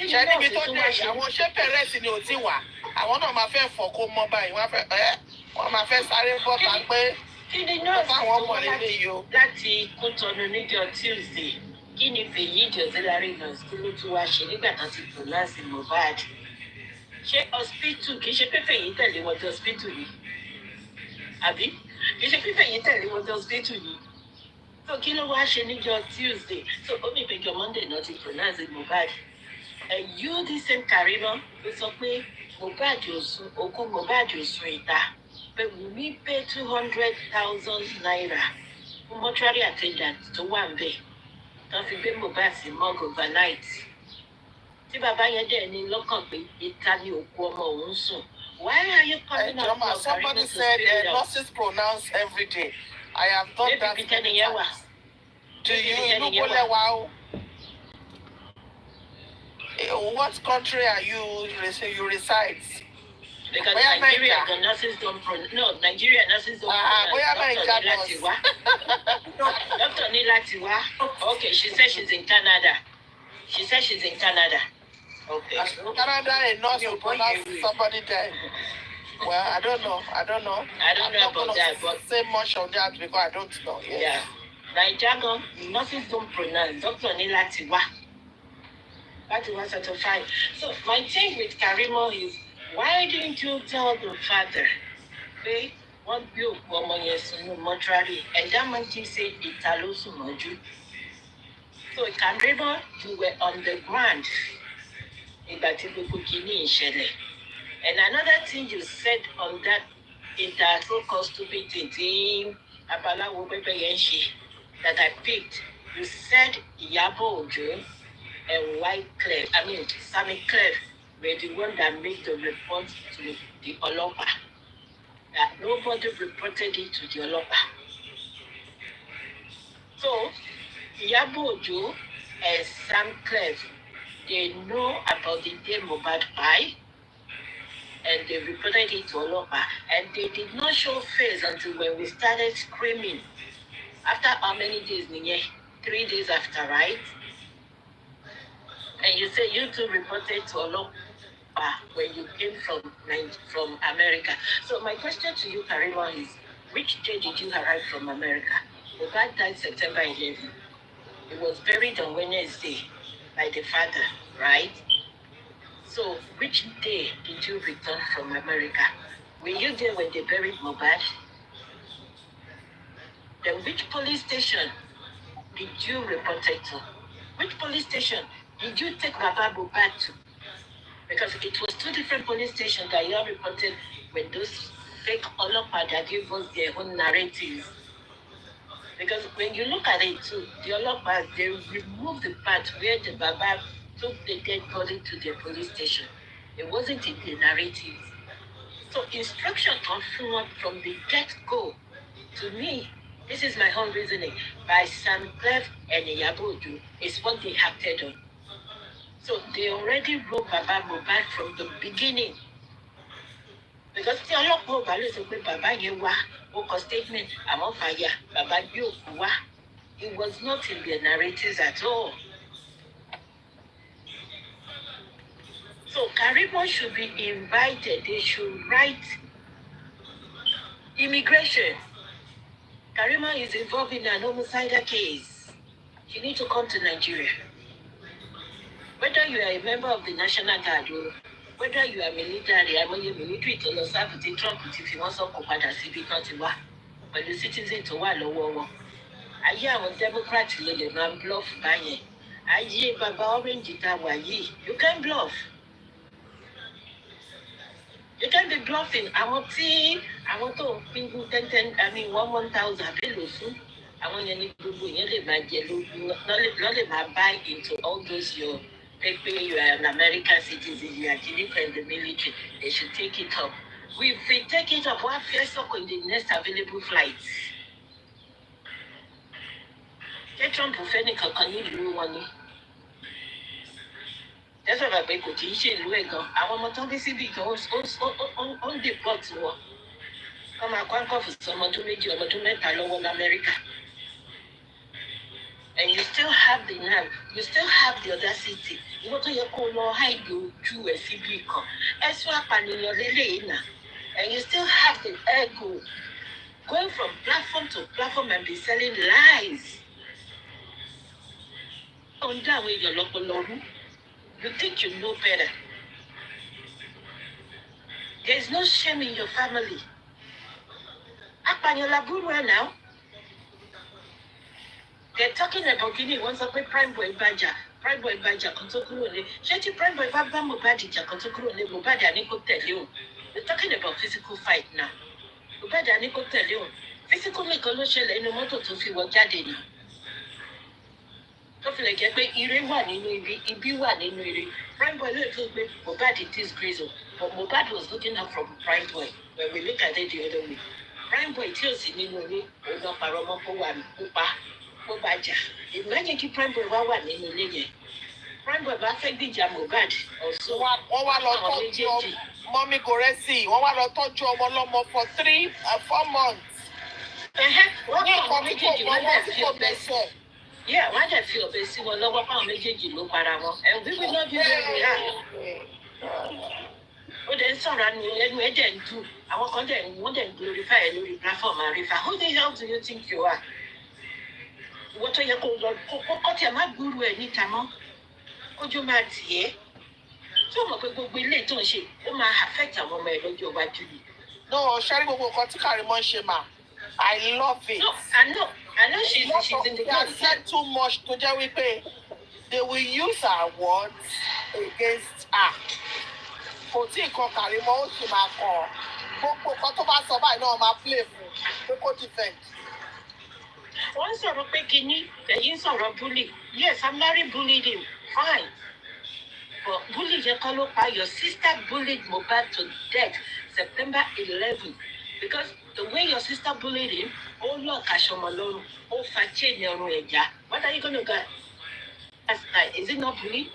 Ṣé níbi tó dé àwọn ṣé pẹ̀rẹ́sì ni ò ti wà? Àwọn náà máa fẹ́ fọ̀ kó mọ́ báyìí. Wọ́n máa fẹ́ sáré bọ́ta pé àwọn ọmọ ilé yìí o. Láti Kútọ́nù níjọ́ Tuesday, kí ni Fèyí Jọ̀sílárì nọ́ọ̀sì kí ló tún wá ṣe nígbà tó ti pronounce Mohbad? Ṣé hospital kì í ṣe pé Fèyí tẹ̀lé wọn tó hospital yìí? Àbí? Kì í ṣe pé Fèyí tẹ̀lé wọn tó hospital yìí? So kí ló wá ṣe níjọ́ Tuesday? So ó mi pé jọ Monday náà ti pronounce Mohbad. You the same Karimot ló sọ pé Mohbad ò sùn òkú Mohbad ò sùn ìta. Pé Wùmí pay 200,000 naira fún mortuary attendant tó wà ń bẹ̀. Tán fi gbé Mohbad sí morgue overnight. Tí bàbá yẹn dẹ̀ ní lọ́kàn pé ìta ni òkú ọmọ òun sùn. Why are you coming out for somebody said nurses pronounce every day. I have done that many times. Do you know what country are you reside? Because Nigeria nurses don't pronounce. No, Nigeria nurses don't pronounce. Dr. Nilatiwa. Okay, she said she's in Canada. Okay. Canada a nurse will pronounce somebody there. Well, I don't know. I don't know about that, but say much of that because I don't know. Yes. Yeah. Nigeria nurses don't pronounce. Dr. Nilatiwa. That was certified. So my thing with Karimot is, why didn't you tell the father, hey, what you woman yes no mortuary, and that man said Italo Sumoju. So Karimot, you were on the ground. And another thing you said on that so-called stupid thing, that I picked, you said Iyabo Ojo and Sammy Clef were the one that made the report to the Olopa. That nobody reported it to the Olopa. So, Iyabo Ojo and Sam Clef, they know about the day Mohbad died, and they reported it to Olopa, and they did not show face until when we started screaming. After how many days, Ninye? 3 days after, right? And you say you two reported to Olopa when you came from America. So my question to you, Karimot, is which day did you arrive from America? Mohbad died September 11. It was buried on Wednesday by the father, right? So which day did you return from America? Were you there when they buried Mohbad? Then which police station did you report it to? Which police station did you take Baba Mohbad to? Because it was 2 different police stations that you have reported when those fake Olopada gave us their own narratives. Because when you look at it too, the Olopada, they removed the part where the Baba took the dead body to the police station. It wasn't in the narratives. So instruction comes from the get-go. To me, this is my own reasoning. By Sam Clef and Iyabodu is what they acted on. So they already wrote Baba Mohbad from the beginning. Because tí ọlọ́pàá ò bá lè sọ pé bàbá yẹn wá, ó kọ statement, àmọ́ fàyà, bàbá yóò kú wá. It was not in their narratives at all. So Karimot should be invited. They should write immigration. Karimot is involved in an homicidal case. You need to come to Nigeria. Whether you are a member of the National Guard or whether you are military, military to lọ sáàbù tí Trump ti fi wọ́n sọ́kò padà síbi kan ti wá pẹ̀lú citizen tó wà lọ́wọ́ wọn. Ayé àwọn Democrat ló lè máa bluff báyẹn. Ayé bàbá Orange ta wà yìí, you can bluff. You can be bluffing. Àwọn tó ń pín 1,000 bẹ́ẹ̀ fún. Àwọn yẹn ní gbogbo yẹn lè máa jẹ lójú. Lọ́ lè máa buy into all those your paper, you are an American citizen, you are killing in the military. They should take it up. If we take it up, what first up in the next available flights? Ṣé Trump fẹ́ nìkan kan nílùú wọn ni? Tẹ́sán bàbá kò tí ń ṣèlú ẹ̀ gan. Àwọn ọmọ tó ń bí síbì kan ó ń deport wọn. Wọ́n máa kọ́ àǹkọ́ fún ọmọdún 2, ọmọdún 3 lọ́wọ́ l'Amẹ́ríkà. And you still have the nerve, you still have the audacity. Ìwọ́n tó yẹ kó lọ hide ojú ẹ̀ síbì kan. Ẹ̀sùn apànìyàn lélẹ́yìn náà. And you still have the ego going from platform to platform and be selling lies. On that way, you're local. You think you know better. There is no shame in your family. Now. They're talking about Guinea. Once I Prime Boy Baja kan tó kúrò ní. Ṣé tí Prime Boy bá Mohbad jà kan tó kúrò ní Mohbad àní kó tẹ̀lé òun? They're talking about physical fight now. Mohbad àní kó tẹ̀lé òun. Physical nìkan ló ṣẹlẹ̀ inú mọ́tò tó fi wọ jáde ni. Tó fi lè jẹ́ pé ire wà nínú ibi wà nínú ire. Prime Boy ló fi pé Mohbad disgrace o. But Mohbad was looking up from Prime Boy when we look at it the other way. Prime Boy tí ò sí nínú ilé, òun náà parọ́ mọ́ kó wà pupa. Ó bá jà. Imagine kí Prime Boy wá wà nínú ilé yẹn. Prime Boy bá fẹ́ gbìjà Mohbad. Wọ́n wá lọ tọ́jú mọ́mí Gòrẹ́sì. Wọ́n wá lọ tọ́jú ọmọ ọlọ́mọ for 4 months. Wọ́n ní ọkọ méjèèjì wọ́n dẹ̀ fi ọbẹ̀ sí. Yeah, wọ́n dẹ̀ fi ọbẹ̀ sí wọn lọ́wọ́ fáwọn méjèèjì ló para wọn. And we will not do where we are. Ó dẹ̀ ń sọ̀rọ̀ ẹnu ẹ̀ dẹ̀ ń dùn. Àwọn kan wọ́n dẹ̀ ń glorify ẹ̀ lórí platform Arifa. Who the hell do you think you are? Ìwọ́n tó yẹ kó lọ kọ́kọ́ tí a máa gbúrú ẹ̀ níta mọ́. Kójú máa tì ẹ́. Tí o mọ̀ pé gbogbo ilé tó ń ṣe, ó máa affect àwọn ọmọ ẹ̀ lọ́jọ́ iwájú ni. No, ṣẹ́rí gbogbo nǹkan tí Karimot ń ṣe mà. I love it. No, I know she's in the They have said too much to jẹ́ wípé they will use her words against her. Kò tí nǹkan Karimot ó sì máa kàn. Gbogbo nǹkan tó bá sọ báyìí náà máa play fún pé kó defend. Wọ́n sọ̀rọ̀ pé kínní, ẹ̀yin sọ̀rọ̀ bully. Yes, Amari bullied him. Fine. But bully yẹn kọ́ ló pa. Your sister bullied Mohbad to death September 11. Because the way your sister bullied him, ó lọ kàṣọmọ lọ́rùn, ó fa chain ọrùn ẹ̀já. What are you going to get? Is it not bullying?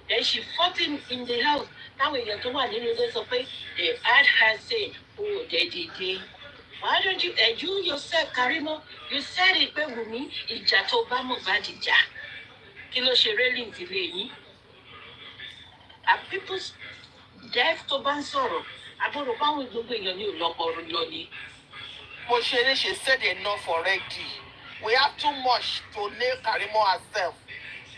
Then she fought him in the house. Táwọn èèyàn tó wà nínú ilé sọ pé they had her say, oh, they did. Why don't you yourself, Karimot? You said it pé Wùmí ìjà tó bá Mohbad jà. Kí ló ṣe railing ìdílé yín? Are people deaf tó bá ń sọ̀rọ̀? Àbúrò báwọn gbogbo èèyàn ní òlọ́pọ̀ lọ ni. Mo ṣe she said enough already. We have too much to nail Karimot herself.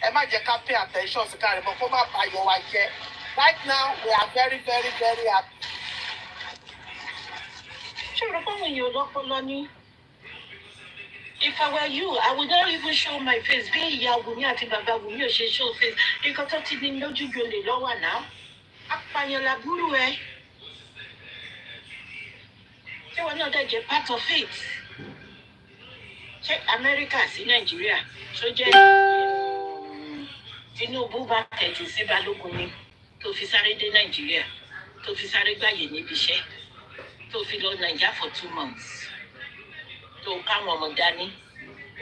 Ẹ má jẹ́ ká pay attention sí Karimot kó má bà yọ̀ wá jẹ́. Right now, we are very, very, very happy. Ṣé o rò báwọn èèyàn òlọ́pọ̀ lọ ni? If I were you, I would not even show my face. Bí ìyá Wùmí àti bàbá Wùmí ò ṣe show face. Nǹkan tó ti ní lójú jolè lọ́wọ́ náà. Apàyàn làbúrò ẹ. Ṣé wọn náà dẹ̀ jẹ́ part of it? Ṣé Amẹ́ríkà sí Nàìjíríà? Ṣó jẹ́ Tinubu bá tẹ̀jú sí Balógun ni tó fi sáré dé Nàìjíríà tó fi sáré gbàyè níbi iṣẹ́ tó fi lọ Nàìjíríà for 2 months tó káwọn ọmọ dání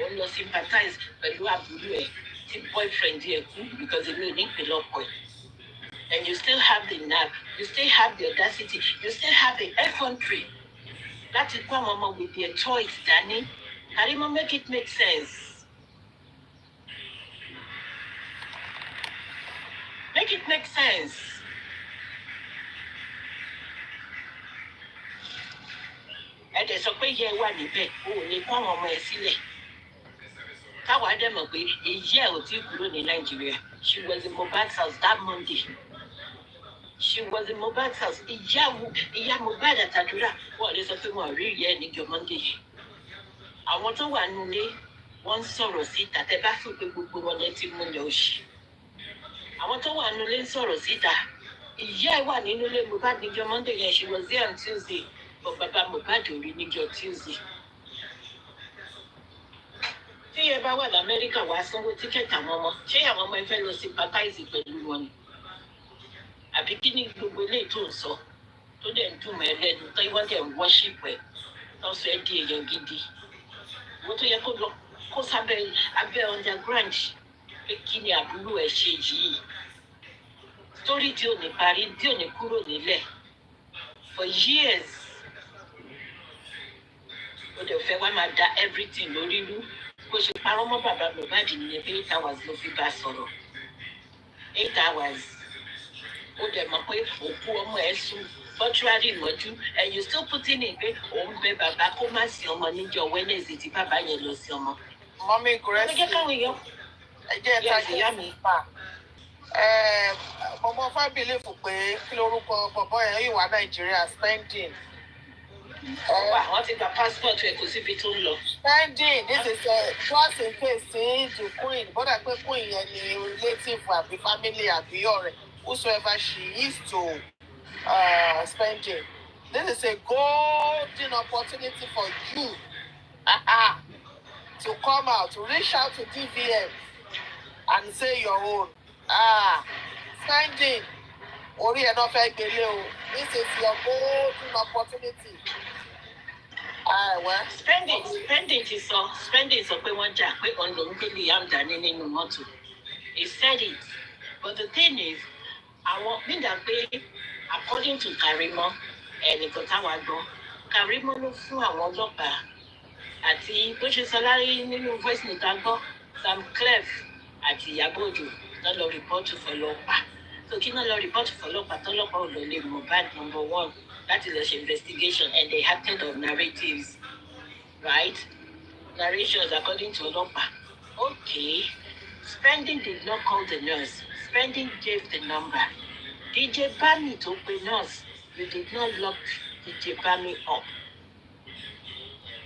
ó lọ sympathize pẹ̀lú àbúrò ẹ̀ tí boyfriend ẹ̀ kú because èmi ò ní pè lọ́pọ̀ ẹ̀. And you still have the nerve, you still have the audacity, you still have the effrontery láti kó àwọn ọmọ with their toys dání. Karimot, make it make sense. Make it make sense. Ẹ dẹ̀ sọ pé ìyá ẹ wà níbẹ̀, o ò lè kó àwọn ọmọ ẹ sílẹ̀. Káwa dẹ̀ mọ̀ pé ìyá ẹ ò tí kúrò ní Nàìjíríà. She was in Mohbad's house that Monday. She was in Mohbad's house. Ìyá Mohbad àtàdúrà wọ́n lè sọ pé wọ́n rí ìyá ẹ níjọ́ Monday yìí. Àwọn tó wà nílé wọ́n ń sọ̀rọ̀ síta tẹ́ bá fi pé gbogbo wọn létí múlẹ̀ òṣì. Àwọn tó wà nílé ń sọ̀rọ̀ síta. Ìyá ẹ wà nínú ilé Mohbad níjọ́ Monday yẹn. She was there on Tuesday. But bàbá Mohbad ò rí níjọ́ Tuesday. Tí ẹ bá wà l'Amẹ́ríkà wá sanwó tíkẹ́ẹ̀tì àwọn ọmọ, ṣé àwọn ọmọ ẹ fẹ́ lọ sympathize pẹ̀lú wọn ni? Àbí kí ni gbogbo eléyìí tó ń sọ tó dẹ̀ ń dùn mọ́ ẹ lẹ́nu tó wọ́n dẹ̀ ń worship ẹ̀ tó sọ ẹ́ di èèyàn gidi? Wọ́n tó yẹ kó lọ kó sábẹ́ abẹ́ underground pé kí ni àbúrò ẹ̀ ṣe yìí? Story tí ò ní parí, tí ò ní kúrò nílẹ̀ for years. Ó dẹ̀ fẹ́ wá máa da everything lórí rú. Bó ṣe parọ́ mọ́ bàbá Mohbad nìyẹn pé 8 hours ló fi bá sọ̀rọ̀. 8 hours. Ó dẹ̀ mọ̀ pé òkú ọmọ ẹ̀ sùn bọ́túrárì mọ́jú and you still putting in pé òun bẹ bàbá kó má sí ọmọ níjọ́ Wednesday tí bàbá yẹn lọ sí ọmọ. Mọ́mí Grace. Ẹ jẹ́ káwọn èèyàn. Ẹ jẹ́ ẹ̀ta ìyá mi. Ọmọ Fábílì fò pé kí lorúkọ bọ̀bọ́ yẹn yìí wá Nàìjíríà spending. Wọ́n ti gba passport ẹ̀ kò síbi tó ń lọ. Spending, this is just in case the queen, bọ́dà pé queen yẹn ni relative àbí family àbí ọ̀rẹ́, whosoever she is to spending. This is a golden opportunity for you to come out, to reach out to DVM and say your own. Spending, orí ẹ̀ náà fẹ́ gbélé o. This is your golden opportunity. Spending sọ pé wọ́n jà pé òun lòún gbé Liam dání nínú mọ́tò. He said it. But the thing is, àwọn nígbà pé according to Karimot, ẹnìkan táwa gbọ́, Karimot ló fún àwọn ọlọ́pàá àti bó ṣe sọ lárí nínú voice note gbọ́, Sam Clef àti Ìyábọ̀ Òjó náà lọ rìpọ́ọ̀tù fọlọ́pàá. So kí náà lọ rìpọ́ọ̀tù fọlọ́pàá tọ́lọ́pàá ò lọ lè Mohbad number 1. That is an investigation, and they acted on narratives, right? Narrations according to Olopa. Okay. Spending did not call the nurse. Spending gave the number. DJ Bami told the nurse, you did not lock DJ Bami up.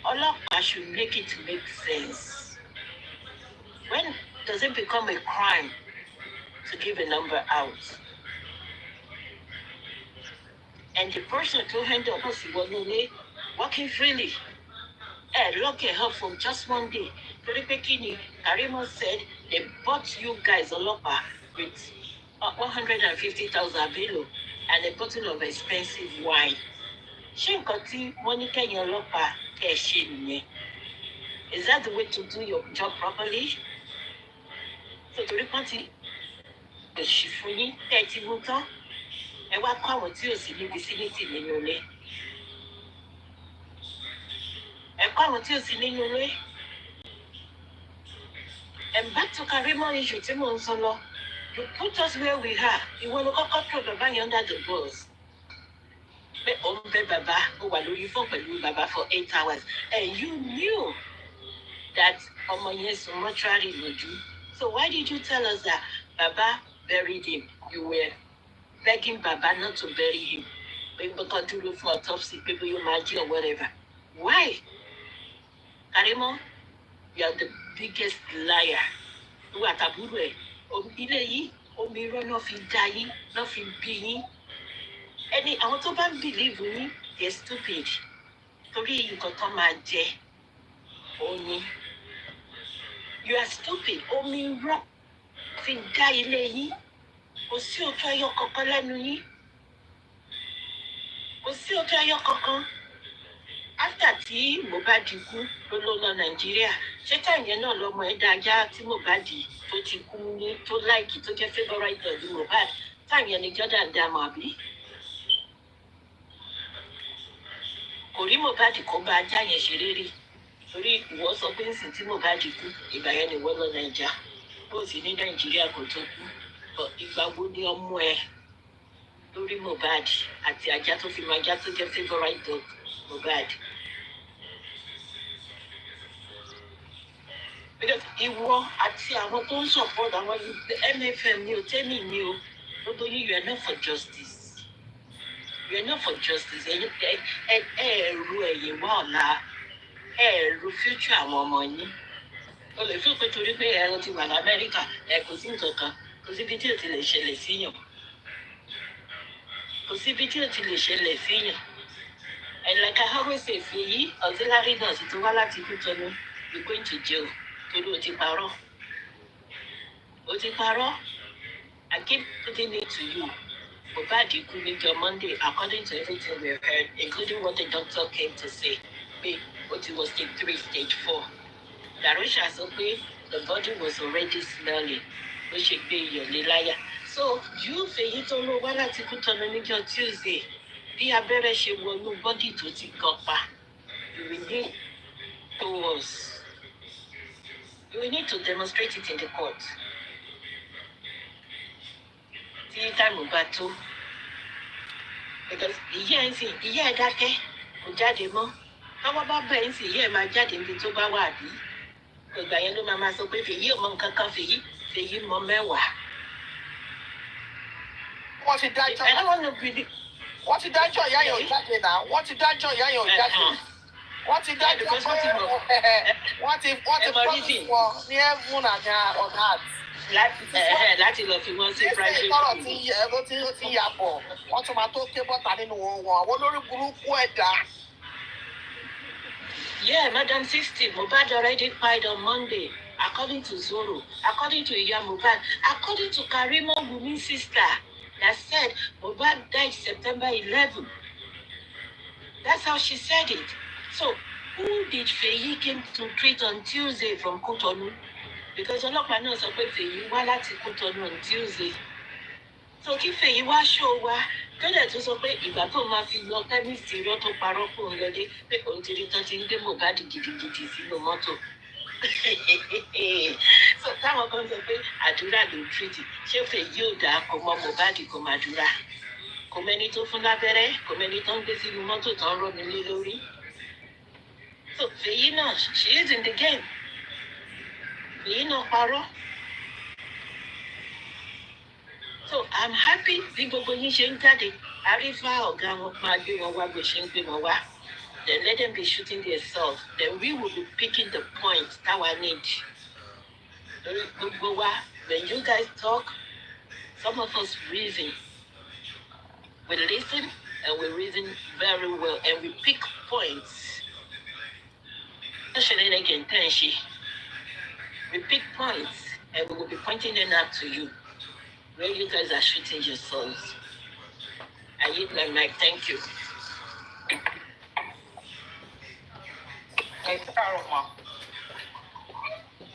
Olopa should make it make sense. When does it become a crime to give a number out? And the person who handled us was working freely. Lock her up for just one day. Karimot said they bought you guys a lopa with 150,000 below and a bottle of expensive wine. Is that the way to do your job properly? So to report it, the shifuni, 30 muta. Ẹ wá kó àwọn tí ò sí ní vicinity nínú ilé. And back to Karimot issue tí mò ń sọ lọ. You put us where we are. Ìwọ ló kọ́kọ́ throw bàbá yẹn under the bus. Pé òun bẹ bàbá, ó wà lórí fún pẹ̀lú bàbá for 8 hours. And you knew that ọmọ yẹn sùn mọ́túárì lójú. So why did you tell us that Baba buried him? You were begging Baba not to bury him. People can do for autopsy, people you might or whatever. Why? Karimot, you are the biggest liar. Who are taboo? Ilé yìí, omi irọ́ náà fi dá yín, náà fi bí yín. Ẹni àwọn tó bá ń believe yín, they're stupid. Torí nǹkan tó máa jẹ, òní. You are stupid. Omi irọ́ fi dá ilé yín. Kò sí òótọ́ ẹyọ kankan lẹ́nu yín. Kò sí òótọ́ ẹyọ kankan. After tí Mohbad kú ló lọ Nàìjíríà, ṣé táyẹn náà lọmọ ẹ̀ dájá tí Mohbad tó ti kú ní tó láìkì tó jẹ́ favourite of Mohbad, táyẹn ni Jordan dàmọ́ àbí? Kò rí Mohbad kó bá ajá yẹn ṣeré rí. Torí ìwọ sọ pé nsìn tí Mohbad kú, ìgbà yẹn ni wọ́n lọ Nàìjà. Bó sì ní Nàìjíríà kò tó kú. Ìgbà wo ni ọmọ ẹ lórí Mohbad àti ajá tó fi máa já tó jẹ́ favourite dog Mohbad? Because ìwọ àti àwọn tó ń support àwọn MFM ni o tẹ́lẹ̀ ni o gbogbo yín you are not for justice. You are not for justice. Ẹ̀rù ẹ̀yìn wà ọ̀la ẹ̀rù future àwọn ọmọ yín. O lè fi pé torí pé ẹ̀rọ ti wà l'Amẹ́ríkà kò sí nǹkan kan. Kò síbi tí o ti lè ṣẹlẹ̀ síyàn. Kò síbi tí o ti lè ṣẹlẹ̀ síyàn. And like I always say, Fèyí auxiliary nurse tó wá láti Kútọ́nù, you're going to jail. Torí o ti parọ́. O ti parọ́. I keep putting it to you. Mohbad kú níjọ́ Monday, according to everything we've heard, including what the doctor came to say. Pé o ti was stage 3, stage 4. Darusha sọ pé the body was already smelling. Ló ṣe gbé iyọ̀ láyà. So you Fèyí tó lọ wá láti Kútọ́nù níjọ́ Tuesday, bí abẹ́rẹ́ ṣe wọnú bọ́dì tó ti gan pa, you will need to us. You will need to demonstrate it in the court. Tí táìmù bá tó. Because ìyá ẹ̀ ń sìn, ìyá ẹ̀ dákẹ́, kò jáde mọ́. Káwọ́ bá bẹ̀ ń sìn, ìyá ẹ̀ máa jáde níbi tó bá wà bí. Ìgbà yẹn ló máa sọ pé Fèyí ò mọ nǹkan kan, Fèyí mọ mẹ́wàá. Wọ́n ti dájọ́. I don't want to be the... Wọ́n ti dájọ́ ìyá yẹn ò jáde náà. Wọ́n ti dájọ́ ìyá yẹn ò jáde. Wọ́n ti dájọ́ pé wọ́n ti promise wọn ní heaven and on earth. Láti lọ fi wọ́n sí private. Ìgbésẹ̀ ó ti yà bọ̀. Wọ́n tún máa tó ké bọ́ta nínú wọn. Àwọn olórí burúkú ẹ̀dá. Yeah, Madam 60, Mohbad already died on Monday, according to Zoro, according to Iya Mohbad, according to Karimot Wumi's sister, that said Mohbad died September 11. That's how she said it. So, who did Fèyí came to treat on Tuesday from Kútọ́nù? Because ọlọ́pàá náà sọ pé Fèyí wá láti Kútọ́nù on Tuesday. So kí Fèyí wá ṣó wa, tẹ́lẹ̀ tó sọ pé ìgbà tó máa fi lọ kẹ́míìsì irọ́ tó parọ́ fún un lọlé pé òun ti rí tán ti ń gbé Mohbad gidigidi sínú mọ́tò. So táwọn kan sọ pé àdúrà ló tírìtì, ṣé Fèyí ò dáa kó mọ Mohbad kó máa dúrà? Kò mẹ́ni tó fún lábẹ́rẹ́, kò mẹ́ni tó ń gbé sínú mọ́tò tó ń rọ́ mi lé lórí. So Fèyí náà, she is in the game. Fèyí náà parọ́. So I'm happy bí gbogbo yín ṣe ń jáde. Arifa ọ̀gá wọn máa gbé wọn wá bó ṣe ń gbé wọn wá. Then let them be shooting themselves. Then we will be picking the points táwa need. Lórí gbogbo wa, when you guys talk, some of us reason. We listen and we reason very well and we pick points. We pick points and we will be pointing them out to you. Where you guys are shooting yourselves. I hit my mic. Thank you. Ẹ káàárọ̀ mọ́.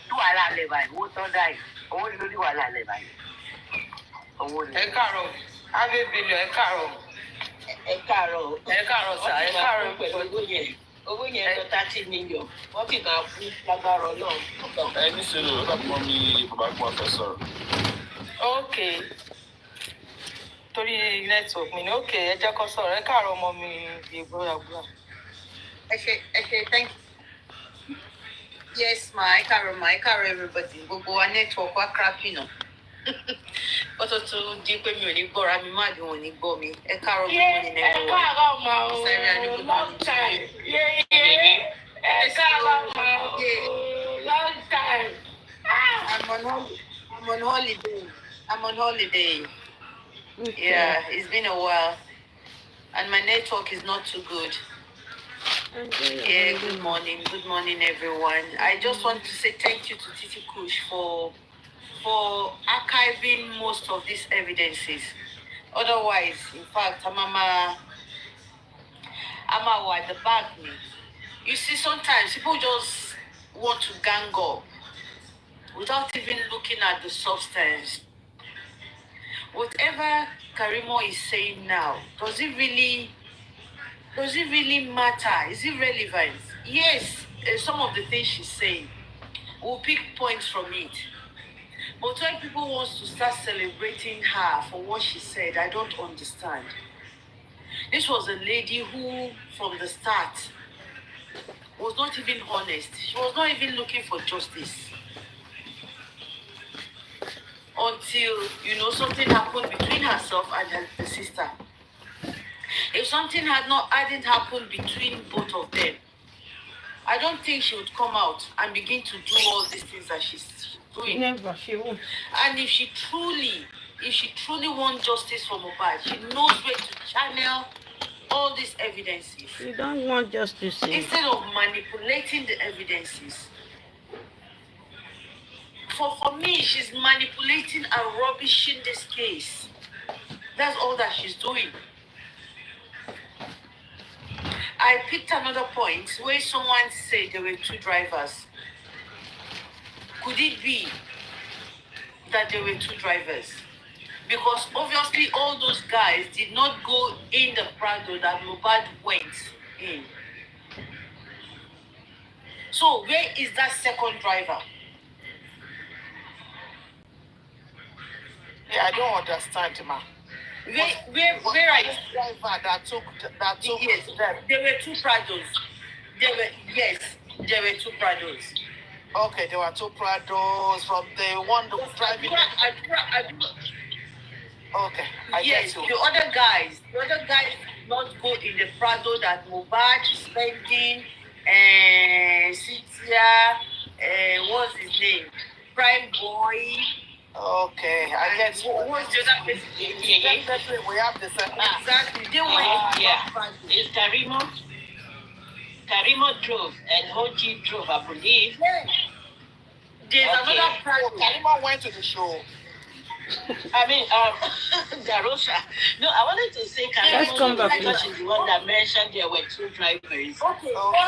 Tí wàhálà lè báyìí, owó tán dá yìí, owó ni lórí wàhálà lè báyìí. Owó ni. Ẹ káàárọ̀, Abẹ́ Bílíọ̀, ẹ káàárọ̀. Ẹ káàárọ̀. Ẹ káàárọ̀ sà, ẹ káàárọ̀ pẹ̀lú owó yẹn. Owó yẹn lọ 30 million. Wọ́n fi máa kú lágbára Ọlọ́run. Ẹ ní sẹ́nu ló dàbí mọ́ mi bàbá gbọ́n fẹ́ sọ̀rọ̀. Okay. Torí network mi ni okay, ẹ jẹ́ kó sọ̀rọ̀. Ẹ káàárọ̀ ọmọ mi ìgbóyàgbóyà. Ẹ ṣé, thank you. Yes, ma, ẹ káàárọ̀ everybody. Gbogbo wa network wa crappy náà. Ó tó tún di pé mi ò ní gbọ́ra mi má bí wọn ò ní gbọ́ mi. Ẹ káàárọ̀ gbogbo ní ẹ̀rọ. Ẹ káàárọ̀ ma o. Long time. Ẹ káàárọ̀ ma o. long time. I'm on holiday. I'm on holiday. Okay. Yeah, it's been a while. And my network is not too good. Yeah, good morning. Good morning, everyone. I just want to say thank you to Titi Kush for archiving most of these evidences. Otherwise, in fact, I'm at the back. You see, sometimes people just want to gang up without even looking at the substance. Whatever Karimot is saying now, does it really matter? Is it relevant? Yes, some of the things she's saying, we'll pick points from it. But when people want to start celebrating her for what she said, I don't understand. This was a lady who, from the start, was not even honest. She was not even looking for justice. Until, something happened between herself and her sister. If something hadn't happened between both of them, I don't think she would come out and begin to do all these things that she's doing. Never, she won't. And if she truly wants justice for Mohbad, she knows where to channel all these evidences. You don't want justice. Instead of manipulating the evidences. For me, she's manipulating and rubbishing this case. That's all that she's doing. I picked another point where someone said there were two drivers. Could it be that there were two drivers? Because obviously all those guys did not go in the Prado that Mohbad went in. So where is that second driver? Yeah, I don't understand, ma. Where are you? Driver that took Yes, there were two Prados. There were two Prados. Okay, there were two Prados from the one that was driving. Okay, I yes, get you. the other guys did not go in the Prado that Mohbad spending, Cynthia, what's his name? Prime Boy. Okay, I get you. What's the other person? Definitely, we have the same. Exactly. They went. Yeah. It's Karimot. Karimot drove and OG drove, I believe. Yes. There's another Prado. Karimot went to the show. I mean, Darosha. No, I wanted to say Let's come Karimot back. because she's the one that mentioned there were two drivers. Okay.